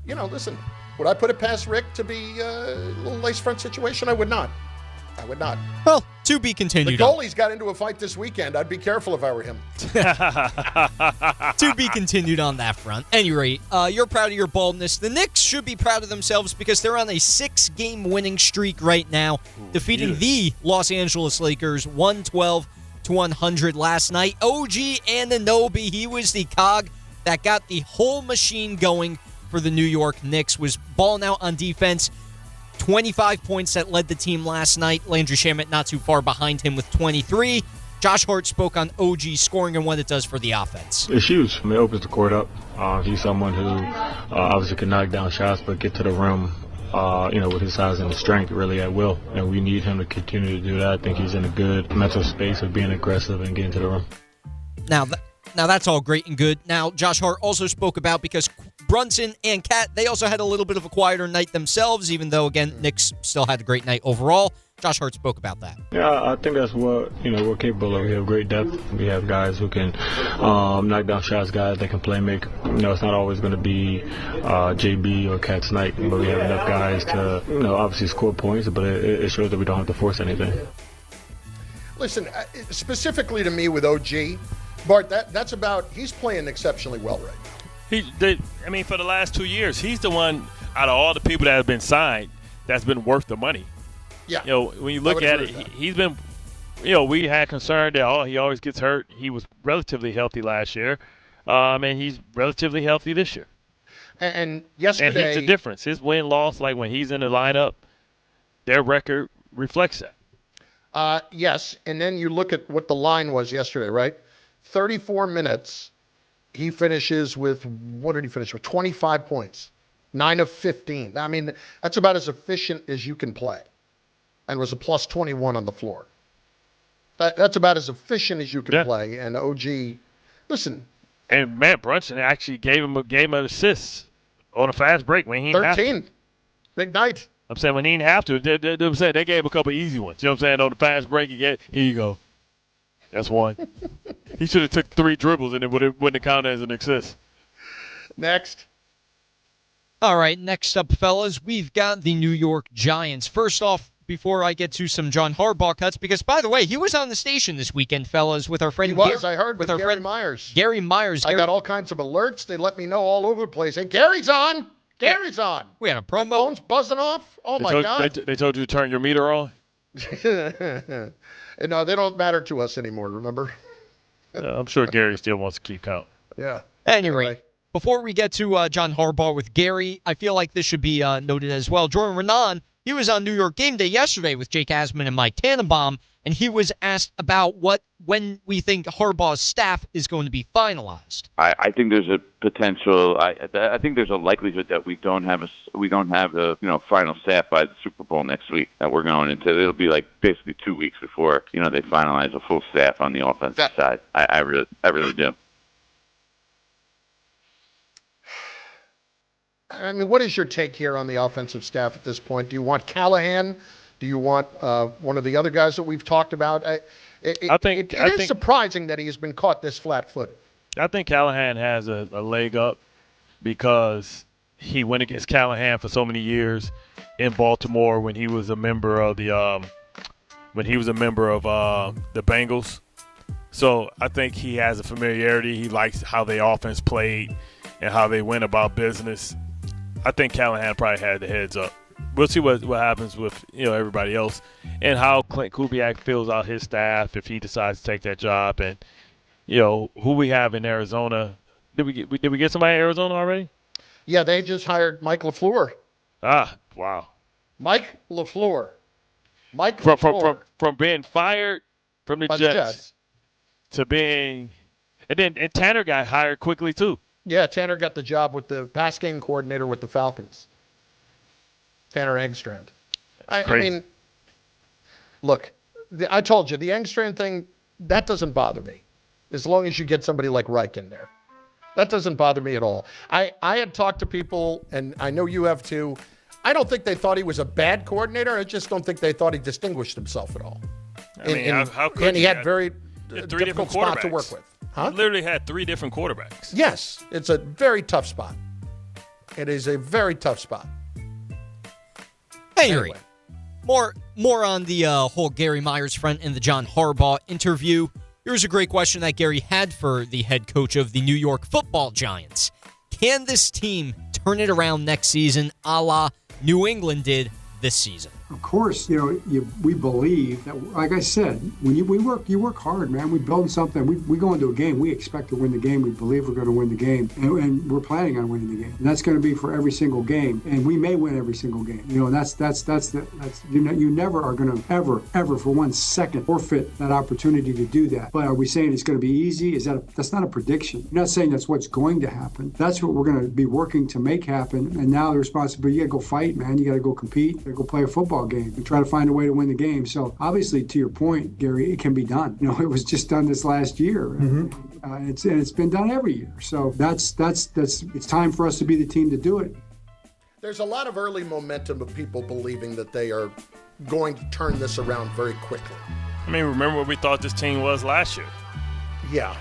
[SPEAKER 1] listen, would I put it past Rick to be a little lace front situation? I would not.
[SPEAKER 9] Well, to be continued.
[SPEAKER 1] The goalie's got into a fight this weekend. I'd be careful if I were him.
[SPEAKER 9] To be continued on that front. At any rate, you're proud of your baldness. The Knicks should be proud of themselves because they're on a 6-game winning streak right now, defeating the Los Angeles Lakers 112-100 last night. OG Anunoby, he was the cog that got the whole machine going for the New York Knicks, was balling out on defense. 25 points that led the team last night. Landry Shamet not too far behind him with 23. Josh Hart spoke on OG scoring and what it does for the offense.
[SPEAKER 4] It's huge. It opens the court up. He's someone who obviously can knock down shots, but get to the rim, with his size and his strength really at will. And we need him to continue to do that. I think he's in a good mental space of being aggressive and getting to the rim.
[SPEAKER 9] Now that's all great and good. Now, Josh Hart also spoke about, because Brunson and Cat, they also had a little bit of a quieter night themselves, even though, again, Knicks still had a great night overall. Josh Hart spoke about that.
[SPEAKER 4] Yeah, I think that's what we're capable of. We have great depth. We have guys who can knock down shots, guys that can play make. It's not always going to be JB or Cat's night, but we have enough guys to obviously score points, but it shows that we don't have to force anything.
[SPEAKER 1] Listen, specifically to me with OG, Bart, that's about, he's playing exceptionally well right now.
[SPEAKER 2] For the last 2 years, he's the one out of all the people that have been signed that's been worth the money.
[SPEAKER 1] Yeah.
[SPEAKER 2] When you look at it, he's been, we had concern that he always gets hurt. He was relatively healthy last year, and he's relatively healthy this year.
[SPEAKER 1] And yesterday,
[SPEAKER 2] and he's the difference. His win-loss, like when he's in the lineup, their record reflects that.
[SPEAKER 1] Yes, and then you look at what the line was yesterday, right? 34 minutes, he finishes with, what did he finish with? 25 points, 9 of 15. I mean, that's about as efficient as you can play, and was a plus 21 on the floor. That's about as efficient as you can play. And OG, listen.
[SPEAKER 2] And Matt Brunson actually gave him an assist on a fast break when he
[SPEAKER 1] 13. Big night.
[SPEAKER 2] I'm saying when he didn't have to. They gave him a couple easy ones. You know what I'm saying? On the fast break, here you go. That's one. He should have took 3 dribbles and it wouldn't have counted as an assist.
[SPEAKER 1] Next.
[SPEAKER 9] All right, next up, fellas, we've got the New York Giants. First off, before I get to some John Harbaugh cuts, because, by the way, he was on the station this weekend, fellas, with our friend.
[SPEAKER 1] He was, I heard, with our friend Myers.
[SPEAKER 9] Gary Myers.
[SPEAKER 1] I got all kinds of alerts. They let me know all over the place. Hey, Gary's on. Gary's on.
[SPEAKER 9] We had a promo.
[SPEAKER 1] Phone's buzzing off. Oh, my God.
[SPEAKER 2] They told you to turn your meter on?
[SPEAKER 1] No, they don't matter to us anymore, remember?
[SPEAKER 2] I'm sure Gary still wants to keep count.
[SPEAKER 1] Yeah.
[SPEAKER 9] Anyway, before we get to John Harbaugh with Gary, I feel like this should be noted as well. Jordan Renan, he was on New York Game Day yesterday with Jake Asman and Mike Tannenbaum, and he was asked about when we think Harbaugh's staff is going to be finalized.
[SPEAKER 5] I think there's a potential. I think there's a likelihood that we don't have the final staff by the Super Bowl next week that we're going into. It'll be like basically 2 weeks before they finalize a full staff on the offensive side. I really do.
[SPEAKER 1] I mean, what is your take here on the offensive staff at this point? Do you want Callahan? Do you want one of the other guys that we've talked about? I think it is surprising that he has been caught this flat-footed.
[SPEAKER 2] I think Callahan has a leg up because he went against Callahan for so many years in Baltimore when he was a member of the Bengals. So I think he has a familiarity. He likes how the offense played and how they went about business. I think Callahan probably had the heads up. We'll see what happens with everybody else and how Clint Kubiak fills out his staff if he decides to take that job, and who we have in Arizona. Did we get somebody in Arizona already?
[SPEAKER 1] Yeah, they just hired Mike LaFleur.
[SPEAKER 2] Ah, wow.
[SPEAKER 1] Mike LaFleur.
[SPEAKER 2] From being fired from the Jets to being, and Tanner got hired quickly too.
[SPEAKER 1] Yeah, Tanner got the job with the pass game coordinator with the Falcons. Tanner Engstrand. I mean, look, I told you, the Engstrand thing, that doesn't bother me. As long as you get somebody like Reich in there. That doesn't bother me at all. I had talked to people, and I know you have too. I don't think they thought he was a bad coordinator. I just don't think they thought he distinguished himself at all.
[SPEAKER 2] How could
[SPEAKER 1] and he had very difficult spot to work with. Huh?
[SPEAKER 2] He literally had 3 different quarterbacks.
[SPEAKER 1] Yes, it's a very tough spot. It is a very tough spot.
[SPEAKER 9] Anyway, more on the whole Gary Myers front in the John Harbaugh interview. Here's a great question that Gary had for the head coach of the New York Football Giants. Can this team turn it around next season, a la New England did this season?
[SPEAKER 6] Of course, we believe that, like I said, when you work hard, man. We build something. We go into a game. We expect to win the game. We believe we're going to win the game, and we're planning on winning the game. And that's going to be for every single game. And we may win every single game. You never are going to ever for 1 second forfeit that opportunity to do that. But are we saying it's going to be easy? That's not a prediction. I'm not saying that's what's going to happen. That's what we're going to be working to make happen. And now the responsibility, you got to go fight, man. You got to go compete. You got to go play a football football game and try to find a way to win the game. So obviously, to your point, Gary, it can be done. It was just done this last year. Mm-hmm. It's been done every year. So that's it's time for us to be the team to do it.
[SPEAKER 1] There's a lot of early momentum of people believing that they are going to turn this around very quickly.
[SPEAKER 2] I mean, remember what we thought this team was last year?
[SPEAKER 1] Yeah.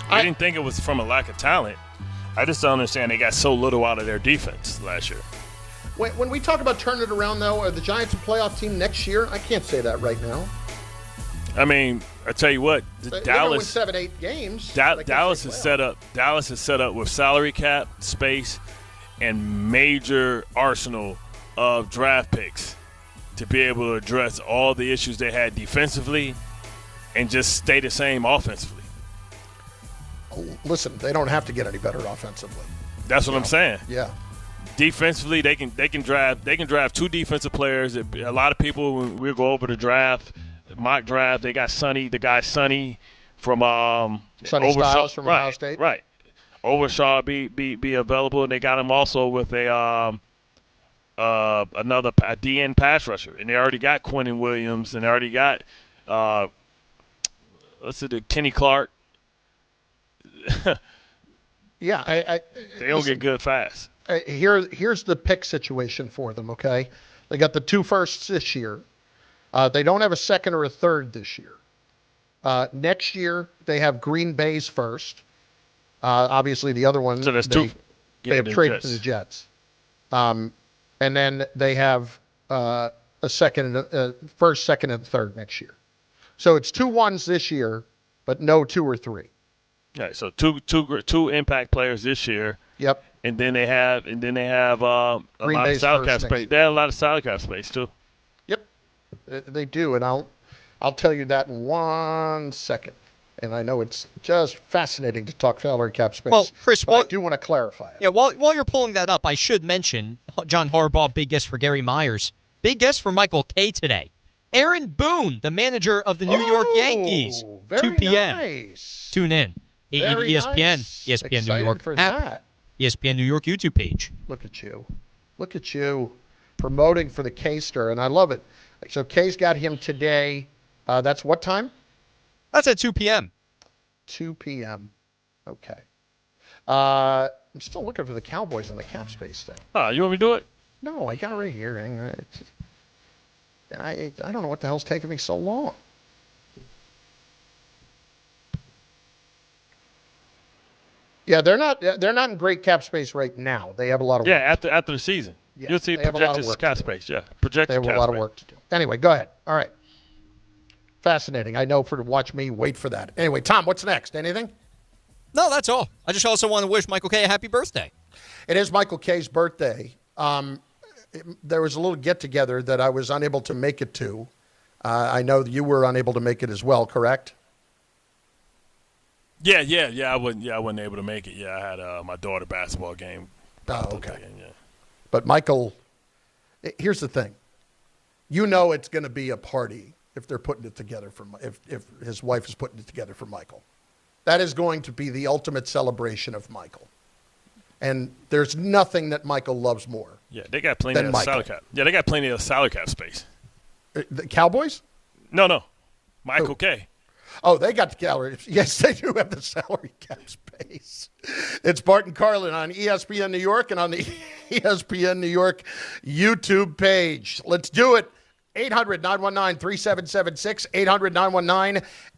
[SPEAKER 2] I didn't think it was from a lack of talent. I just don't understand they got so little out of their defense last year.
[SPEAKER 1] When we talk about turning it around, though, are the Giants a playoff team next year? I can't say that right now.
[SPEAKER 2] I mean, I tell you what, Dallas
[SPEAKER 1] win 7-8 games.
[SPEAKER 2] Dallas is set up. Dallas is set up with salary cap space and major arsenal of draft picks to be able to address all the issues they had defensively and just stay the same offensively.
[SPEAKER 1] Listen, they don't have to get any better offensively.
[SPEAKER 2] That's what I'm saying.
[SPEAKER 1] Yeah.
[SPEAKER 2] Defensively, they can draft two defensive players. A lot of people, when we go over the draft, mock draft, they got the guy Sonny from
[SPEAKER 1] Sonny Styles from Ohio State.
[SPEAKER 2] Right. Overshaw be available, and they got him also with another DN pass rusher, and they already got Quentin Williams, and they already got Kenny Clark.
[SPEAKER 1] Yeah,
[SPEAKER 2] they don't get good fast.
[SPEAKER 1] Here's the pick situation for them. Okay, they got the 2 firsts this year. They don't have a second or a third this year. Next year they have Green Bay's first. Obviously, the other one,
[SPEAKER 2] so there's two.
[SPEAKER 1] They have traded to the Jets. And then they have a first, second, and third next year. So it's 2 1s this year, but no 2 or 3.
[SPEAKER 2] Yeah, so two impact players this year.
[SPEAKER 1] Yep.
[SPEAKER 2] And then they have a lot of salary cap space. They have a lot of salary cap space too.
[SPEAKER 1] Yep, they do, and I'll tell you that in 1 second. And I know it's just fascinating to talk salary cap space.
[SPEAKER 9] Well, Chris,
[SPEAKER 1] I do want to clarify it.
[SPEAKER 9] Yeah, while you're pulling that up, I should mention John Harbaugh, big guest for Gary Myers. Big guest for Michael Kay today. Aaron Boone, the manager of the New York Yankees. 2 p.m.
[SPEAKER 1] Nice.
[SPEAKER 9] Tune in.
[SPEAKER 1] Very
[SPEAKER 9] ESPN,
[SPEAKER 1] nice.
[SPEAKER 9] ESPN
[SPEAKER 1] Excited
[SPEAKER 9] New York
[SPEAKER 1] for
[SPEAKER 9] app,
[SPEAKER 1] that.
[SPEAKER 9] ESPN New York YouTube page.
[SPEAKER 1] Look at you promoting for the K-Star, and I love it. So Kay's got him today. That's what time?
[SPEAKER 9] That's at 2 p.m.
[SPEAKER 1] 2 p.m. Okay. I'm still looking for the Cowboys on the cap space thing.
[SPEAKER 2] Oh, you want me to do it?
[SPEAKER 1] No, I got it right here. I don't know what the hell's taking me so long. Yeah, they're not in great cap space right now. They have a lot of work.
[SPEAKER 2] Yeah, after the season.
[SPEAKER 1] Yeah,
[SPEAKER 2] you'll see projected cap space. Yeah, projected.
[SPEAKER 1] They have a lot of work to do. Anyway, go ahead. All right. Fascinating. I know to watch me wait for that. Anyway, Tom, what's next? Anything?
[SPEAKER 9] No, that's all. I just also want to wish Michael Kay a happy birthday.
[SPEAKER 1] It is Michael Kay's birthday. There was a little get-together that I was unable to make it to. I know you were unable to make it as well, correct?
[SPEAKER 2] Yeah. I wasn't able to make it. Yeah, I had my daughter basketball game.
[SPEAKER 1] Oh, okay. Yeah. But Michael, here's the thing. You know it's going to be a party if they're putting it together if his wife is putting it together for Michael. That is going to be the ultimate celebration of Michael. And there's nothing that Michael loves more.
[SPEAKER 2] Yeah, they got plenty of salary cap. Yeah, they got plenty of salary cap space.
[SPEAKER 1] The Cowboys?
[SPEAKER 2] No. Michael Kay.
[SPEAKER 1] Oh, they got the salary. Yes, they do have the salary cap space. It's Bart and Carlin on ESPN New York and on the ESPN New York YouTube page. Let's do it. 800-919-3776,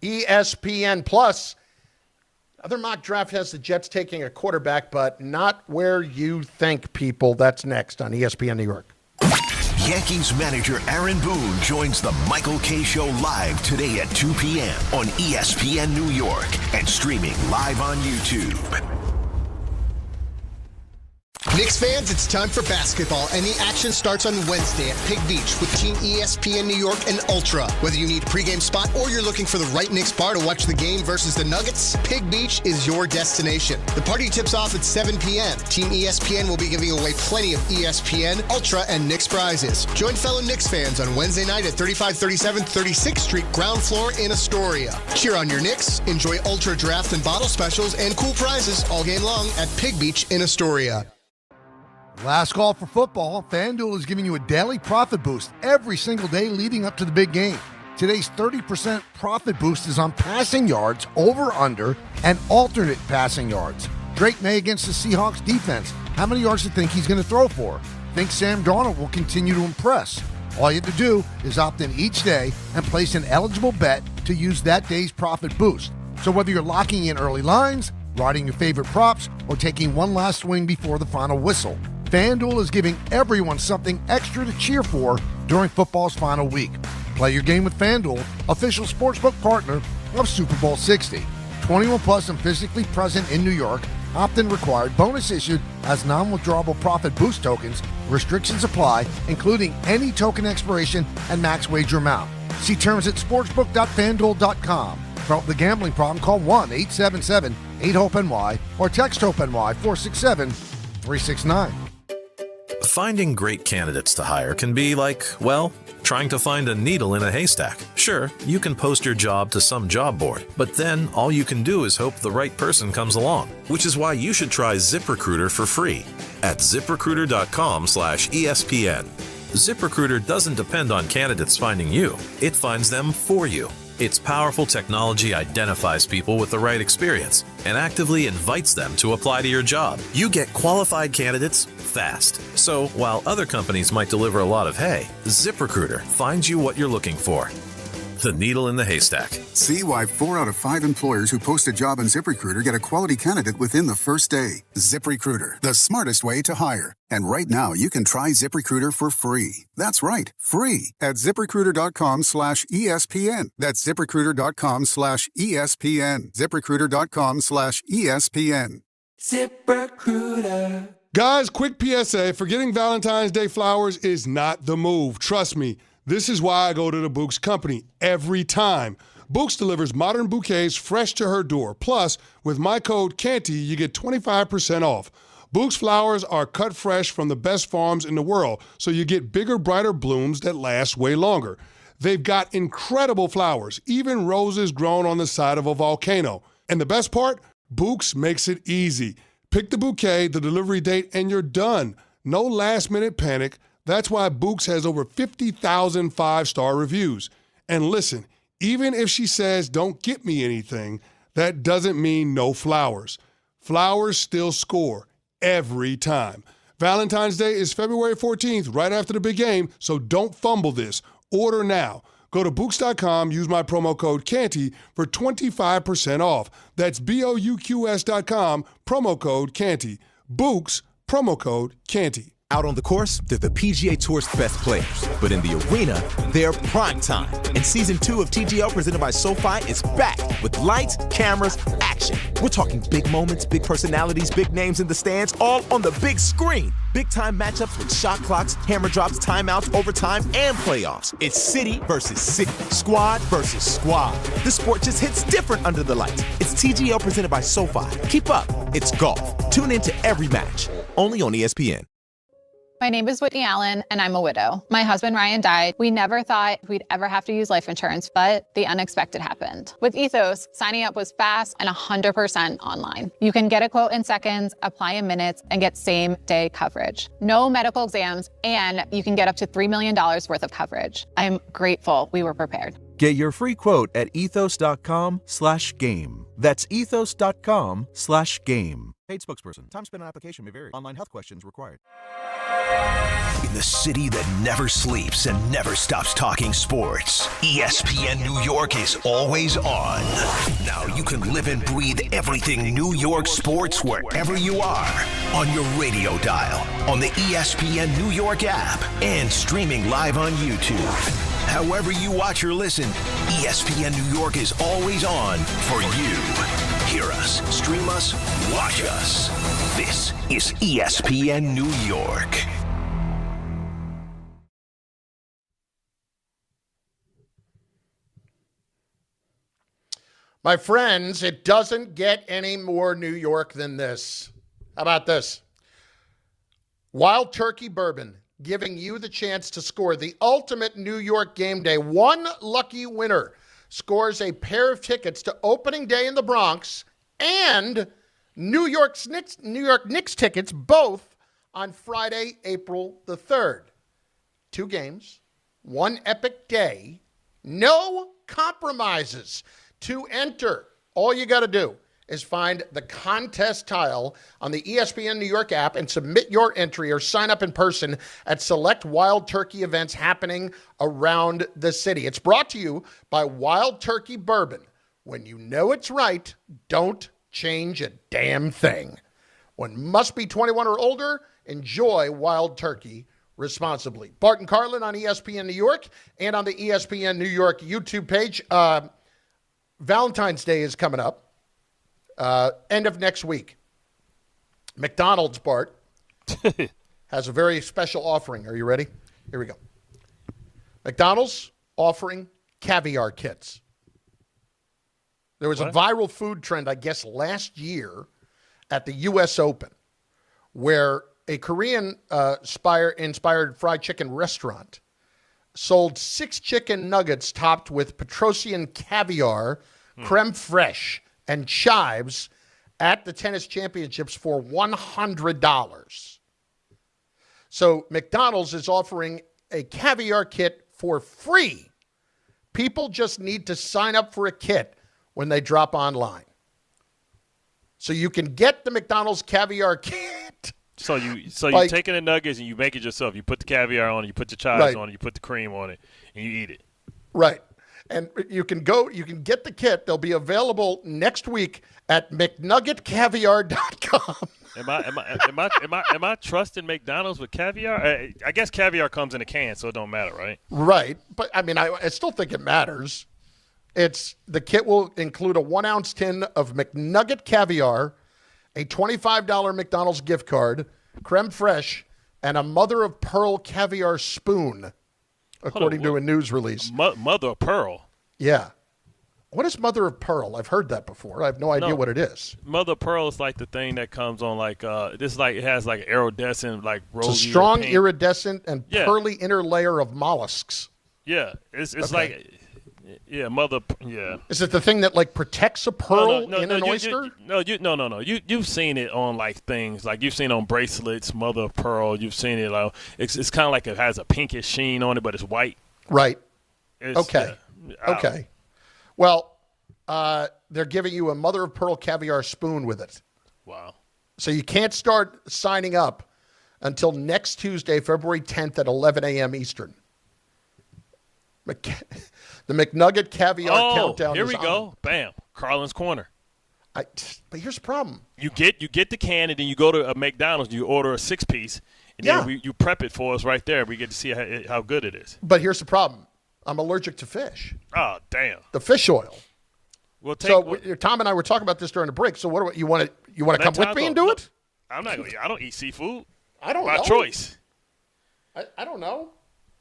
[SPEAKER 1] 800-919-ESPN. Plus, other mock draft has the Jets taking a quarterback, but not where you think, people. That's next on ESPN New York.
[SPEAKER 11] Yankees manager Aaron Boone joins the Michael Kay Show live today at 2 p.m. on ESPN New York and streaming live on YouTube.
[SPEAKER 3] Knicks fans, it's time for basketball, and the action starts on Wednesday at Pig Beach with Team ESPN New York and Ultra. Whether you need a pregame spot or you're looking for the right Knicks bar to watch the game versus the Nuggets, Pig Beach is your destination. The party tips off at 7 p.m. Team ESPN will be giving away plenty of ESPN, Ultra, and Knicks prizes. Join fellow Knicks fans on Wednesday night at 3537 36th Street, ground floor in Astoria. Cheer on your Knicks, enjoy Ultra draft and bottle specials, and cool prizes all game long at Pig Beach in Astoria.
[SPEAKER 7] Last call for football. FanDuel is giving you a daily profit boost every single day leading up to the big game. Today's 30% profit boost is on passing yards, over, under, and alternate passing yards. Drake May against the Seahawks defense. How many yards do you think he's going to throw for? Think Sam Darnold will continue to impress? All you have to do is opt in each day and place an eligible bet to use that day's profit boost. So whether you're locking in early lines, riding your favorite props, or taking one last swing before the final whistle, FanDuel is giving everyone something extra to cheer for during football's final week. Play your game with FanDuel, official sportsbook partner of Super Bowl 60. 21 plus and physically present in New York. Opt-in required. Bonus issued as non-withdrawable profit boost tokens. Restrictions apply, including any token expiration and max wager amount. See terms at sportsbook.fanduel.com. For the gambling problem, call 1-877-8-HOPE-NY or text HOPE-NY 467-369.
[SPEAKER 8] Finding great candidates to hire can be like, well, trying to find a needle in a haystack. Sure, you can post your job to some job board, but then all you can do is hope the right person comes along, which is why you should try ZipRecruiter for free at ZipRecruiter.com/ESPN. ZipRecruiter doesn't depend on candidates finding you. It finds them for you. Its powerful technology identifies people with the right experience and actively invites them to apply to your job. You get qualified candidates fast. So while other companies might deliver a lot of hay, ZipRecruiter finds you what you're looking for. The needle in the haystack.
[SPEAKER 10] See why 4 out of 5 employers who post a job on ZipRecruiter get a quality candidate within the first day. ZipRecruiter, the smartest way to hire. And right now, you can try ZipRecruiter for free. That's right, free at ZipRecruiter.com/ESPN. That's ZipRecruiter.com/ESPN. ZipRecruiter.com/ESPN.
[SPEAKER 13] ZipRecruiter. Guys, quick PSA, forgetting Valentine's Day flowers is not the move. Trust me. This is why I go to the Bouqs company every time. Bouqs delivers modern bouquets fresh to her door. Plus, with my code CANTY, you get 25% off. Bouqs flowers are cut fresh from the best farms in the world, so you get bigger, brighter blooms that last way longer. They've got incredible flowers, even roses grown on the side of a volcano. And the best part? Bouqs makes it easy. Pick the bouquet, the delivery date, and you're done. No last-minute panic. That's why Bouqs has over 50,000 five-star reviews. And listen, even if she says, don't get me anything, that doesn't mean no flowers. Flowers still score every time. Valentine's Day is February 14th, right after the big game, so don't fumble this. Order now. Go to Bouqs.com, use my promo code CANTY for 25% off. That's BOUQS.com, promo code CANTY. Bouqs, promo code CANTY.
[SPEAKER 14] Out on the course, they're the PGA Tour's best players. But in the arena, they're prime time. And Season 2 of TGL presented by SoFi is back with lights, cameras, action. We're talking big moments, big personalities, big names in the stands, all on the big screen. Big-time matchups with shot clocks, hammer drops, timeouts, overtime, and playoffs. It's city versus city, squad versus squad. The sport just hits different under the lights. It's TGL presented by SoFi. Keep up. It's golf. Tune into every match. Only on ESPN.
[SPEAKER 15] My name is Whitney Allen, and I'm a widow. My husband, Ryan, died. We never thought we'd ever have to use life insurance, but the unexpected happened. With Ethos, signing up was fast and 100% online. You can get a quote in seconds, apply in minutes, and get same-day coverage. No medical exams, and you can get up to $3 million worth of coverage. I'm grateful we were prepared.
[SPEAKER 25] Get your free quote at ethos.com/game. That's ethos.com/game.
[SPEAKER 17] Paid spokesperson. Time spent on application may vary. Online health questions required.
[SPEAKER 11] In the city that never sleeps and never stops talking sports, ESPN New York is always on. Now you can live and breathe everything New York sports wherever you are. On your radio dial, on the ESPN New York app, and streaming live on YouTube. However you watch or listen, ESPN New York is always on for you. Hear us, stream us, watch us. This is ESPN New York.
[SPEAKER 1] My friends, it doesn't get any more New York than this. How about this? Wild Turkey Bourbon, giving you the chance to score the ultimate New York game day. One lucky winner scores a pair of tickets to opening day in the Bronx and New York Knicks tickets, both on Friday, April the 3rd. 2 games, 1 epic day, no compromises. To enter, all you got to do is find the contest tile on the ESPN New York app and submit your entry or sign up in person at select Wild Turkey events happening around the city. It's brought to you by Wild Turkey Bourbon. When you know it's right, don't change a damn thing. One must be 21 or older. Enjoy Wild Turkey responsibly. Bart and Carlin on ESPN New York and on the ESPN New York YouTube page. Valentine's Day is coming up. End of next week. McDonald's, Bart, has a very special offering. Are you ready? Here we go. McDonald's offering caviar kits. There was a viral food trend, I guess, last year at the U.S. Open where a Korean-inspired fried chicken restaurant sold 6 chicken nuggets topped with Petrosian caviar, creme fraiche, and chives at the tennis championships for $100. So McDonald's is offering a caviar kit for free. People just need to sign up for a kit when they drop online. So you can get the McDonald's caviar kit.
[SPEAKER 2] So you're taking the nuggets and you make it yourself. You put the caviar on it, you put the chives on it, you put the cream on it, and you eat it.
[SPEAKER 1] Right. And you can get the kit. They'll be available next week at McNuggetCaviar.com.
[SPEAKER 2] Am I trusting McDonald's with caviar? I guess caviar comes in a can, so it don't matter, right?
[SPEAKER 1] Right. But I mean, I still think it matters. The kit will include a 1-ounce tin of McNugget caviar, a $25 McDonald's gift card, creme fraiche, and a mother-of-pearl caviar spoon, according to a news release.
[SPEAKER 2] Mother of pearl?
[SPEAKER 1] Yeah. What is mother of pearl? I've heard that before. I have no idea what it is.
[SPEAKER 2] Mother of pearl is like the thing that comes on like it has like iridescent, like rosy.
[SPEAKER 1] It's a strong iridescent and pearly inner layer of mollusks.
[SPEAKER 2] Yeah. It's like... Yeah, yeah.
[SPEAKER 1] Is it the thing that like protects a pearl in an oyster?
[SPEAKER 2] No. You've seen it on like things like you've seen on bracelets, mother of pearl. You've seen it. It's kind of like it has a pinkish sheen on it, but it's white.
[SPEAKER 1] Right. Okay. Well, they're giving you a mother of pearl caviar spoon with it.
[SPEAKER 2] Wow.
[SPEAKER 1] So you can't start signing up until next Tuesday, February 10th at 11 a.m. Eastern. The McNugget caviar countdown.
[SPEAKER 2] Here we go. Bam. Carlin's Corner.
[SPEAKER 1] But here's the problem.
[SPEAKER 2] You get the can, and then you go to a McDonald's, and you order a 6-piece, and then you prep it for us right there. We get to see how good it is.
[SPEAKER 1] But here's the problem. I'm allergic to fish.
[SPEAKER 2] Oh, damn.
[SPEAKER 1] The fish oil.
[SPEAKER 2] Well,
[SPEAKER 1] Tom and I were talking about this during the break. So what do you want to come with me and do it?
[SPEAKER 2] I'm not going. I don't eat seafood.
[SPEAKER 1] I don't know.
[SPEAKER 2] By choice.
[SPEAKER 1] I don't know.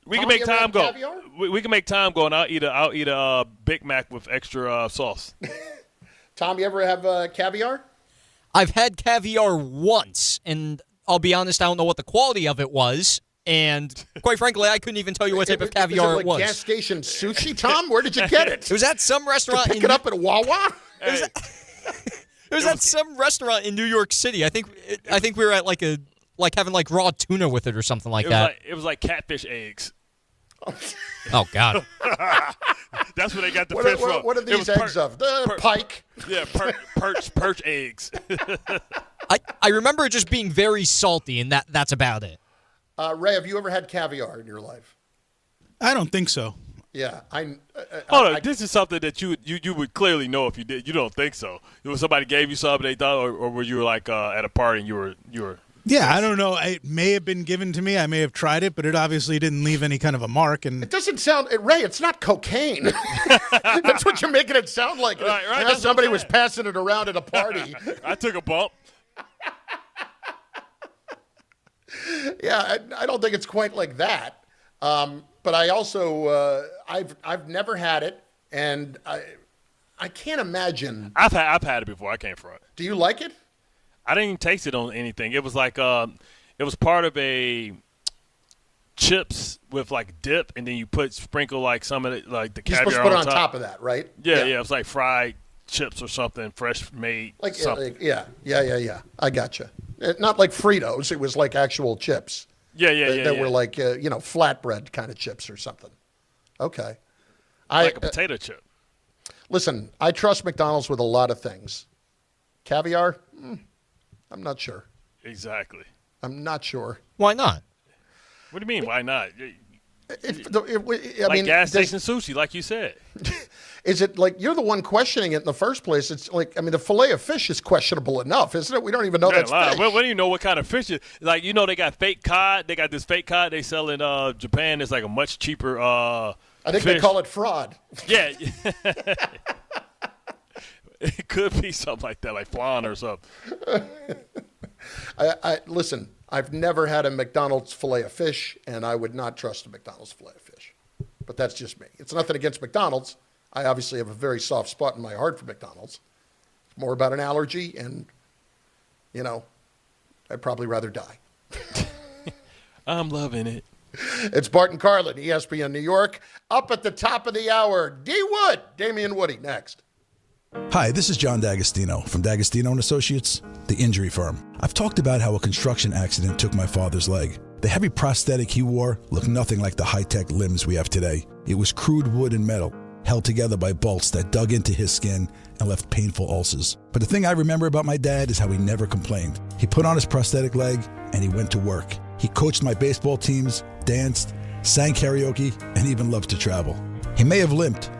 [SPEAKER 2] We can make time go. We can make time go, and I'll eat a Big Mac with extra sauce.
[SPEAKER 1] Tom, you ever have caviar?
[SPEAKER 9] I've had caviar once, and I'll be honest, I don't know what the quality of it was. And quite frankly, I couldn't even tell you what type of caviar it was.
[SPEAKER 1] Gas station sushi, Tom? Where did you get it?
[SPEAKER 9] It was at some restaurant.
[SPEAKER 1] Pick it up at Wawa?
[SPEAKER 9] It was at some restaurant in New York City. I think we were at having raw tuna with it or something like that.
[SPEAKER 2] It was like catfish eggs.
[SPEAKER 9] Oh, God.
[SPEAKER 2] That's where they got the fish from.
[SPEAKER 1] What are these eggs of? The pike.
[SPEAKER 2] Yeah, perch eggs.
[SPEAKER 9] I remember it just being very salty, and that's about it.
[SPEAKER 1] Ray, have you ever had caviar in your life?
[SPEAKER 16] I don't think so.
[SPEAKER 1] Yeah,
[SPEAKER 2] this is something that you would clearly know if you did. You don't think so? When somebody gave you something they thought, or were you like at a party and you were?
[SPEAKER 16] Yeah, I don't know. It may have been given to me. I may have tried it, but it obviously didn't leave any kind of a mark. And
[SPEAKER 1] it doesn't sound, Ray, it's not cocaine. That's what you're making it sound like.
[SPEAKER 2] Right.
[SPEAKER 1] Somebody was passing it around at a party.
[SPEAKER 2] I took a bump.
[SPEAKER 1] Yeah, I don't think it's quite like that. But I also, I've never had it, and I can't imagine.
[SPEAKER 2] I've had it before. I can't front.
[SPEAKER 1] Do you like it?
[SPEAKER 2] I didn't even taste it on anything. It was like it was part of a chips with like dip, and then you sprinkle like some of it, like the caviar.
[SPEAKER 1] You're supposed to put it on top of that, right?
[SPEAKER 2] Yeah. It was like fried chips or something, fresh made.
[SPEAKER 1] Yeah. I gotcha. Not like Fritos. It was like actual chips.
[SPEAKER 2] Yeah.
[SPEAKER 1] Were like, flatbread kind of chips or something. Okay.
[SPEAKER 2] Like a potato chip.
[SPEAKER 1] Listen, I trust McDonald's with a lot of things. Caviar? I'm not sure.
[SPEAKER 2] Exactly.
[SPEAKER 1] I'm not sure.
[SPEAKER 9] Why not?
[SPEAKER 2] What do you mean, why not?
[SPEAKER 1] I mean,
[SPEAKER 2] gas station sushi, like you said.
[SPEAKER 1] Is it like you're the one questioning it in the first place? It's like, I mean, the fillet of fish is questionable enough, isn't it? We don't even know that's fish.
[SPEAKER 2] Well, do you know what kind of fish it is? Like, they got fake cod. They got this fake cod they sell in Japan. It's like a much cheaper
[SPEAKER 1] I think
[SPEAKER 2] fish.
[SPEAKER 1] They call it fraud.
[SPEAKER 2] Yeah. It could be something like that, like flan or something.
[SPEAKER 1] Listen, I've never had a McDonald's fillet of fish, and I would not trust a McDonald's fillet of fish. But that's just me. It's nothing against McDonald's. I obviously have a very soft spot in my heart for McDonald's. It's more about an allergy, and, I'd probably rather die.
[SPEAKER 2] I'm loving it.
[SPEAKER 1] It's Bart and Carlin, ESPN New York. Up at the top of the hour, D. Wood, Damien Woody, next.
[SPEAKER 12] Hi, this is John D'Agostino from D'Agostino & Associates, the injury firm. I've talked about how a construction accident took my father's leg. The heavy prosthetic he wore looked nothing like the high-tech limbs we have today. It was crude wood and metal, held together by bolts that dug into his skin and left painful ulcers. But the thing I remember about my dad is how he never complained. He put on his prosthetic leg and he went to work. He coached my baseball teams, danced, sang karaoke, and even loved to travel. He may have limped,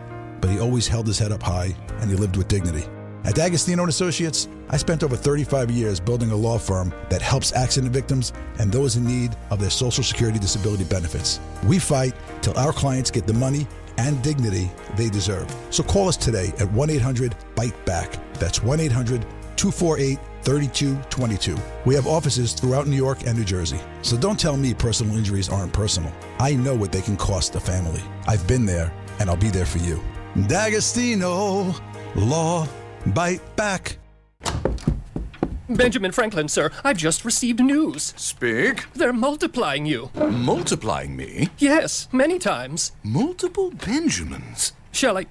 [SPEAKER 12] but he always held his head up high and he lived with dignity. At D'Agostino & Associates, I spent over 35 years building a law firm that helps accident victims and those in need of their Social Security disability benefits. We fight till our clients get the money and dignity they deserve. So call us today at 1-800-BITE-BACK. That's 1-800-248-3222. We have offices throughout New York and New Jersey. So don't tell me personal injuries aren't personal. I know what they can cost a family. I've been there, and I'll be there for you. D'Agostino Law. Bite back.
[SPEAKER 18] Benjamin Franklin, sir, I've just received news.
[SPEAKER 19] Speak.
[SPEAKER 18] They're multiplying you.
[SPEAKER 19] Multiplying me?
[SPEAKER 18] Yes, many times.
[SPEAKER 19] Multiple Benjamins?
[SPEAKER 18] Shall I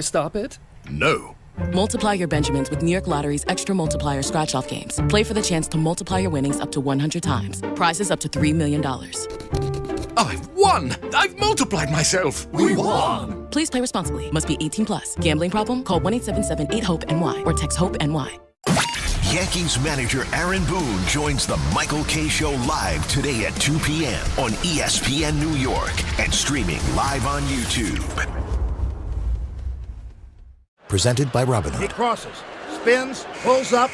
[SPEAKER 18] stop it?
[SPEAKER 19] No.
[SPEAKER 23] Multiply your Benjamins with New York Lottery's extra multiplier scratch-off games. Play for the chance to multiply your winnings up to 100 times. Prizes up to $3 million.
[SPEAKER 19] I've won! I've multiplied myself! We won!
[SPEAKER 23] Please play responsibly. Must be 18 plus. Gambling problem? Call 1-877-8-HOPE-NY or text HOPE-NY.
[SPEAKER 11] Yankees manager Aaron Boone joins the Michael Kay Show live today at 2 p.m. on ESPN New York and streaming live on YouTube.
[SPEAKER 20] Presented by Robinhood.
[SPEAKER 21] He crosses, spins, pulls up.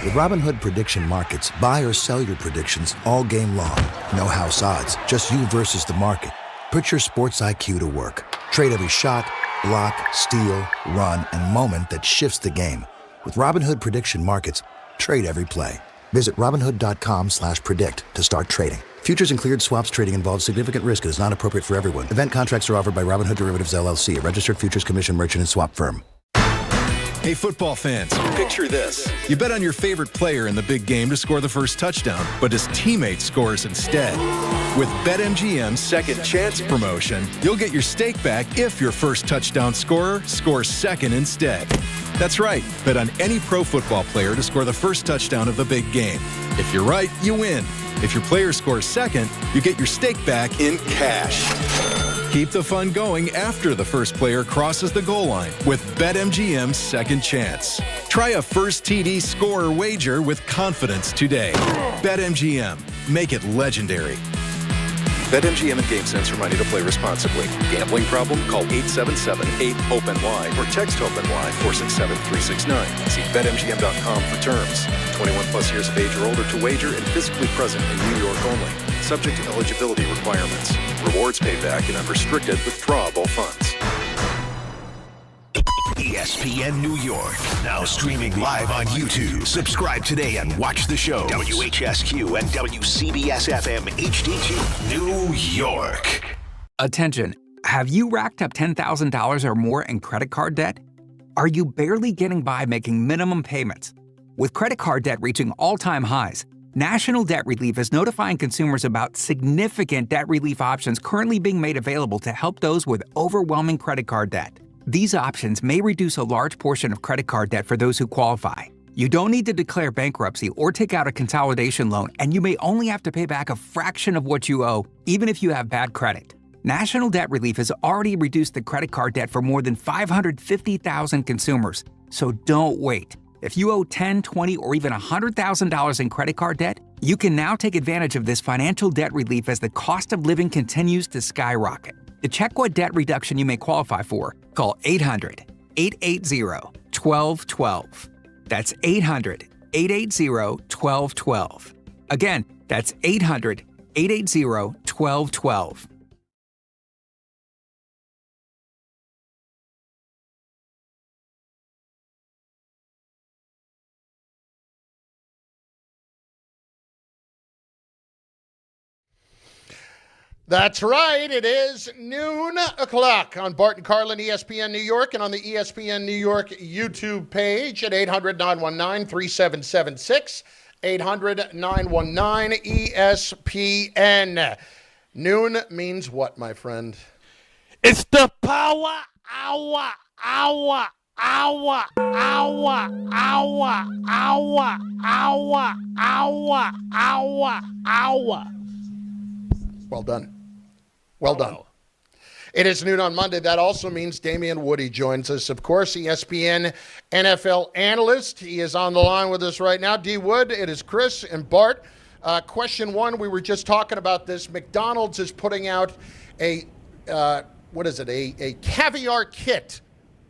[SPEAKER 20] With Robinhood Prediction Markets, buy or sell your predictions all game long. No house odds, just you versus the market. Put your sports IQ to work. Trade every shot, block, steal, run, and moment that shifts the game. With Robinhood Prediction Markets, trade every play. Visit Robinhood.com/predict to start trading. Futures and cleared swaps trading involves significant risk and is not appropriate for everyone. Event contracts are offered by Robinhood Derivatives LLC, a registered futures commission merchant and swap firm.
[SPEAKER 22] Hey, football fans, picture this. You bet on your favorite player in the big game to score the first touchdown, but his teammate scores instead. With BetMGM's Second Chance promotion, you'll get your stake back if your first touchdown scorer scores second instead. That's right. Bet on any pro football player to score the first touchdown of the big game. If you're right, you win. If your player scores second, you get your stake back in cash. Keep the fun going after the first player crosses the goal line with BetMGM's Second Chance. Try a first TD scorer wager with confidence today. BetMGM. Make it legendary. BetMGM and GameSense remind you to play responsibly. Gambling problem? Call 877-8-HOPE-NY or text HOPE-NY 467-369. See BetMGM.com for terms. 21 plus years of age or older to wager and physically present in New York only. Subject to eligibility requirements. Rewards payback and unrestricted withdrawable funds.
[SPEAKER 11] ESPN New York, now streaming live on YouTube. Subscribe today and watch the show. WHSQ and WCBS-FM HD2, New York.
[SPEAKER 25] Attention, have you racked up $10,000 or more in credit card debt? Are you barely getting by making minimum payments? With credit card debt reaching all-time highs, National Debt Relief is notifying consumers about significant debt relief options currently being made available to help those with overwhelming credit card debt. These options may reduce a large portion of credit card debt for those who qualify. You don't need to declare bankruptcy or take out a consolidation loan, and you may only have to pay back a fraction of what you owe, even if you have bad credit. National Debt Relief has already reduced the credit card debt for more than 550,000 consumers. So don't wait. If you owe $10, $20, or even $100,000 in credit card debt, you can now take advantage of this financial debt relief as the cost of living continues to skyrocket. To check what debt reduction you may qualify for, call 800-880-1212. That's 800-880-1212. Again, that's 800-880-1212.
[SPEAKER 1] That's right. It is noon o'clock on Bart and Carlin, ESPN New York, and on the ESPN New York YouTube page at 800-919-3776, 800-919-ESPN. Noon means what, my friend?
[SPEAKER 2] It's the power hour, hour, hour, hour, hour, hour, hour, hour, hour, hour.
[SPEAKER 1] Well done. Well done. It is noon on Monday. That also means Damien Woody joins us, of course, ESPN NFL analyst. He is on the line with us right now. D. Wood, it is Chris and Bart. Question one, we were just talking about this. McDonald's is putting out a caviar kit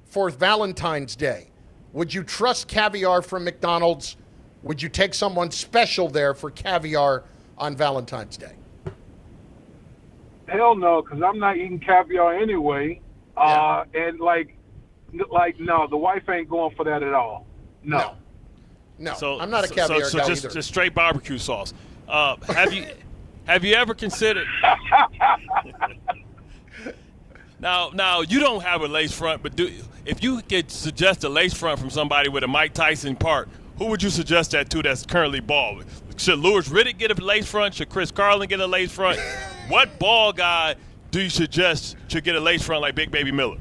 [SPEAKER 1] for Valentine's Day. Would you trust caviar from McDonald's? Would you take someone special there for caviar on Valentine's Day?
[SPEAKER 3] Hell no, because I'm not eating caviar anyway.
[SPEAKER 1] Yeah.
[SPEAKER 3] And no, the wife ain't going for that at all. No.
[SPEAKER 1] So, I'm not a caviar guy
[SPEAKER 2] just,
[SPEAKER 1] either.
[SPEAKER 2] Just straight barbecue sauce. Have you ever considered? Now you don't have a lace front, but if you could suggest a lace front from somebody with a Mike Tyson part, who would you suggest that to that's currently bald? Should Louis Riddick get a lace front? Should Chris Carlin get a lace front? What ball guy do you suggest should get a lace front like Big Baby Miller?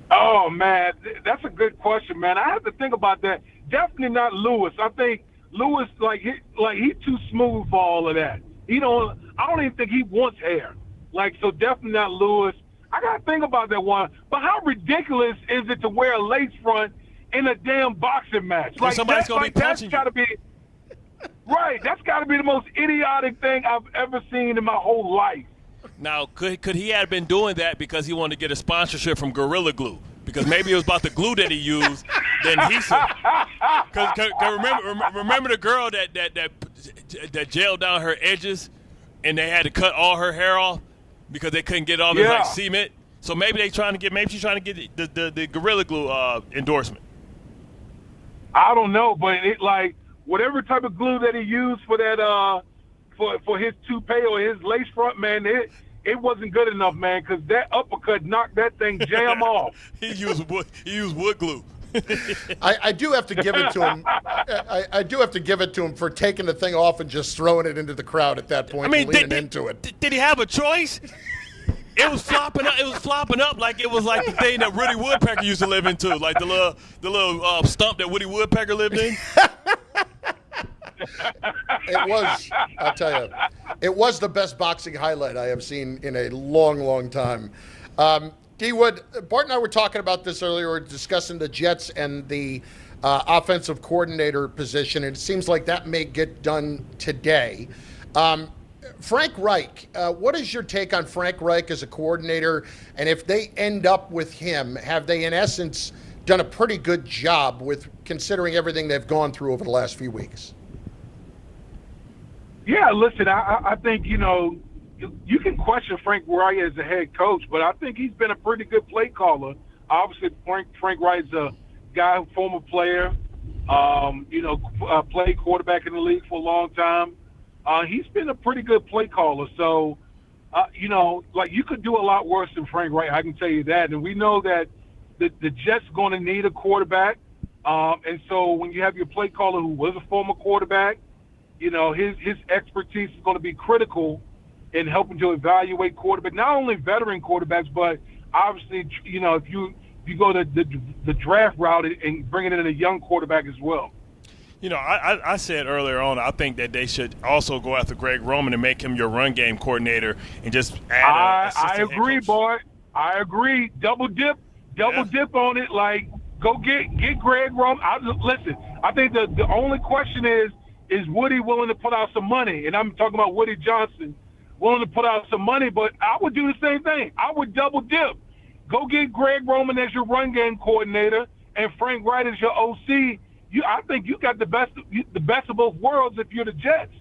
[SPEAKER 3] Oh, man, that's a good question, man. I have to think about that. Definitely not Louis. I think Louis, he's too smooth for all of that. I don't even think he wants hair. So definitely not Louis. I got to think about that one. But how ridiculous is it to wear a lace front in a damn boxing match?
[SPEAKER 2] Somebody's going to be punching you.
[SPEAKER 3] Right, that's got to be the most idiotic thing I've ever seen in my whole life.
[SPEAKER 2] Now, could he have been doing that because he wanted to get a sponsorship from Gorilla Glue? Because maybe it was about the glue that he used. Then he said, because remember the girl that gelled down her edges, and they had to cut all her hair off because they couldn't get all this cement. So maybe she's trying to get the Gorilla Glue endorsement.
[SPEAKER 3] I don't know, but whatever type of glue that he used for that for his toupee or his lace front, man, it wasn't good enough, man, because that uppercut knocked that thing jam off.
[SPEAKER 2] He used wood glue.
[SPEAKER 1] I do have to give it to him. I do have to give it to him for taking the thing off and just throwing it into the crowd at that point. And leaning into it.
[SPEAKER 2] Did he have a choice? It was flopping up. It was flopping up like it was like the thing that Woody Woodpecker used to live into, like the little stump that Woody Woodpecker lived in.
[SPEAKER 1] It was, I'll tell you, it was the best boxing highlight I have seen in a long, long time. D. Wood, Bart and I were talking about this earlier. We were discussing the Jets and the offensive coordinator position, and it seems like that may get done today. Frank Reich, what is your take on Frank Reich as a coordinator? And if they end up with him, have they, in essence, done a pretty good job with considering everything they've gone through over the last few weeks?
[SPEAKER 3] Yeah, listen, I think, you can question Frank Reich as a head coach, but I think he's been a pretty good play caller. Obviously, Frank Reich's a guy, former player, played quarterback in the league for a long time. He's been a pretty good play caller. So, you could do a lot worse than Frank Reich, I can tell you that. And we know that the Jets are going to need a quarterback. And so when you have your play caller who was a former quarterback, his expertise is going to be critical in helping to evaluate quarterback, not only veteran quarterbacks, but obviously, if you you go to the draft route and bringing in a young quarterback as well.
[SPEAKER 2] You know, I said earlier on, I think that they should also go after Greg Roman and make him your run game coordinator and just add
[SPEAKER 3] I agree, boy. I agree. Double dip on it. Like, go get Greg Roman. Listen, I think the only question is Woody willing to put out some money? And I'm talking about Woody Johnson willing to put out some money, but I would do the same thing. I would double dip. Go get Greg Roman as your run game coordinator and Frank Wright as your OC. I think you got the best of both worlds if you're the Jets.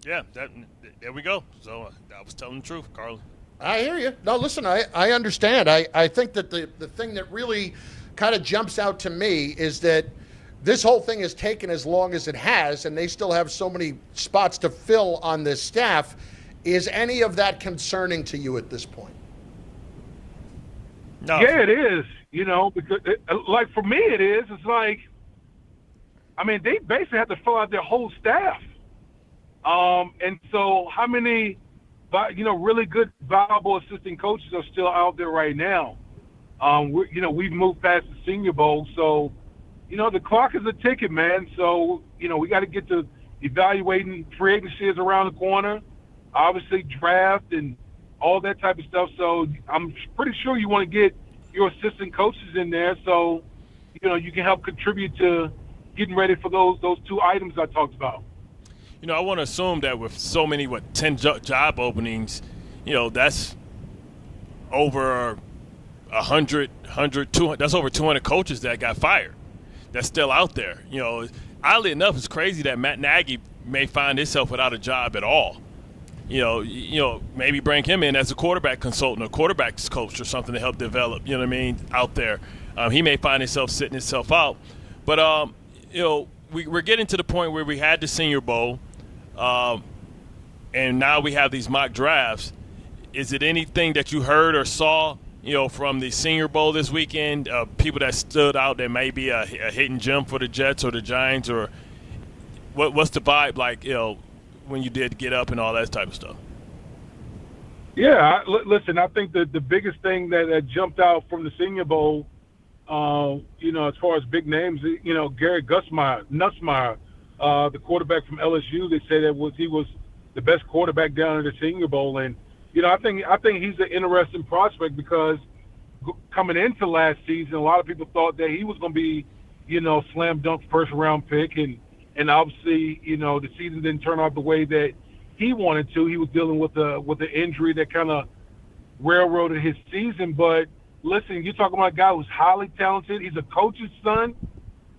[SPEAKER 2] Yeah, there we go. So I was telling the truth, Carlin.
[SPEAKER 1] I hear you. No, listen, I understand. I think that the thing that really kind of jumps out to me is that this whole thing has taken as long as it has, and they still have so many spots to fill on this staff. Is any of that concerning to you at this point?
[SPEAKER 2] No.
[SPEAKER 3] Yeah, it is. You know, because like for me, it is. It's like, I mean, they basically have to fill out their whole staff. And so how many, really good, viable assistant coaches are still out there right now? We've moved past the Senior Bowl. So, the clock is a ticket, man. So, we got to get to evaluating free agency is around the corner, obviously draft and all that type of stuff. So I'm pretty sure you want to get your assistant coaches in there so, you can help contribute to getting ready for those two items I talked about.
[SPEAKER 2] I want to assume that with so many, 10 job openings, that's over 100, 200. That's over 200 coaches that got fired. That's still out there. Oddly enough, it's crazy that Matt Nagy may find himself without a job at all. Maybe bring him in as a quarterback consultant or quarterback's coach or something to help develop, out there. He may find himself sitting himself out. But, we're getting to the point where we had the Senior Bowl, and now we have these mock drafts. Is it anything that you heard or saw, from the Senior Bowl this weekend, people that stood out that may be a hidden gem for the Jets or the Giants, or what's the vibe like, when you did get up and all that type of stuff?
[SPEAKER 3] Yeah, listen, I think the biggest thing that jumped out from the Senior Bowl, as far as big names, Gary Nussmeier, the quarterback from LSU, they say he was the best quarterback down in the Senior Bowl. And, I think he's an interesting prospect because coming into last season, a lot of people thought that he was going to be, slam dunk first round pick. And obviously, the season didn't turn out the way that he wanted to. He was dealing with an injury that kind of railroaded his season. But listen, you're talking about a guy who's highly talented. He's a coach's son.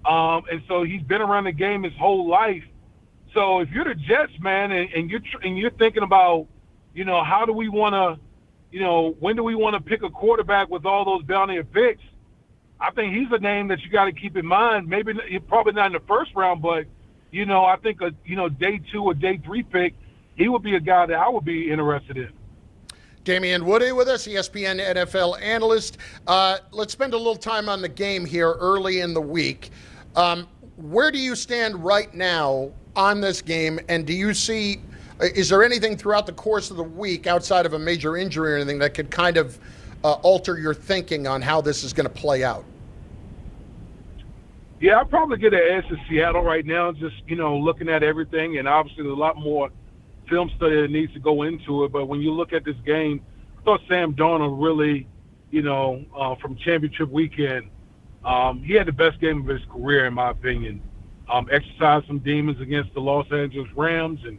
[SPEAKER 3] And so he's been around the game his whole life. So if you're the Jets, man, and you're thinking about, how do we want to, when do we want to pick a quarterback with all those bounty of picks? I think he's a name that you got to keep in mind. Maybe probably not in the first round, but, I think day 2 or day 3 pick, he would be a guy that I would be interested in.
[SPEAKER 1] Damien Woody with us, ESPN NFL analyst. Let's spend a little time on the game here early in the week. Where do you stand right now on this game, and do you see is there anything throughout the course of the week outside of a major injury or anything that could kind of alter your thinking on how this is going to play out?
[SPEAKER 3] Yeah, I'll probably get an edge to Seattle right now, just, looking at everything, and obviously there's a lot more film study that needs to go into it. But when you look at this game, I thought Sam Darnold really, from championship weekend, he had the best game of his career, in my opinion. Exercised some demons against the Los Angeles Rams and,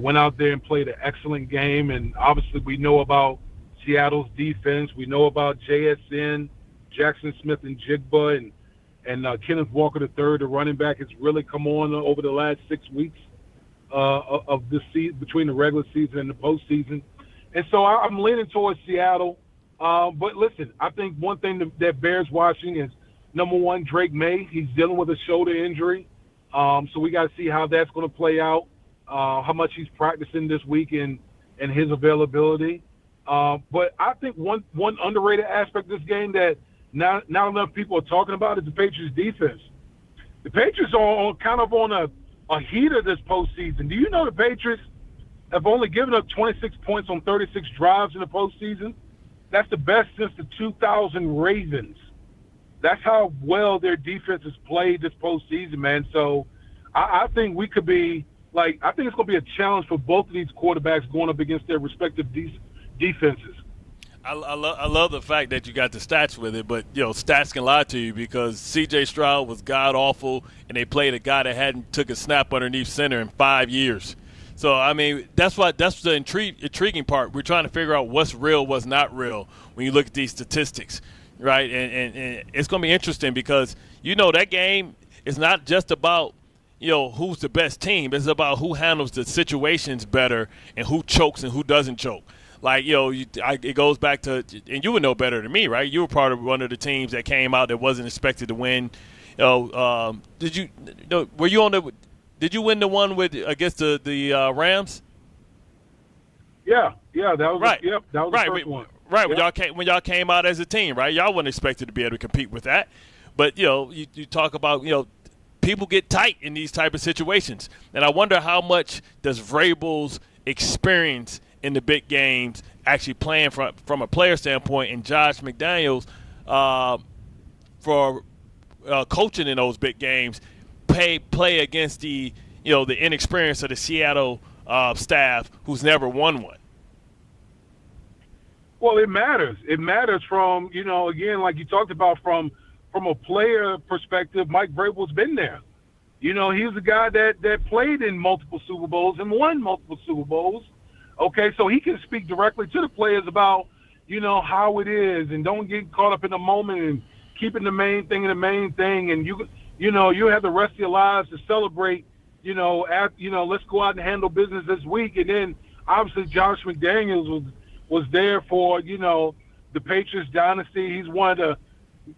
[SPEAKER 3] went out there and played an excellent game. And obviously we know about Seattle's defense. We know about JSN, Jackson Smith and Jigba, and Kenneth Walker III, the running back, has really come on over the last 6 weeks of this season, between the regular season and the postseason. And so I'm leaning towards Seattle. But listen, I think one thing that bears watching is, number one, Drake May. He's dealing with a shoulder injury. So we got to see how that's going to play out, how much he's practicing this week and his availability. But I think one underrated aspect of this game that not enough people are talking about is the Patriots' defense. The Patriots are kind of on a heater this postseason. Do you know the Patriots have only given up 26 points on 36 drives in the postseason? That's the best since the 2000 Ravens. That's how well their defense has played this postseason, man. So I think we could be I think it's going to be a challenge for both of these quarterbacks going up against their respective defenses.
[SPEAKER 2] I love the fact that you got the stats with it, but stats can lie to you because C.J. Stroud was god awful, and they played a guy that hadn't took a snap underneath center in 5 years. So I mean, that's the intriguing part. We're trying to figure out what's real, what's not real when you look at these statistics. Right, and it's going to be interesting because, that game is not just about, who's the best team. It's about who handles the situations better and who chokes and who doesn't choke. Like, it goes back to – and you would know better than me, right? You were part of one of the teams that came out that wasn't expected to win. Did you win the one against the Rams?
[SPEAKER 3] Yeah, that was
[SPEAKER 2] right.
[SPEAKER 3] That was the first one.
[SPEAKER 2] Right,
[SPEAKER 3] yeah.
[SPEAKER 2] when y'all came out as a team, right? Y'all weren't expected to be able to compete with that. But, you talk about, people get tight in these type of situations. And I wonder how much does Vrabel's experience in the big games actually playing from a player standpoint and Josh McDaniels for coaching in those big games play against the inexperience of the Seattle staff who's never won one.
[SPEAKER 3] Well, it matters. It matters from, again, like you talked about from a player perspective, Mike Vrabel's been there. He's a guy that played in multiple Super Bowls and won multiple Super Bowls. Okay, so he can speak directly to the players about, how it is and don't get caught up in the moment and keeping the main thing the main thing. And you have the rest of your lives to celebrate, let's go out and handle business this week. And then obviously Josh McDaniels was there for, the Patriots dynasty. He's one of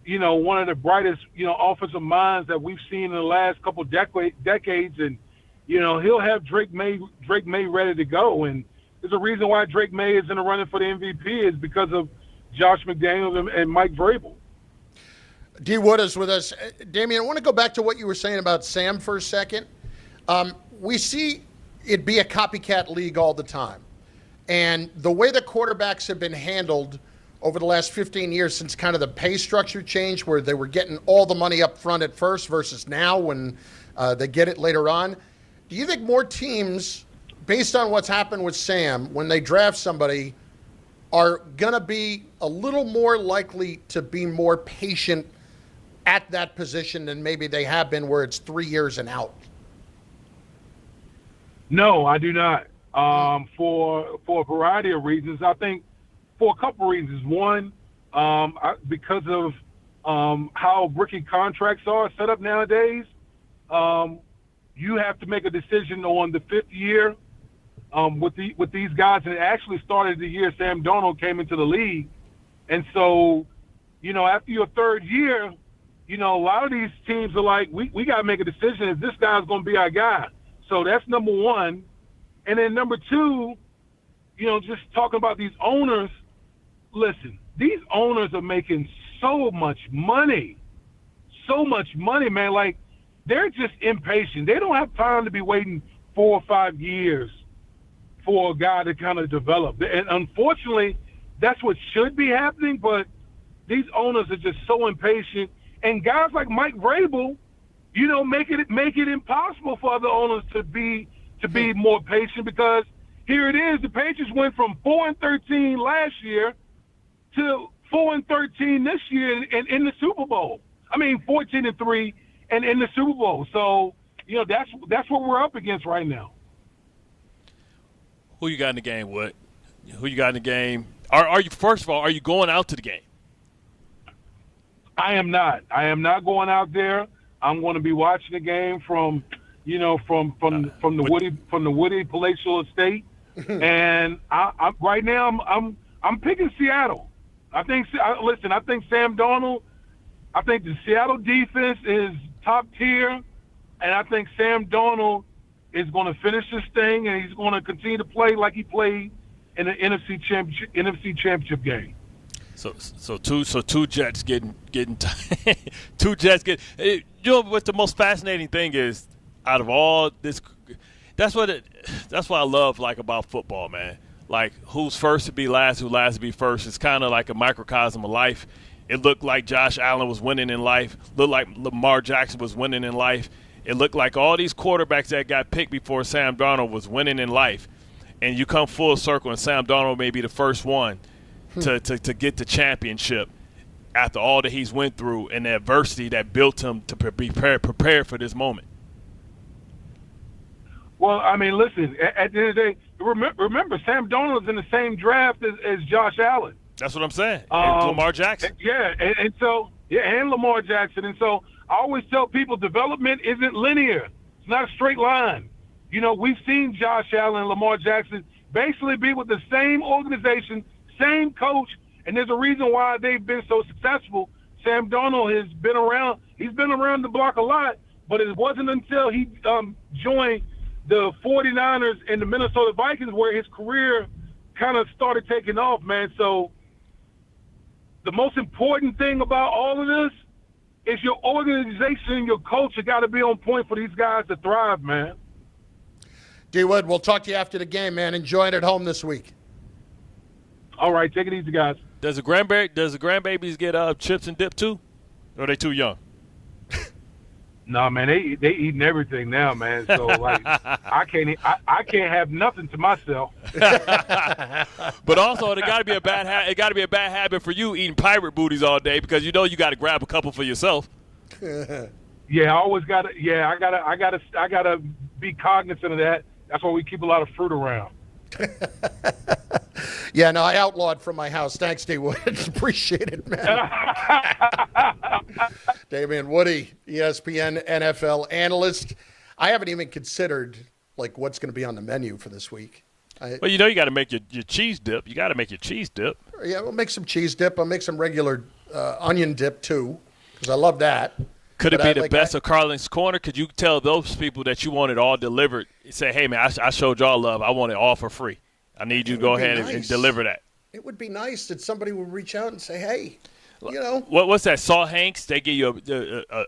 [SPEAKER 3] the brightest, offensive minds that we've seen in the last couple of decades. And, he'll have Drake May ready to go. And there's a reason why Drake May is in the running for the MVP is because of Josh McDaniels and Mike Vrabel.
[SPEAKER 1] D. Wood is with us. Damien, I want to go back to what you were saying about Sam for a second. We see it be a copycat league all the time. And the way the quarterbacks have been handled over the last 15 years since kind of the pay structure changed where they were getting all the money up front at first versus now when they get it later on, do you think more teams, based on what's happened with Sam, when they draft somebody, are going to be a little more likely to be more patient at that position than maybe they have been where it's 3 years and out?
[SPEAKER 3] No, I do not. For a variety of reasons. I think for a couple reasons. One, because of how rookie contracts are set up nowadays, you have to make a decision on the fifth year with these guys. And it actually started the year Sam Darnold came into the league. And so, after your third year, a lot of these teams are like, we got to make a decision if this guy's going to be our guy. So that's number one. And then number two, just talking about these owners, listen, these owners are making so much money, man. Like, they're just impatient. They don't have time to be waiting 4 or 5 years for a guy to kind of develop. And unfortunately, that's what should be happening, but these owners are just so impatient. And guys like Mike Vrabel, make it impossible for other owners to be more patient, because here it is. The Patriots went from 4-13 last year to 4-13 this year and in the Super Bowl. I mean, 14-3 and in the Super Bowl. So, that's what we're up against right now.
[SPEAKER 2] Who you got in the game, Wood? Who you got in the game? Are you, first of all, are you going out to the game?
[SPEAKER 3] I am not. I am not going out there. I'm going to be watching the game from the Woody palatial estate, and I right now I'm picking Seattle. I think Sam Darnold. I think the Seattle defense is top tier, and I think Sam Darnold is going to finish this thing, and he's going to continue to play like he played in the NFC Championship game.
[SPEAKER 2] So two Jets getting two Jets get. You know what the most fascinating thing is out of all this? That's what I love about football, man. like who's first to be last, who last to be first. It's kind of like a microcosm of life. It looked like Josh Allen was winning in life. Looked like Lamar Jackson was winning in life. It looked like all these quarterbacks that got picked before Sam Darnold was winning in life. And you come full circle, and Sam Darnold may be the first one to get the championship after all that he's went through and the adversity that built him to be prepared for this moment.
[SPEAKER 3] Well, I mean, listen, at the end of the day, remember Sam Darnold's in the same draft as Josh Allen.
[SPEAKER 2] That's what I'm saying. And Lamar Jackson.
[SPEAKER 3] Yeah, and so and Lamar Jackson. And so I always tell people development isn't linear. It's not a straight line. You know, we've seen Josh Allen and Lamar Jackson basically be with the same organization, same coach, and there's a reason why they've been so successful. Sam Darnold has been around. He's been around the block a lot, but it wasn't until he joined the 49ers and the Minnesota Vikings where his career kind of started taking off, man. So the most important thing about all of this is your organization and your culture got to be on point for these guys to thrive, man.
[SPEAKER 1] D-Wood, we'll talk to you after the game, man. Enjoy it at home this week.
[SPEAKER 3] All right, take it easy, guys.
[SPEAKER 2] Does the grandbabies get chips and dip too? Or are they too young?
[SPEAKER 3] No, man, they eating everything now, man. So like, I can't have nothing to myself.
[SPEAKER 2] But also, it got to be a bad habit for you eating pirate booties all day because you know you got to grab a couple for yourself.
[SPEAKER 3] Yeah, I always got to. Yeah, I gotta be cognizant of that. That's why we keep a lot of fruit around.
[SPEAKER 1] Yeah, no, I outlawed from my house. Thanks, D-Wood. Appreciate it, man. Damien Woody, ESPN NFL analyst. I haven't even considered, like, what's going to be on the menu for this week.
[SPEAKER 2] Well, you know you got to make your cheese dip. You got to make your cheese dip.
[SPEAKER 1] Yeah, we'll make some cheese dip. I'll make some regular onion dip, too, because I love that.
[SPEAKER 2] Could it be the best of Carlin's Corner? Could you tell those people that you want it all delivered? Say, hey, man, I showed y'all love. I want it all for free. I need you to go ahead and deliver that.
[SPEAKER 1] It would be nice that somebody would reach out and say, hey, you know.
[SPEAKER 2] What's that, Salt Hanks? They give you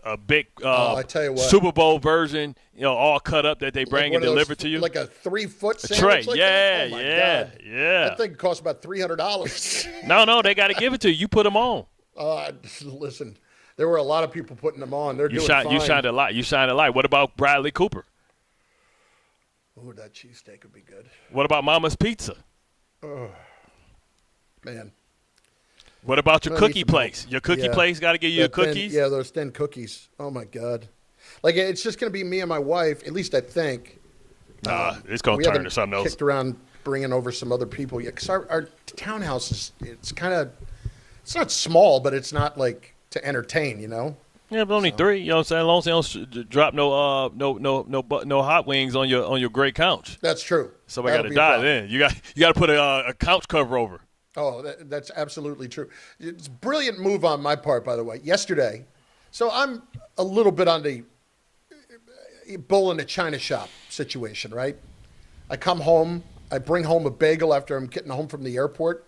[SPEAKER 2] a big
[SPEAKER 1] I tell you what.
[SPEAKER 2] Super Bowl version, you know, all cut up that they bring and deliver to you.
[SPEAKER 1] Like a 3-foot sandwich
[SPEAKER 2] tray.
[SPEAKER 1] Like
[SPEAKER 2] that?
[SPEAKER 1] Oh, my
[SPEAKER 2] God.
[SPEAKER 1] That thing costs about $300.
[SPEAKER 2] No, they got to give it to you. You put them on.
[SPEAKER 1] Listen. There were a lot of people putting them on. They're doing fine.
[SPEAKER 2] You shined a light. What about Bradley Cooper?
[SPEAKER 1] Oh, that cheesesteak would be good.
[SPEAKER 2] What about Mama's Pizza?
[SPEAKER 1] Oh, man.
[SPEAKER 2] What about your cookie place? Your cookie place got to give you your cookies?
[SPEAKER 1] Those thin cookies. Oh, my God. Like, it's just going to be me and my wife, at least I think.
[SPEAKER 2] It's going to turn to something else.
[SPEAKER 1] We kicked around bringing over some other people. Yeah, because our townhouse it's kind of – it's not small, but it's not like – to entertain, you know.
[SPEAKER 2] Yeah, but only 3. You know what I'm saying? As long as they don't drop no hot wings on your great couch.
[SPEAKER 1] That's true.
[SPEAKER 2] Somebody got to dive in. You got to put a couch cover over.
[SPEAKER 1] Oh, that's absolutely true. It's a brilliant move on my part, by the way. Yesterday, so I'm a little bit on the bull in a china shop situation, right? I come home, I bring home a bagel after I'm getting home from the airport.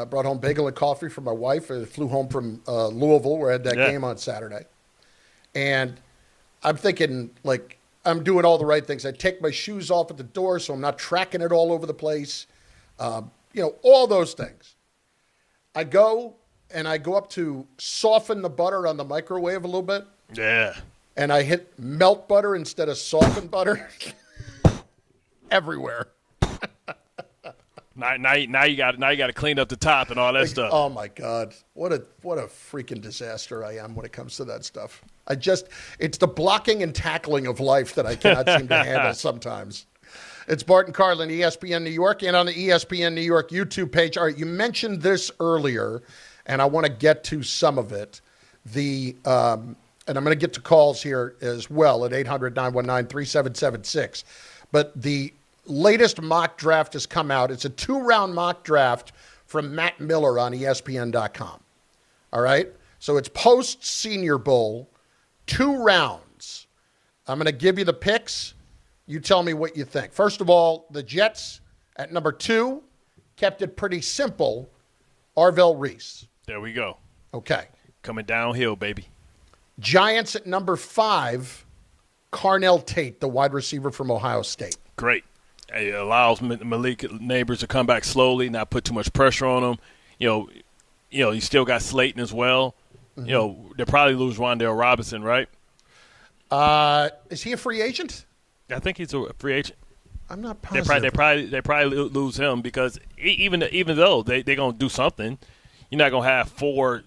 [SPEAKER 1] Brought home bagel and coffee for my wife. I flew home from Louisville where I had that game on Saturday. And I'm thinking, like, I'm doing all the right things. I take my shoes off at the door so I'm not tracking it all over the place. All those things. I go up to soften the butter on the microwave a little bit.
[SPEAKER 2] Yeah.
[SPEAKER 1] And I hit melt butter instead of softened butter. Everywhere.
[SPEAKER 2] Now you got to clean up the top and all that stuff.
[SPEAKER 1] Oh my God, what a freaking disaster I am when it comes to that stuff. It's the blocking and tackling of life that I cannot seem to handle sometimes. It's Bart and Carlin, ESPN New York, and on the ESPN New York YouTube page. All right, you mentioned this earlier, and I want to get to some of it. And I'm going to get to calls here as well at 800-919-3776. But the latest mock draft has come out. It's a 2-round mock draft from Matt Miller on ESPN.com. All right? So it's post-Senior Bowl, 2 rounds. I'm going to give you the picks. You tell me what you think. First of all, the Jets at number 2 kept it pretty simple. Arvell Reese.
[SPEAKER 2] There we go.
[SPEAKER 1] Okay.
[SPEAKER 2] Coming downhill, baby.
[SPEAKER 1] Giants at number 5, Carnell Tate, the wide receiver from Ohio State.
[SPEAKER 2] Great. It allows Malik Neighbors to come back slowly, not put too much pressure on him. You still got Slayton as well.
[SPEAKER 1] Mm-hmm.
[SPEAKER 2] They'll probably lose Rondale Robinson, right?
[SPEAKER 1] Is he a free agent?
[SPEAKER 2] I think he's a free agent.
[SPEAKER 1] I'm not positive.
[SPEAKER 2] They probably lose him because even though they're going to do something, you're not going to have four.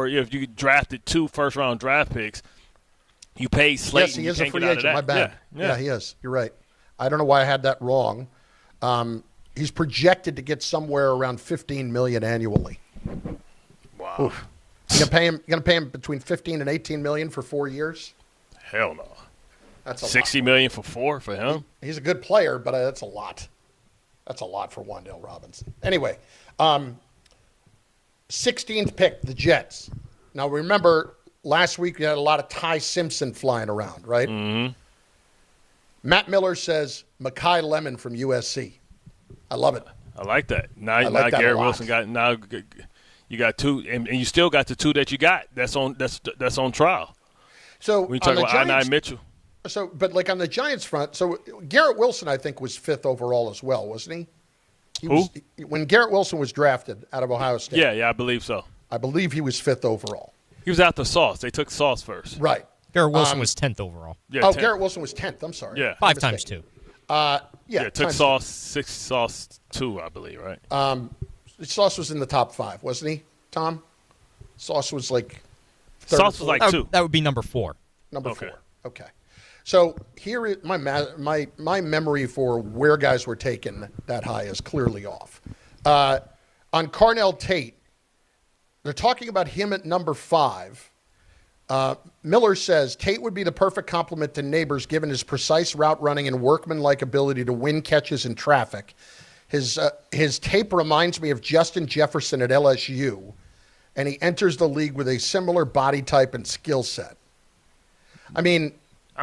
[SPEAKER 2] If you drafted 2 first-round draft picks, you pay Slayton.
[SPEAKER 1] Yes, he is a free agent. My bad. Yeah, he is. You're right. I don't know why I had that wrong. He's projected to get somewhere around $15 million annually.
[SPEAKER 2] Wow.
[SPEAKER 1] Oof. You gonna pay him between $15 and $18 million for 4 years?
[SPEAKER 2] Hell no.
[SPEAKER 1] That's a
[SPEAKER 2] $60 million for 4 for him.
[SPEAKER 1] He's a good player, but that's a lot. That's a lot for Wan'Dale Robinson. Anyway, 16th pick, the Jets. Now remember, last week we had a lot of Ty Simpson flying around, right?
[SPEAKER 2] Mm-hmm.
[SPEAKER 1] Matt Miller says Mekhi Lemon from USC. I love it.
[SPEAKER 2] I like that. Now
[SPEAKER 1] that
[SPEAKER 2] Garrett Wilson you got 2, and you still got the 2 that you got. That's on trial.
[SPEAKER 1] So
[SPEAKER 2] we talk about I-9 Mitchell.
[SPEAKER 1] So, but like on the Giants front, so Garrett Wilson, I think, was 5th overall as well, wasn't he? When Garrett Wilson was drafted out of Ohio State.
[SPEAKER 2] Yeah, I believe so.
[SPEAKER 1] I believe he was 5th overall.
[SPEAKER 2] He was after Sauce. They took Sauce first.
[SPEAKER 1] Right.
[SPEAKER 9] Garrett Wilson was 10th overall.
[SPEAKER 2] Yeah, 10th.
[SPEAKER 1] Garrett Wilson was 10th. I'm sorry.
[SPEAKER 2] Yeah.
[SPEAKER 9] 5 times 2.
[SPEAKER 2] It took Sauce 6, Sauce 2, I believe, right?
[SPEAKER 1] Sauce was in the top 5, wasn't he, Tom? Sauce was like third.
[SPEAKER 2] Sauce was like 2.
[SPEAKER 9] That would be number 4.
[SPEAKER 1] Number 4. Okay. So here is my memory for where guys were taken that high is clearly off. On Carnell Tate, they're talking about him at number 5. Miller says Tate would be the perfect complement to Neighbors given his precise route running and workmanlike ability to win catches in traffic. His tape reminds me of Justin Jefferson at LSU, and he enters the league with a similar body type and skill set. I mean,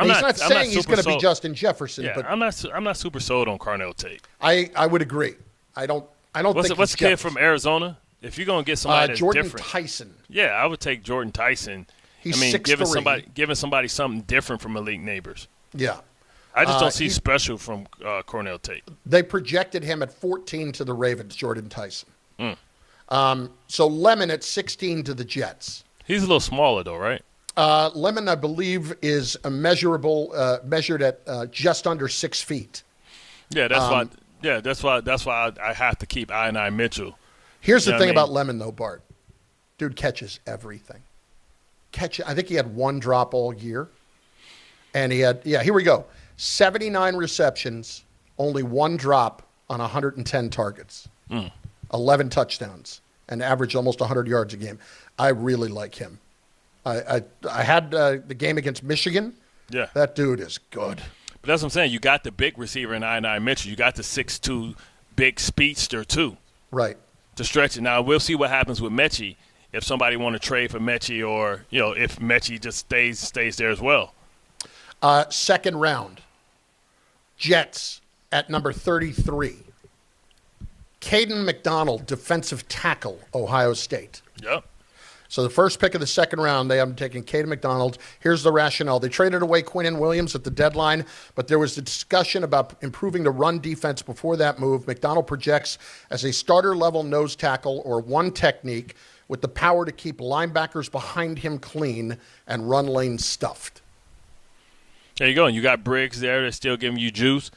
[SPEAKER 1] he's not saying he's going to be Justin Jefferson, but
[SPEAKER 2] I'm not super sold on Carnell Tate.
[SPEAKER 1] I would agree. I don't think
[SPEAKER 2] what's the kid from Arizona? If you're going to get somebody that's
[SPEAKER 1] Jordan
[SPEAKER 2] different.
[SPEAKER 1] Tyson.
[SPEAKER 2] Yeah, I would take Jordan Tyson.
[SPEAKER 1] He's 6'3".
[SPEAKER 2] giving somebody something different from Malik Neighbors.
[SPEAKER 1] Yeah.
[SPEAKER 2] I just don't see special from Carnell Tate.
[SPEAKER 1] They projected him at 14 to the Ravens, Jordan Tyson. So Lemon at 16 to the Jets.
[SPEAKER 2] He's a little smaller though, right?
[SPEAKER 1] Lemon, I believe, is measured at just under 6 feet.
[SPEAKER 2] Yeah, that's why I have to keep I-9 Mitchell.
[SPEAKER 1] Here's the thing about Lemon, though, Bart. Dude catches everything. I think he had 1 drop all year. And he had, here we go, 79 receptions, only 1 drop on 110 targets, 11 touchdowns, and averaged almost 100 yards a game. I really like him. I had the game against Michigan.
[SPEAKER 2] Yeah.
[SPEAKER 1] That dude is good.
[SPEAKER 2] But that's what I'm saying. You got the big receiver in I-9 Mitchell. You got the 6'2" big speedster, too.
[SPEAKER 1] Right.
[SPEAKER 2] To stretch it. Now, we'll see what happens with Mechie if somebody want to trade for Mechie or, if Mechie just stays there as well.
[SPEAKER 1] Second round, Jets at number 33. Caden McDonald, defensive tackle, Ohio State.
[SPEAKER 2] Yep.
[SPEAKER 1] So the first pick of the second round, they have taken Caden McDonald. Here's the rationale. They traded away Quinnen Williams at the deadline, but there was a discussion about improving the run defense before that move. McDonald projects as a starter-level nose tackle or one technique with the power to keep linebackers behind him clean and run lanes stuffed.
[SPEAKER 2] There you go. And you got Briggs there that's still giving you juice.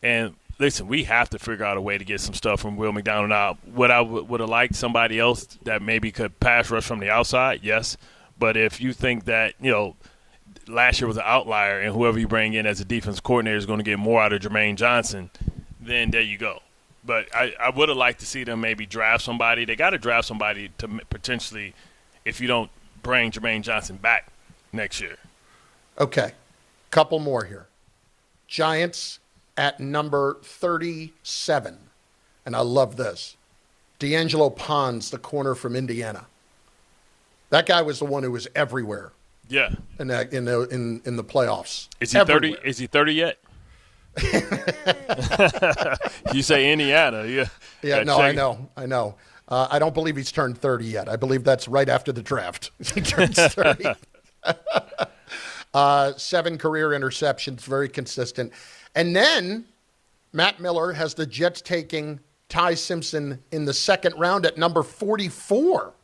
[SPEAKER 2] And listen, we have to figure out a way to get some stuff from Will McDonald. Now, would I would have liked somebody else that maybe could pass rush from the outside? Yes. But if you think that, last year was an outlier and whoever you bring in as a defense coordinator is going to get more out of Jermaine Johnson, then there you go. But I would have liked to see them maybe draft somebody. They got to draft somebody to potentially, if you don't bring Jermaine Johnson back next year.
[SPEAKER 1] Okay. Couple more here. Giants at number 37. And I love this. D'Angelo Pons, the corner from Indiana. That guy was the one who was everywhere.
[SPEAKER 2] Yeah.
[SPEAKER 1] In the playoffs.
[SPEAKER 2] Is he everywhere. 30? Is he 30 yet? You say Indiana, yeah.
[SPEAKER 1] Yeah, no, I know. I don't believe he's turned 30 yet. I believe that's right after the draft. He turns 30. 7 career interceptions, very consistent. And then Matt Miller has the Jets taking Ty Simpson in the second round at number 44.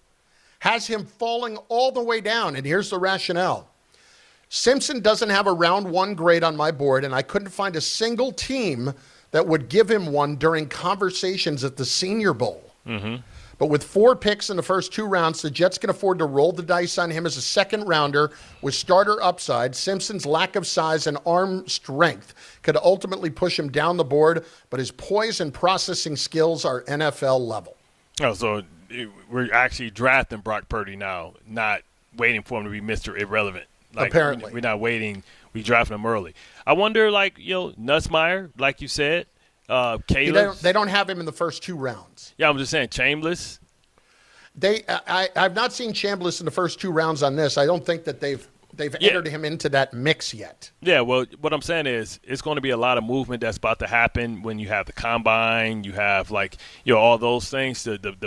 [SPEAKER 1] Has him falling all the way down, and here's the rationale. Simpson doesn't have a round one grade on my board, and I couldn't find a single team that would give him one during conversations at the Senior Bowl.
[SPEAKER 2] Mm-hmm.
[SPEAKER 1] But with 4 picks in the first 2 rounds, the Jets can afford to roll the dice on him as a second rounder with starter upside. Simpson's lack of size and arm strength could ultimately push him down the board, but his poise and processing skills are NFL level.
[SPEAKER 2] Oh, so we're actually drafting Brock Purdy now, not waiting for him to be Mr. Irrelevant.
[SPEAKER 1] Apparently.
[SPEAKER 2] We're not waiting. We drafting him early. I wonder, Nussmeier, like you said, Caleb.
[SPEAKER 1] They don't have him in the first 2 rounds.
[SPEAKER 2] Yeah, I'm just saying, Chambliss.
[SPEAKER 1] I've not seen Chambliss in the first 2 rounds on this. I don't think that they've entered him into that mix yet.
[SPEAKER 2] Yeah, well, what I'm saying is it's going to be a lot of movement that's about to happen when you have the combine, you have all those things, the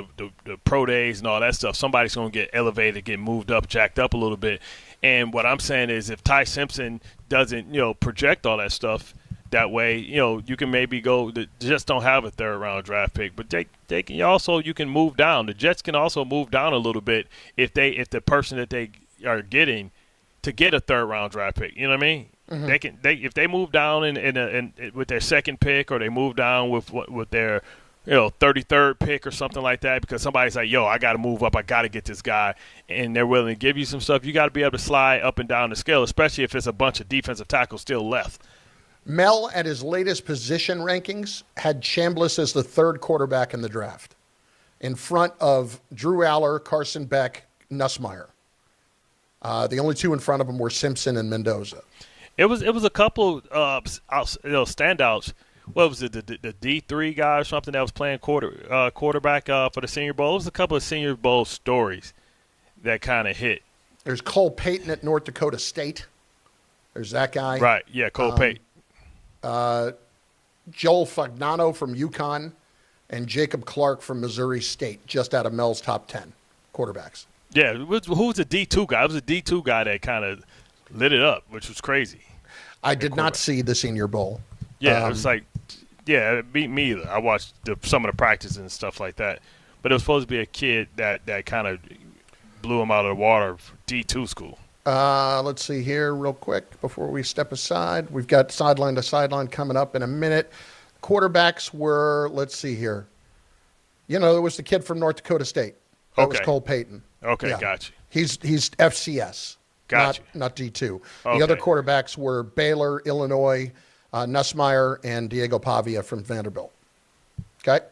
[SPEAKER 2] pro days and all that stuff. Somebody's going to get elevated, get moved up, jacked up a little bit. And what I'm saying is if Ty Simpson doesn't, project all that stuff that way, you can maybe go – just don't have a third-round draft pick. But they can also – you can move down. The Jets can also move down a little bit if the person that they are getting to get a third-round draft pick. You know what I mean? Mm-hmm. If they move down in with their second pick or they move down with their – 33rd pick or something like that because somebody's like, I got to move up. I got to get this guy. And they're willing to give you some stuff. You got to be able to slide up and down the scale, especially if it's a bunch of defensive tackles still left.
[SPEAKER 1] Mel, at his latest position rankings, had Chambliss as the 3rd quarterback in the draft in front of Drew Aller, Carson Beck, Nussmeier. The only 2 in front of him were Simpson and Mendoza.
[SPEAKER 2] It was a couple standouts. What was it, the D3 guy or something that was playing quarterback for the Senior Bowl? It was a couple of Senior Bowl stories that kind of hit.
[SPEAKER 1] There's Cole Payton at North Dakota State. There's that guy.
[SPEAKER 2] Right, yeah, Cole Payton.
[SPEAKER 1] Joel Fagnano from UConn and Jacob Clark from Missouri State, just out of Mel's top 10 quarterbacks.
[SPEAKER 2] Yeah, who was the D2 guy? It was a D2 guy that kind of lit it up, which was crazy.
[SPEAKER 1] I did not see the Senior Bowl.
[SPEAKER 2] Yeah, it was it beat me either. I watched some of the practices and stuff like that. But it was supposed to be a kid that kind of blew him out of the water for D2 school.
[SPEAKER 1] Let's see here real quick before we step aside. We've got sideline to sideline coming up in a minute. Quarterbacks were, let's see here. There was the kid from North Dakota State. That was Cole Payton.
[SPEAKER 2] Okay,
[SPEAKER 1] yeah.
[SPEAKER 2] Gotcha.
[SPEAKER 1] He's FCS,
[SPEAKER 2] gotcha.
[SPEAKER 1] not D2.
[SPEAKER 2] Okay.
[SPEAKER 1] The other quarterbacks were Baylor, Illinois, Nussmeier, and Diego Pavia from Vanderbilt. Okay?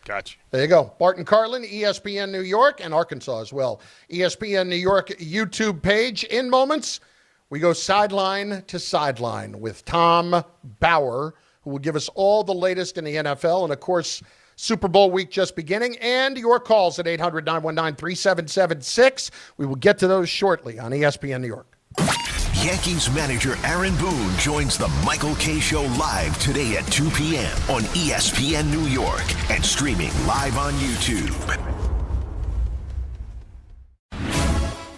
[SPEAKER 2] Gotcha.
[SPEAKER 1] There you go. Bart and Carlin, ESPN New York, and Arkansas as well. ESPN New York YouTube page. In moments, we go sideline to sideline with Tom Bauer, who will give us all the latest in the NFL. And, of course, Super Bowl week just beginning. And your calls at 800-919-3776. We will get to those shortly on ESPN New York.
[SPEAKER 11] Yankees manager Aaron Boone joins the Michael Kay Show live today at 2 p.m. on ESPN New York and streaming live on YouTube.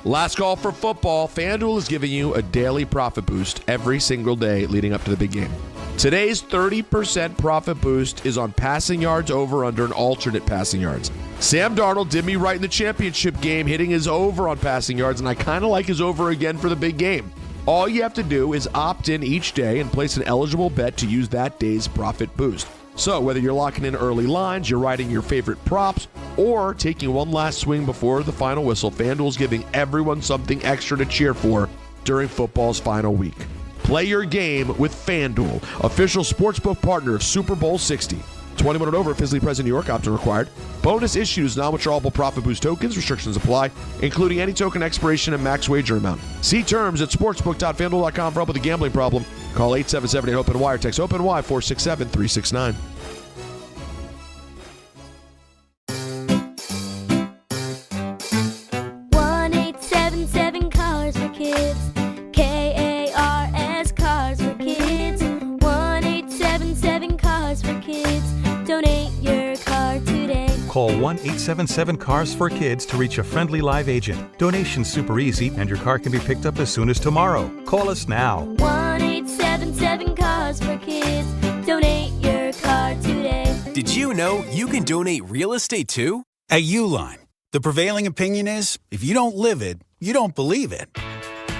[SPEAKER 4] Last call for football. FanDuel is giving you a daily profit boost every single day leading up to the big game. Today's 30% profit boost is on passing yards over under and alternate passing yards. Sam Darnold did me right in the championship game, hitting his over on passing yards, and I kind of like his over again for the big game. All you have to do is opt in each day and place an eligible bet to use that day's profit boost. So whether you're locking in early lines, you're riding your favorite props, or taking one last swing before the final whistle, FanDuel's giving everyone something extra to cheer for during football's final week. Play your game with FanDuel, official sportsbook partner of Super Bowl 60. 21 and over, physically present in New York, opt-in required. Bonus issues, non-withdrawable profit boost tokens. Restrictions apply, including any token expiration and max wager amount. See terms at sportsbook.fanduel.com for help with a gambling problem. Call 877-8-OPEN-Y or text OPEN-Y 467-369.
[SPEAKER 5] Call 1-877-CARS-FOR-KIDS to reach a friendly live agent. Donation's super easy, and your car can be picked up as soon as tomorrow. Call us now.
[SPEAKER 6] 1-877-CARS-FOR-KIDS. Donate your car Did you know you can donate real estate too?
[SPEAKER 7] At Uline, the prevailing opinion is if you don't live it, you don't believe it.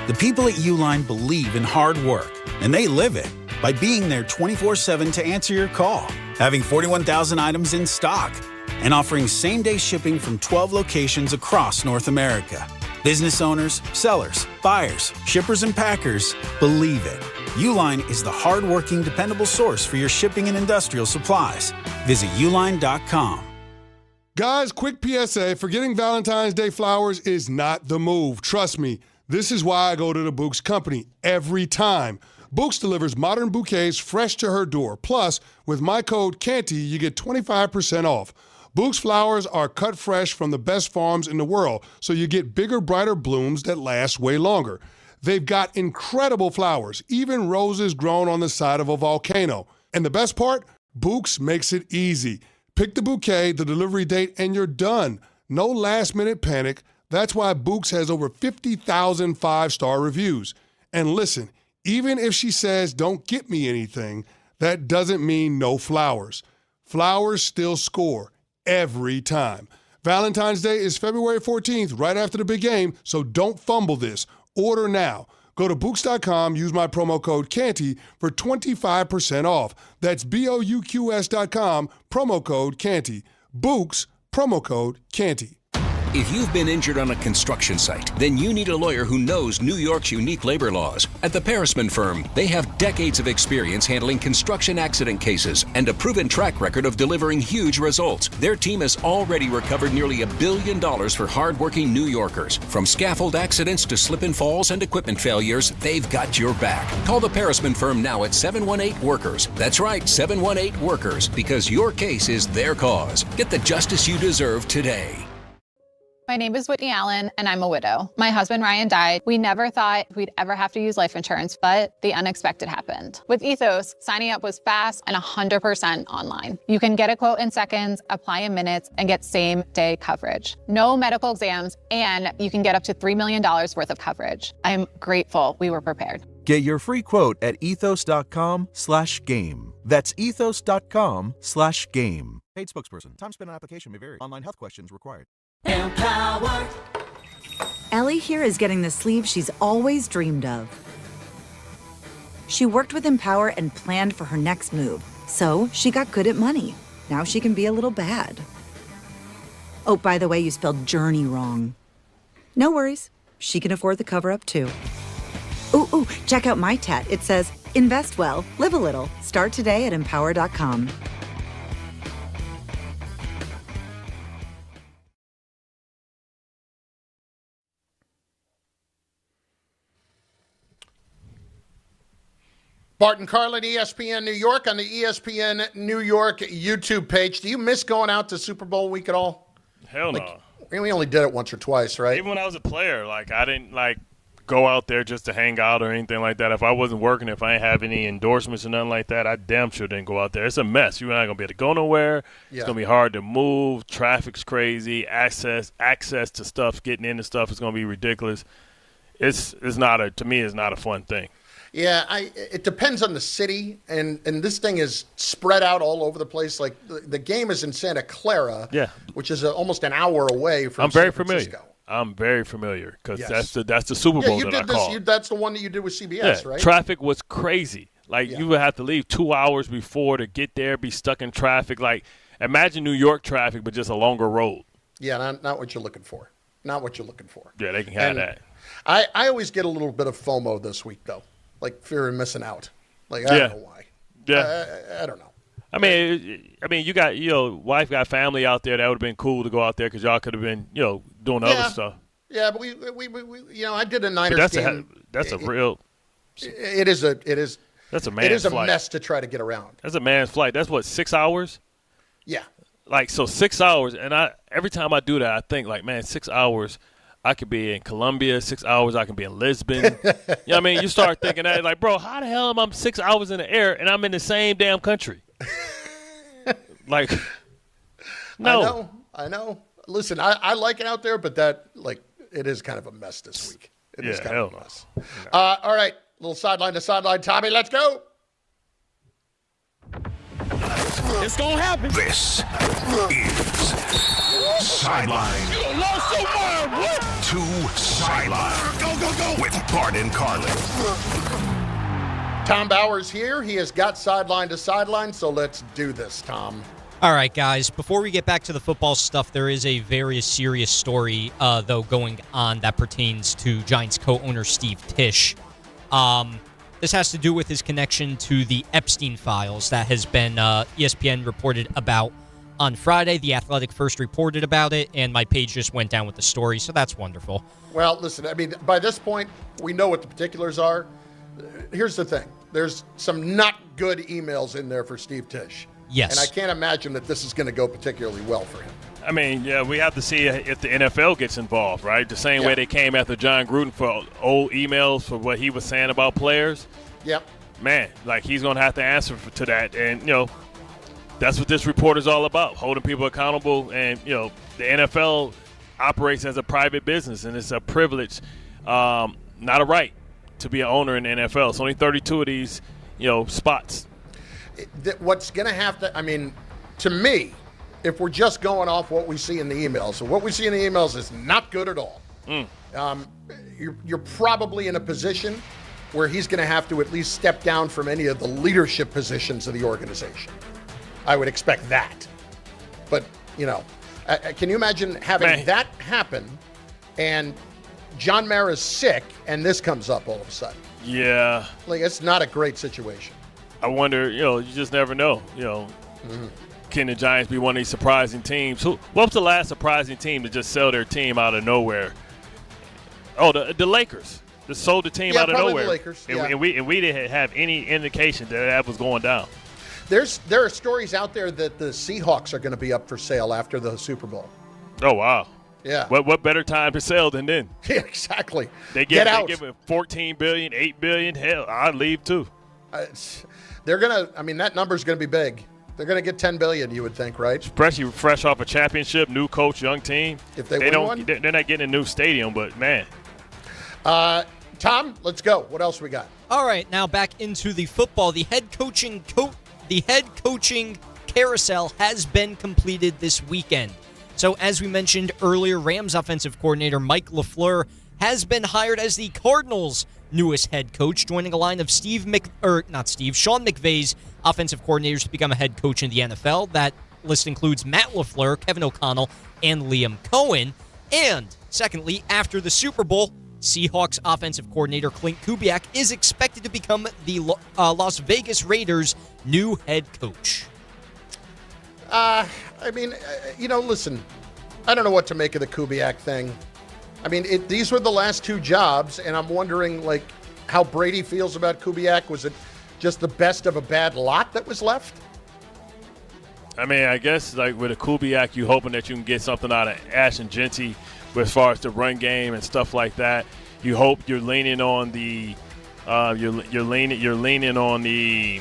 [SPEAKER 7] The people at Uline believe in hard work, and they live it by being there 24/7 to answer your call, having 41,000 items in stock, and offering same-day shipping from 12 locations across North America. Business owners, sellers, buyers, shippers, and packers believe it. Uline is the hard-working, dependable source for your shipping and industrial supplies. Visit uline.com.
[SPEAKER 13] Guys, quick PSA, forgetting Valentine's Day flowers is not the move. Trust me, this is why I go to the Bucks Company every time. Bucks delivers modern bouquets fresh to her door. Plus, with my code CANTY, you get 25% off. Bucks flowers are cut fresh from the best farms in the world, so you get bigger, brighter blooms that last way longer. They've got incredible flowers, even roses grown on the side of a volcano. And the best part? Bucks makes it easy. Pick the bouquet, the delivery date, and you're done. No last-minute panic. That's why Bucks has over 50,000 five-star reviews. And listen, even if she says, "Don't get me anything," that doesn't mean no flowers. Flowers still score every time. Valentine's Day is February 14th, right after the big game, so don't fumble this. Order now. Go to Books.com, use my promo code CANTY for 25% off. That's BOUQS.com, promo code CANTY. Books, promo code CANTY.
[SPEAKER 8] If you've been injured on a construction site, then you need a lawyer who knows New York's unique labor laws. At the Parisman Firm, they have decades of experience handling construction accident cases and a proven track record of delivering huge results. Their team has already recovered nearly $1 billion for hardworking New Yorkers. From scaffold accidents to slip and falls and equipment failures, they've got your back. Call the Parisman Firm now at 718-WORKERS. That's right, 718-WORKERS, because your case is their cause. Get the justice you deserve today.
[SPEAKER 15] My name is Whitney Allen, and I'm a widow. My husband, Ryan, died. We never thought we'd ever have to use life insurance, but the unexpected happened. With Ethos, signing up was fast and 100% online. You can get a quote in seconds, apply in minutes, and get same-day coverage. No medical exams, and you can get up to $3 million worth of coverage. I'm grateful we were prepared.
[SPEAKER 14] Get your free quote at ethos.com/game. That's ethos.com/game. Paid spokesperson. Time spent on application may vary. Online health questions required.
[SPEAKER 10] Empower. Ellie here is getting the sleeve she's always dreamed of. She worked with Empower and planned for her next move, so she got good at money. Now she can be a little bad. Oh, by the way, you spelled journey wrong. No worries. She can afford the cover-up, too. Ooh, check out my tat. It says, invest well, live a little. Start today at empower.com.
[SPEAKER 1] Bart and Carlin, ESPN New York, on the ESPN New York YouTube page. Do you miss going out to Super Bowl week at all?
[SPEAKER 2] Hell no.
[SPEAKER 1] We only did it once or twice, right?
[SPEAKER 2] Even when I was a player, I didn't go out there just to hang out or anything like that. If I wasn't working, if I didn't have any endorsements or nothing like that, I damn sure didn't go out there. It's a mess. You're not going to be able to go nowhere. Yeah. It's going to be hard to move. Traffic's crazy. Access to stuff, getting into stuff is going to be ridiculous. To me, it's not a fun thing.
[SPEAKER 1] Yeah, it depends on the city, and this thing is spread out all over the place. Like the game is in Santa Clara, which is almost an hour away from San Francisco.
[SPEAKER 2] I'm very familiar because that's the Super Bowl that I call.
[SPEAKER 1] That's the one that you did with CBS, right?
[SPEAKER 2] Traffic was crazy. You would have to leave 2 hours before to get there, be stuck in traffic. Imagine New York traffic, but just a longer road.
[SPEAKER 1] Yeah, not what you're looking for. Not what you're looking for.
[SPEAKER 2] Yeah, they can have that.
[SPEAKER 1] I always get a little bit of FOMO this week, though. Fear of missing out. I don't know why.
[SPEAKER 2] Yeah.
[SPEAKER 1] I don't know.
[SPEAKER 2] I mean, you got wife got family out there. That would have been cool to go out there because y'all could have been doing other stuff.
[SPEAKER 1] Yeah, but we I did a Niners game.
[SPEAKER 2] That's a real.
[SPEAKER 1] It is.
[SPEAKER 2] That's a man's flight.
[SPEAKER 1] It is a mess to try to get around.
[SPEAKER 2] That's a man's flight. That's what, 6 hours?
[SPEAKER 1] Yeah.
[SPEAKER 2] 6 hours, and every time I do that, I think 6 hours. I could be in Colombia, 6 hours. I can be in Lisbon. You know what I mean? You start thinking that, bro, how the hell am I 6 hours in the air and I'm in the same damn country? No.
[SPEAKER 1] I know. Listen, I like it out there, but that, it is kind of a mess this week. It is kind of a mess. No. All right, little sideline to sideline. Tommy, let's go.
[SPEAKER 11] It's gonna happen. This is Sideline to Sideline. Go. With Bart and Carlin.
[SPEAKER 1] Tom Bowers here. He has got Sideline to Sideline, so let's do this, Tom.
[SPEAKER 9] All right, guys, before we get back to the football stuff, there is a very serious story, though, going on that pertains to Giants co-owner Steve Tisch. This has to do with his connection to the Epstein files that has been ESPN reported about on Friday. The Athletic first reported about it, and my page just went down with the story, so that's wonderful.
[SPEAKER 1] Well, listen, I mean, by this point, we know what the particulars are. Here's the thing. There's some not good emails in there for Steve Tisch.
[SPEAKER 9] Yes.
[SPEAKER 1] And I can't imagine that this is going to go particularly well for him.
[SPEAKER 2] I mean, yeah, we have to see if the NFL gets involved, right? The same way they came after John Gruden for old emails for what he was saying about players.
[SPEAKER 1] Yep.
[SPEAKER 2] Man, like he's going to have to answer to that. And, that's what this report is all about, holding people accountable. And, the NFL operates as a private business, and it's a privilege, not a right, to be an owner in the NFL. It's only 32 of these, spots.
[SPEAKER 1] What's going to have to, I mean, to me, if we're just going off what we see in the emails, so what we see in the emails is not good at all. You're probably in a position where he's going to have to at least step down from any of the leadership positions of the organization. I would expect that. But, can you imagine having that happen and John Mara's sick and this comes up all of a sudden?
[SPEAKER 2] Yeah.
[SPEAKER 1] Like, it's not a great situation.
[SPEAKER 2] I wonder, you just never know, Can the Giants be one of these surprising teams? What was the last surprising team to just sell their team out of nowhere? Oh, the Lakers. Just sold the team out of nowhere.
[SPEAKER 1] The Lakers.
[SPEAKER 2] And we didn't have any indication that was going down.
[SPEAKER 1] There are stories out there that the Seahawks are going to be up for sale after the Super Bowl.
[SPEAKER 2] Oh, wow.
[SPEAKER 1] Yeah.
[SPEAKER 2] What better time to sell than then?
[SPEAKER 1] Yeah, exactly.
[SPEAKER 2] They give it $14 billion, $8 billion. Hell, I'd leave too.
[SPEAKER 1] That number's going to be big. They're going to get $10 billion, you would think, right?
[SPEAKER 2] Especially fresh off a championship, new coach, young team.
[SPEAKER 1] If they win one?
[SPEAKER 2] They're not getting a new stadium, but man.
[SPEAKER 1] Tom, let's go. What else we got?
[SPEAKER 9] All right, now back into the football. The head coaching carousel has been completed this weekend. So as we mentioned earlier, Rams offensive coordinator Mike LaFleur has been hired as the Cardinals' newest head coach, joining a line of Sean McVay's offensive coordinators to become a head coach in the NFL. That list includes Matt LaFleur, Kevin O'Connell, and Liam Cohen. And secondly, after the Super Bowl, Seahawks offensive coordinator Clint Kubiak is expected to become the Las Vegas Raiders' new head coach.
[SPEAKER 1] Listen, I don't know what to make of the Kubiak thing. I mean, these were the last two jobs, and I'm wondering, how Brady feels about Kubiak. Was it just the best of a bad lot that was left?
[SPEAKER 2] I mean, I guess, with a Kubiak, you're hoping that you can get something out of Ashton Genty as far as the run game and stuff like that. You hope you're leaning on the you're leaning on the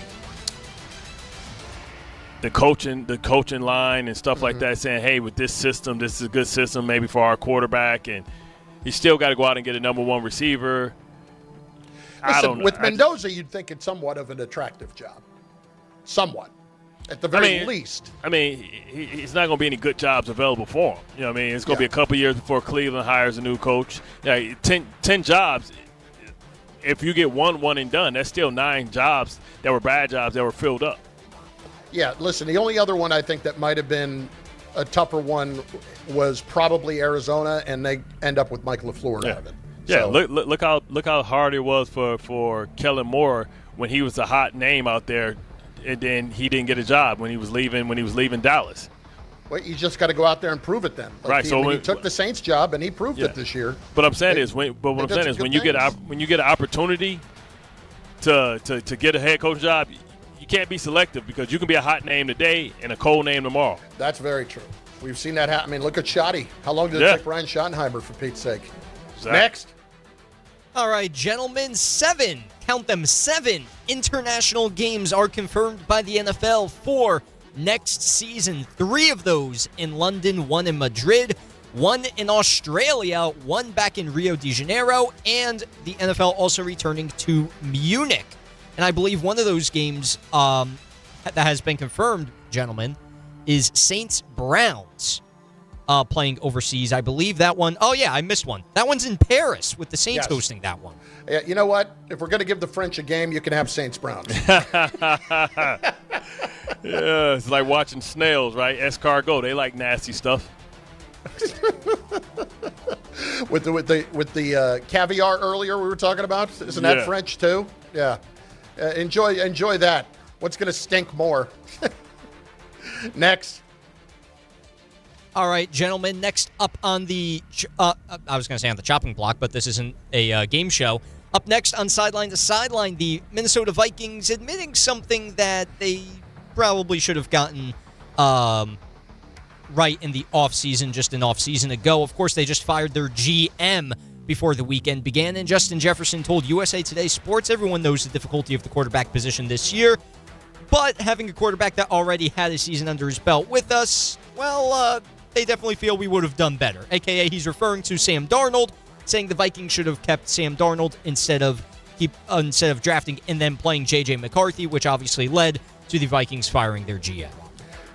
[SPEAKER 2] coaching line and stuff like that, saying, hey, with this system, this is a good system maybe for our quarterback, and you still got to go out and get a number one receiver.
[SPEAKER 1] Listen,
[SPEAKER 2] I don't know.
[SPEAKER 1] With Mendoza, you'd think it's somewhat of an attractive job. Somewhat. At the very least.
[SPEAKER 2] I mean, he's not going to be any good jobs available for him. You know what I mean? It's going to be a couple years before Cleveland hires a new coach. 10 jobs, if you get one and done, that's still 9 jobs that were bad jobs that were filled up.
[SPEAKER 1] Yeah, listen, the only other one I think that might have been a tougher one was probably Arizona, and they end up with Mike LaFleur out of it.
[SPEAKER 2] Yeah, so. Look how hard it was for Kellen Moore when he was a hot name out there, and then he didn't get a job when he was leaving Dallas.
[SPEAKER 1] Well, you just got to go out there and prove it then.
[SPEAKER 2] Right.
[SPEAKER 1] He took the Saints job and he proved it this year.
[SPEAKER 2] But I'm saying when you get an opportunity to get a head coach job, you can't be selective because you can be a hot name today and a cold name tomorrow.
[SPEAKER 1] That's very true. We've seen that happen. I mean, look at Schotty. How long did it take Brian Schottenheimer, for Pete's sake?
[SPEAKER 2] Exactly.
[SPEAKER 1] Next.
[SPEAKER 9] All right, gentlemen, 7 international games are confirmed by the NFL for next season. 3 of those in London, 1 in Madrid, 1 in Australia, 1 back in Rio de Janeiro, and the NFL also returning to Munich. And I believe one of those games that has been confirmed, gentlemen, is Saints-Browns playing overseas. I believe that one. Oh, yeah, I missed one. That one's in Paris with the Saints hosting that one.
[SPEAKER 1] Yeah, you know what? If we're going to give the French a game, you can have Saints-Browns.
[SPEAKER 2] Yeah, it's like watching snails, right? Escargot, they like nasty stuff.
[SPEAKER 1] with the caviar earlier we were talking about, isn't that French too? Yeah, enjoy that. What's going to stink more? Next.
[SPEAKER 9] All right, gentlemen. Next up on the I was going to say on the chopping block, but this isn't a game show. Up next on Sideline to Sideline, the Minnesota Vikings admitting something that they probably should have gotten right in the offseason, just an offseason ago. Of course, they just fired their GM before the weekend began, and Justin Jefferson told USA Today Sports everyone knows the difficulty of the quarterback position this year, but having a quarterback that already had a season under his belt with us, well, they definitely feel we would have done better. AKA, he's referring to Sam Darnold, saying the Vikings should have kept Sam Darnold instead of drafting and then playing J.J. McCarthy, which obviously led to the Vikings firing their GM.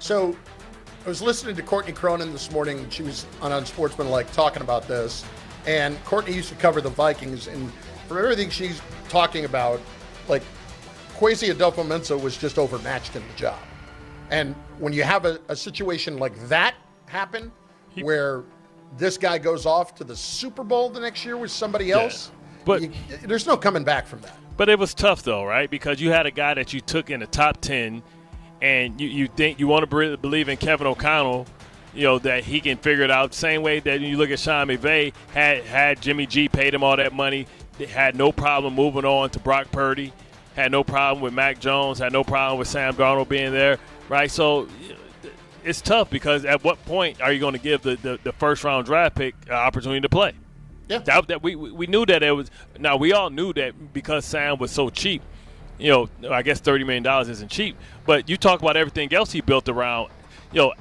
[SPEAKER 1] So I was listening to Courtney Cronin this morning. She was on Unsportsmanlike talking about this. And Courtney used to cover the Vikings. And from everything she's talking about, like, Kwesi Adolfo-Mensah was just overmatched in the job. And when you have a situation like that happen, where this guy goes off to the Super Bowl the next year with somebody else,
[SPEAKER 2] but
[SPEAKER 1] there's no coming back from that.
[SPEAKER 2] But it was tough, though, right? Because you had a guy that you took in the top 10, and you think you want to believe in Kevin O'Connell, that he can figure it out. Same way that you look at Sean McVay, had Jimmy G paid him all that money, had no problem moving on to Brock Purdy, had no problem with Mac Jones, had no problem with Sam Darnold being there, right? So it's tough because at what point are you going to give the first-round draft pick an opportunity to play?
[SPEAKER 1] Yeah.
[SPEAKER 2] That we knew that it was – now, we all knew that because Sam was so cheap, I guess $30 million isn't cheap. But you talk about everything else he built around,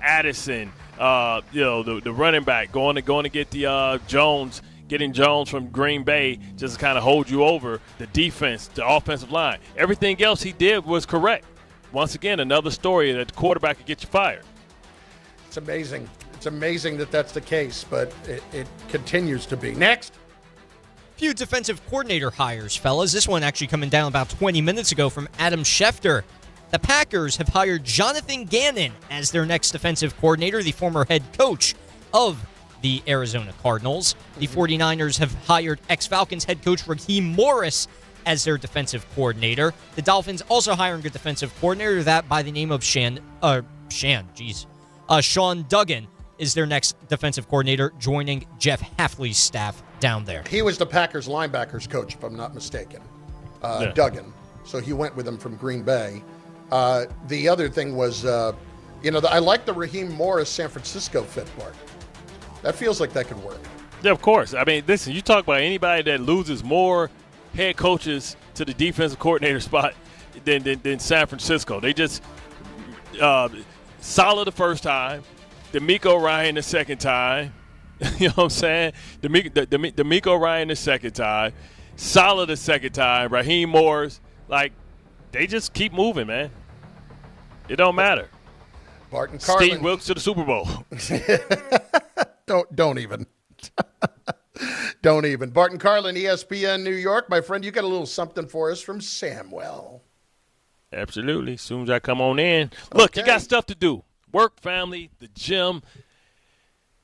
[SPEAKER 2] Addison, the running back, going to get the Jones, getting Jones from Green Bay just to kind of hold you over, the defense, the offensive line. Everything else he did was correct. Once again, another story that the quarterback could get you fired.
[SPEAKER 1] It's amazing. It's amazing that that's the case, but it continues to be. Next.
[SPEAKER 9] Few defensive coordinator hires, fellas. This one actually coming down about 20 minutes ago from Adam Schefter. The Packers have hired Jonathan Gannon as their next defensive coordinator, the former head coach of the Arizona Cardinals. The 49ers have hired ex-Falcons head coach Raheem Morris as their defensive coordinator. The Dolphins also hiring a defensive coordinator, that by the name of Sean Duggan is their next defensive coordinator, joining Jeff Hafley's staff down there.
[SPEAKER 1] He was the Packers linebackers coach, if I'm not mistaken, Duggan. So he went with him from Green Bay. The other thing was, I like the Raheem Morris San Francisco fit part. That feels like that could work.
[SPEAKER 2] Yeah, of course. I mean, listen, you talk about anybody that loses more head coaches to the defensive coordinator spot than San Francisco. They just solid the first time, DeMeco Ryan the second time. You know what I'm saying? DeMeco Ryan the second time, solid the second time. Raheem Morris, they just keep moving, man. It don't matter.
[SPEAKER 1] Bart and Carlin.
[SPEAKER 2] Steve Wilkes to the Super Bowl.
[SPEAKER 1] Don't even. Don't even. Bart and Carlin, ESPN New York. My friend, you got a little something for us from Samwell.
[SPEAKER 2] Absolutely. As soon as I come on in. Look, You got stuff to do. Work, family, the gym,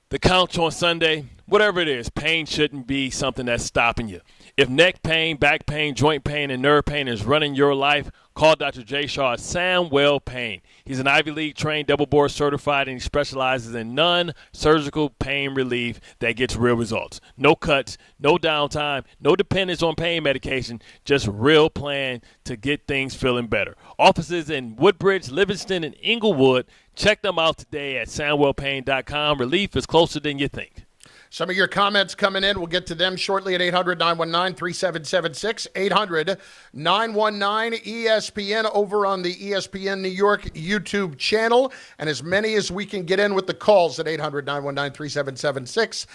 [SPEAKER 2] the couch on Sunday, whatever it is. Pain shouldn't be something that's stopping you. If neck pain, back pain, joint pain, and nerve pain is running your life, call Dr. Jay Shaw at Samwell Pain. He's an Ivy League trained, double board certified, and he specializes in non-surgical pain relief that gets real results. No cuts, no downtime, no dependence on pain medication, just real plan to get things feeling better. Offices in Woodbridge, Livingston, and Inglewood. Check them out today at SamwellPain.com. Relief is closer than you think.
[SPEAKER 1] Some of your comments coming in. We'll get to them shortly at 800-919-3776. 800-919-ESPN over on the ESPN New York YouTube channel. And as many as we can get in with the calls at 800-919-3776.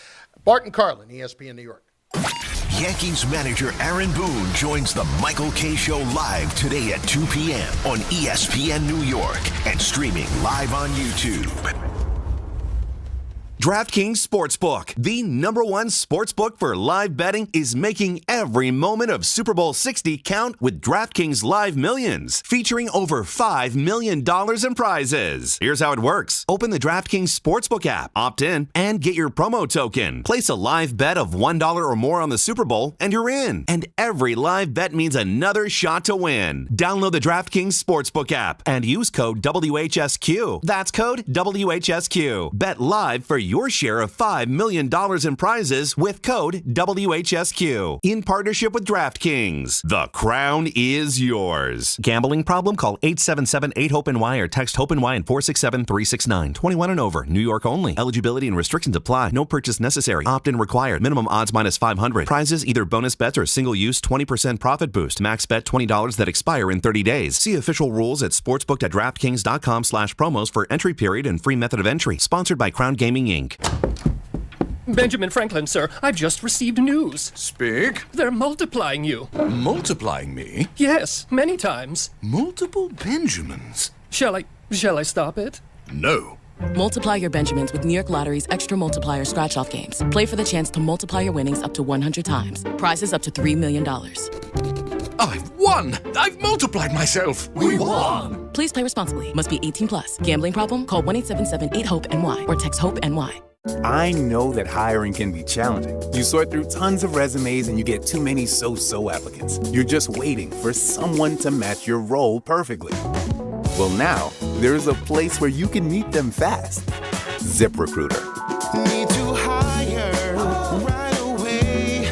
[SPEAKER 1] Bart and Carlin, ESPN New York.
[SPEAKER 11] Yankees manager Aaron Boone joins the Michael Kay Show live today at 2 p.m. on ESPN New York and streaming live on YouTube.
[SPEAKER 12] DraftKings Sportsbook, the #1 sportsbook for live betting, is making every moment of Super Bowl 60 count with DraftKings Live Millions, featuring over $5 million in prizes. Here's how it works. Open the DraftKings Sportsbook app, opt in, and get your promo token. Place a live bet of $1 or more on the Super Bowl, and you're in. And every live bet means another shot to win. Download the DraftKings Sportsbook app and use code WHSQ. That's code WHSQ. Bet live for your share of $5 million in prizes with code WHSQ. In partnership with DraftKings. The crown is yours. Gambling problem? Call 877-8-HOPE-NY or text HOPE-NY and 467-369. 21 and over. New York only. Eligibility and restrictions apply. No purchase necessary. Opt-in required. Minimum odds minus 500. Prizes either bonus bets or single use 20% profit boost. Max bet $20 that expire in 30 days. See official rules at sportsbook.draftkings.com/promos for entry period and free method of entry. Sponsored by Crown Gaming Inc.
[SPEAKER 16] Benjamin Franklin, sir, I've just received news.
[SPEAKER 19] Speak.
[SPEAKER 16] They're multiplying you.
[SPEAKER 19] Multiplying me?
[SPEAKER 16] Yes, many times.
[SPEAKER 19] Multiple Benjamins.
[SPEAKER 16] Shall I stop it?
[SPEAKER 19] No.
[SPEAKER 23] Multiply your Benjamins with New York Lottery's extra multiplier scratch-off games. Play for the chance to multiply your winnings up to 100 times. Prizes up to $3 million.
[SPEAKER 19] I've won! I've multiplied myself! We won!
[SPEAKER 23] Please play responsibly. Must be 18 plus. Gambling problem? Call 1-877-8-HOPE-NY or text HOPE-NY.
[SPEAKER 17] I know that hiring can be challenging. You sort through tons of resumes and you get too many so-so applicants. You're just waiting for someone to match your role perfectly. Well, now, there's a place where you can meet them fast. ZipRecruiter.
[SPEAKER 18] Need to hire right away.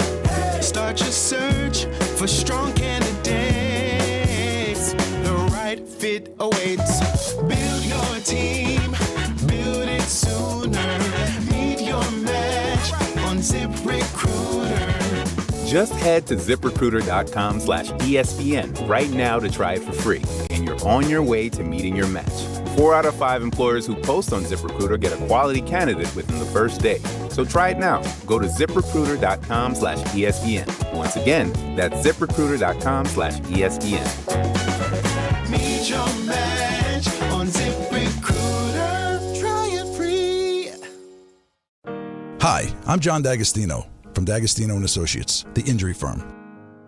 [SPEAKER 18] Start your search for strong candidates. The right fit awaits. Build your team. Build it sooner. Meet your match on ZipRecruiter.
[SPEAKER 17] Just head to ZipRecruiter.com/ESPN right now to try it for free. And you're on your way to meeting your match. 4 out of 5 employers who post on ZipRecruiter get a quality candidate within the first day. So try it now. Go to ZipRecruiter.com/ESPN. Once again, that's ZipRecruiter.com/ESPN.
[SPEAKER 18] Meet your match on ZipRecruiter. Try it free.
[SPEAKER 24] Hi, I'm John D'Agostino from D'Agostino & Associates, the injury firm.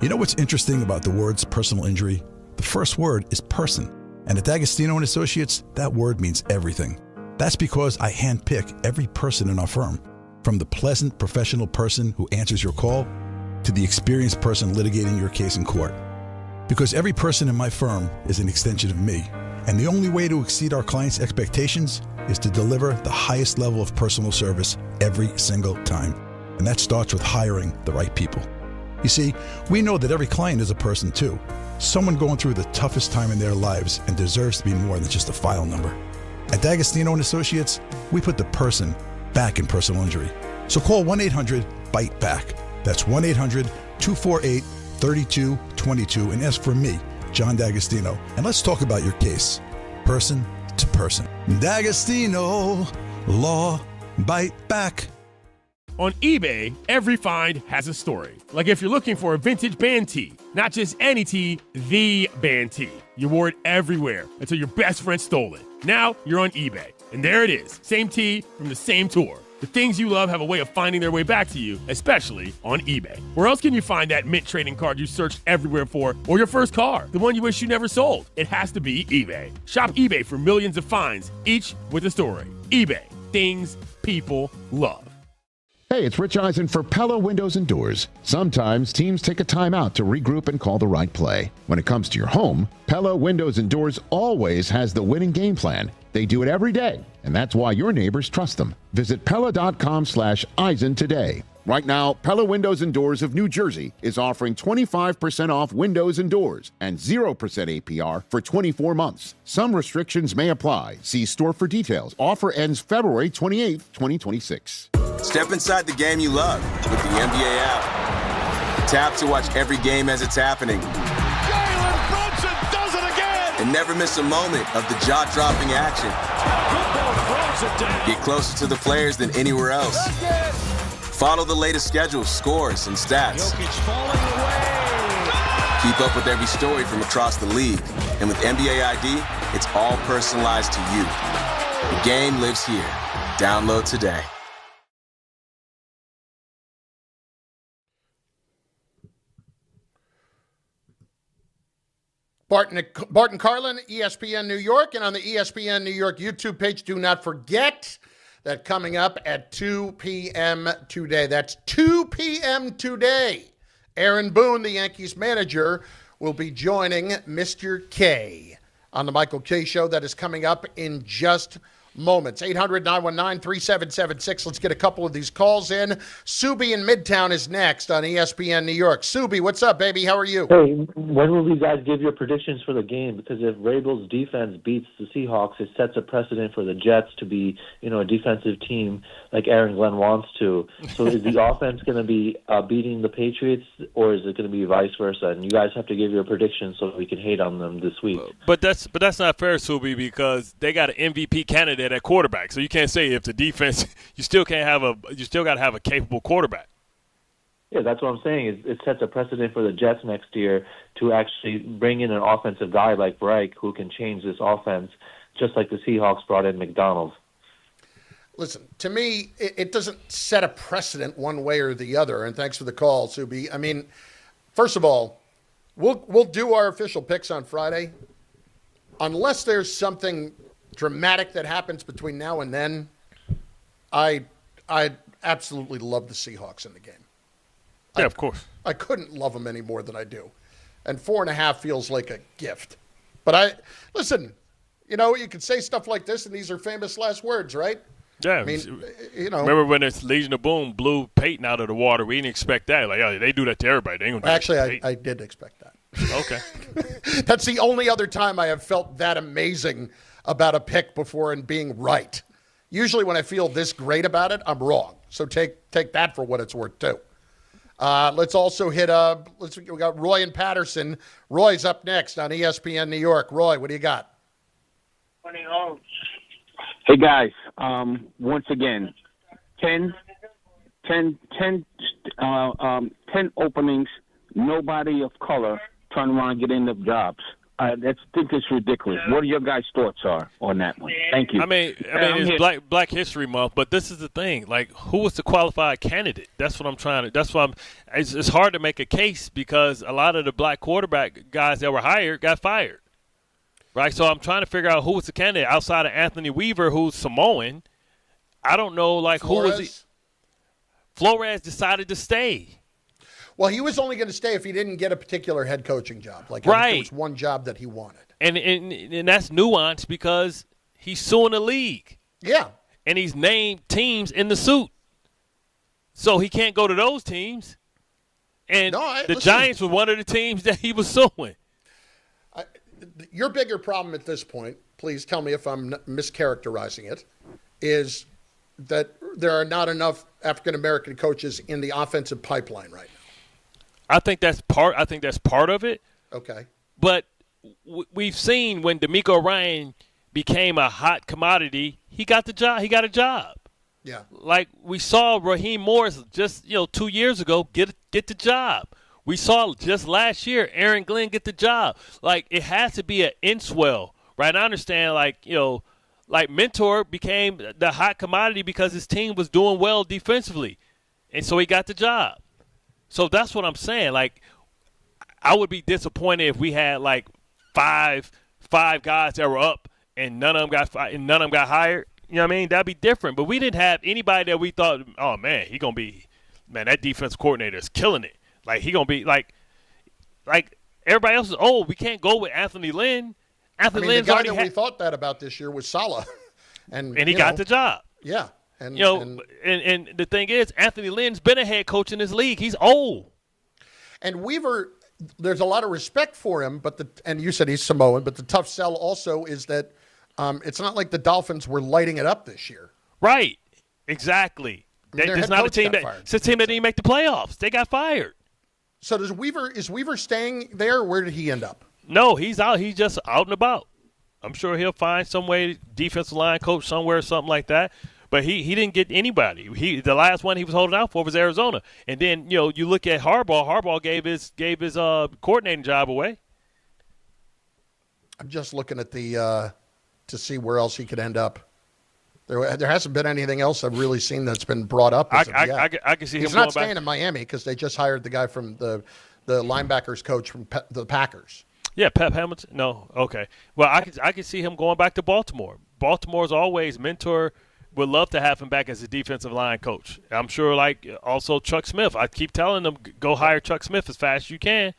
[SPEAKER 24] You know what's interesting about the words personal injury? The first word is person. And at D'Agostino & Associates, that word means everything. That's because I handpick every person in our firm, from the pleasant professional person who answers your call to the experienced person litigating your case in court. Because every person in my firm is an extension of me, and the only way to exceed our clients' expectations is to deliver the highest level of personal service every single time. And that starts with hiring the right people. You see, we know that every client is a person too. Someone going through the toughest time in their lives and deserves to be more than just a file number. At D'Agostino & Associates, we put the person back in personal injury. So call 1-800-BITE-BACK. That's 1-800-248-3222 and ask for me, John D'Agostino. And let's talk about your case, person to person. D'Agostino, law, bite back.
[SPEAKER 26] On eBay, every find has a story. Like if you're looking for a vintage band tee, not just any tee, the band tee. You wore it everywhere until your best friend stole it. Now you're on eBay, and there it is. Same tee from the same tour. The things you love have a way of finding their way back to you, especially on eBay. Where else can you find that mint trading card you searched everywhere for, or your first car, the one you wish you never sold? It has to be eBay. Shop eBay for millions of finds, each with a story. eBay, things people love.
[SPEAKER 27] Hey, it's Rich Eisen for Pella Windows and Doors. Sometimes teams take a timeout to regroup and call the right play. When it comes to your home, Pella Windows and Doors always has the winning game plan. They do it every day, and that's why your neighbors trust them. Visit Pella.com/Eisen today. Right now, Pella Windows and Doors of New Jersey is offering 25% off windows and doors and 0% APR for 24 months. Some restrictions may apply. See store for details. Offer ends February 28, 2026.
[SPEAKER 28] Step inside the game you love with the NBA app. Tap to watch every game as it's happening.
[SPEAKER 29] Jalen Brunson does it again!
[SPEAKER 28] And never miss a moment of the jaw-dropping action. Get closer to the players than anywhere else. Follow the latest schedules, scores, and stats. Keep up with every story from across the league. And with NBA ID, it's all personalized to you. The game lives here. Download today.
[SPEAKER 1] Bart and Carlin, ESPN New York, and on the ESPN New York YouTube page. Do not forget that coming up at 2 p.m. today. That's 2 p.m. today. Aaron Boone, the Yankees manager, will be joining Mr. K on the Michael K Show. That is coming up in just moments. 800-919-3776. Let's get a couple of these calls in. Subi in Midtown is next on ESPN New York. Subi, what's up, baby? How are you?
[SPEAKER 3] Hey, when will you guys give your predictions for the game? Because if Rabel's defense beats the Seahawks, it sets a precedent for the Jets to be, a defensive team like Aaron Glenn wants to. So is the offense going to be beating the Patriots, or is it going to be vice versa? And you guys have to give your predictions so we can hate on them this week.
[SPEAKER 2] But that's not fair, Subi, because they got an MVP candidate at quarterback. So you can't say if the defense, you still got to have a capable quarterback.
[SPEAKER 3] Yeah, that's what I'm saying. It sets a precedent for the Jets next year to actually bring in an offensive guy like Reich who can change this offense, just like the Seahawks brought in McDonald.
[SPEAKER 1] Listen, to me, it doesn't set a precedent one way or the other. And thanks for the call, Subi. I mean, first of all, we'll do our official picks on Friday. Unless there's something dramatic that happens between now and then, I absolutely love the Seahawks in the game.
[SPEAKER 2] Yeah, of course.
[SPEAKER 1] I couldn't love them any more than I do. And 4.5 feels like a gift. But listen, you can say stuff like this, and these are famous last words, right?
[SPEAKER 2] Yeah.
[SPEAKER 1] I mean,
[SPEAKER 2] Remember when it's Legion of Boom blew Peyton out of the water? We didn't expect that. Like, they do that to everybody. They ain't gonna do
[SPEAKER 1] Actually,
[SPEAKER 2] that to
[SPEAKER 1] I did expect that.
[SPEAKER 2] Okay.
[SPEAKER 1] That's the only other time I have felt that amazing about a pick before and being right. Usually when I feel this great about it, I'm wrong. So take that for what it's worth, too. Let's also hit we got Roy and Patterson. Roy's up next on ESPN New York. Roy, what do you got?
[SPEAKER 4] Hey, guys. Once again, 10 openings, nobody of color trying around and get in the jobs. I think it's ridiculous. What are your guys' thoughts on that one? Thank you.
[SPEAKER 2] I mean, it's Black History Month, but this is the thing. Like, who was the qualified candidate? That's what I'm trying to. That's why it's hard to make a case because a lot of the black quarterback guys that were hired got fired. Right, so I'm trying to figure out who was the candidate outside of Anthony Weaver, who's Samoan. I don't know, who was he? Flores decided to stay.
[SPEAKER 1] Well, he was only going to stay if he didn't get a particular head coaching job. Like,
[SPEAKER 2] right.
[SPEAKER 1] There was one job that he wanted.
[SPEAKER 2] And that's nuanced because he's suing the league.
[SPEAKER 1] Yeah.
[SPEAKER 2] And he's named teams in the suit. So he can't go to those teams. And the Giants were one of the teams that he was suing.
[SPEAKER 1] Your bigger problem at this point, please tell me if I'm mischaracterizing it, is that there are not enough African-American coaches in the offensive pipeline right now.
[SPEAKER 2] I think that's part of it.
[SPEAKER 1] Okay.
[SPEAKER 2] But we've seen when DeMeco Ryan became a hot commodity, he got the job. He got a job.
[SPEAKER 1] Yeah.
[SPEAKER 2] Like we saw Raheem Morris just 2 years ago get the job. We saw just last year Aaron Glenn get the job. Like it has to be an inswell, right? I understand. Like Mentor became the hot commodity because his team was doing well defensively, and so he got the job. So that's what I'm saying. Like, I would be disappointed if we had like five guys that were up and none of them got hired. You know what I mean? That'd be different. But we didn't have anybody that we thought, oh man, that defensive coordinator is killing it. Like he gonna be like everybody else is old. We can't go with Anthony Lynn.
[SPEAKER 1] The guy that we thought that about this year was Saleh, and
[SPEAKER 2] he got the job.
[SPEAKER 1] Yeah.
[SPEAKER 2] And the thing is, Anthony Lynn's been a head coach in this league. He's old.
[SPEAKER 1] And Weaver, there's a lot of respect for him, and you said he's Samoan, but the tough sell also is that it's not like the Dolphins were lighting it up this year.
[SPEAKER 2] Right. Exactly. There's not a team that didn't make the playoffs. They got fired.
[SPEAKER 1] So is Weaver staying there, or where did he end up?
[SPEAKER 2] No, he's out. He's just out and about. I'm sure he'll find some way, defensive line coach somewhere or something like that. But he didn't get anybody. The last one he was holding out for was Arizona. And then, you look at Harbaugh. Harbaugh gave his coordinating job away.
[SPEAKER 1] I'm just looking at to see where else he could end up. There hasn't been anything else I've really seen that's been brought up.
[SPEAKER 2] I can see him.
[SPEAKER 1] He's not staying in Miami because they just hired the guy from the linebackers coach from the Packers.
[SPEAKER 2] Yeah, Pep Hamilton. No, okay. Well, I can see him going back to Baltimore. Baltimore's always mentor. Would love to have him back as a defensive line coach. I'm sure, also Chuck Smith. I keep telling them, go hire Chuck Smith as fast as you can.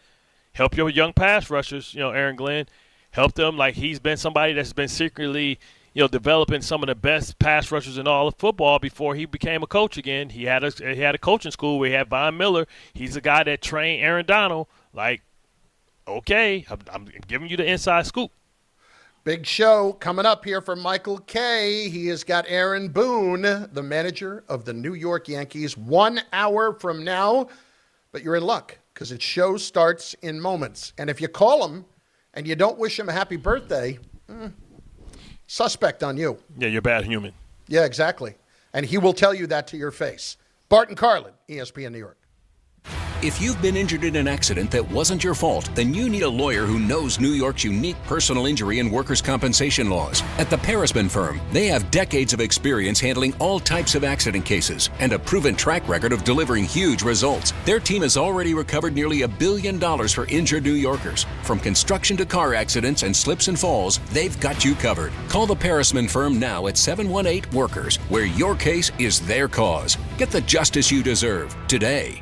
[SPEAKER 2] Help your young pass rushers, Aaron Glenn. Help them. He's been somebody that's been secretly, developing some of the best pass rushers in all of football before he became a coach again. He had a coaching school where he had Von Miller. He's the guy that trained Aaron Donald. Okay, I'm giving you the inside scoop.
[SPEAKER 1] Big show coming up here from Michael Kay. He has got Aaron Boone, the manager of the New York Yankees, 1 hour from now. But you're in luck because its show starts in moments. And if you call him and you don't wish him a happy birthday, suspect on you.
[SPEAKER 2] Yeah, you're a bad human.
[SPEAKER 1] Yeah, exactly. And he will tell you that to your face. Bart and Carlin, ESPN New York.
[SPEAKER 5] If you've been injured in an accident that wasn't your fault, then you need a lawyer who knows New York's unique personal injury and workers' compensation laws. At the Parisman Firm, they have decades of experience handling all types of accident cases and a proven track record of delivering huge results. Their team has already recovered nearly $1 billion for injured New Yorkers. From construction to car accidents and slips and falls, they've got you covered. Call the Parisman Firm now at 718-WORKERS, where your case is their cause. Get the justice you deserve today.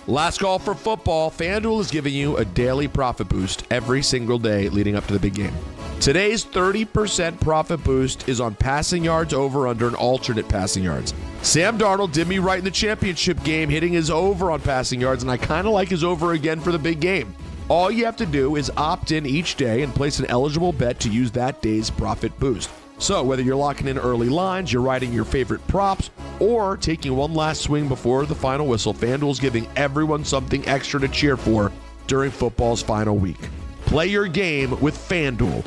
[SPEAKER 6] Last call for football. FanDuel is giving you a daily profit boost every single day leading up to the big game. Today's 30% profit boost is on passing yards over under and alternate passing yards. Sam Darnold did me right in the championship game, hitting his over on passing yards, and I kind of like his over again for the big game. All you have to do is opt in each day and place an eligible bet to use that day's profit boost. So whether you're locking in early lines, you're riding your favorite props, or taking one last swing before the final whistle, FanDuel's giving everyone something extra to cheer for during football's final week. Play your game with FanDuel,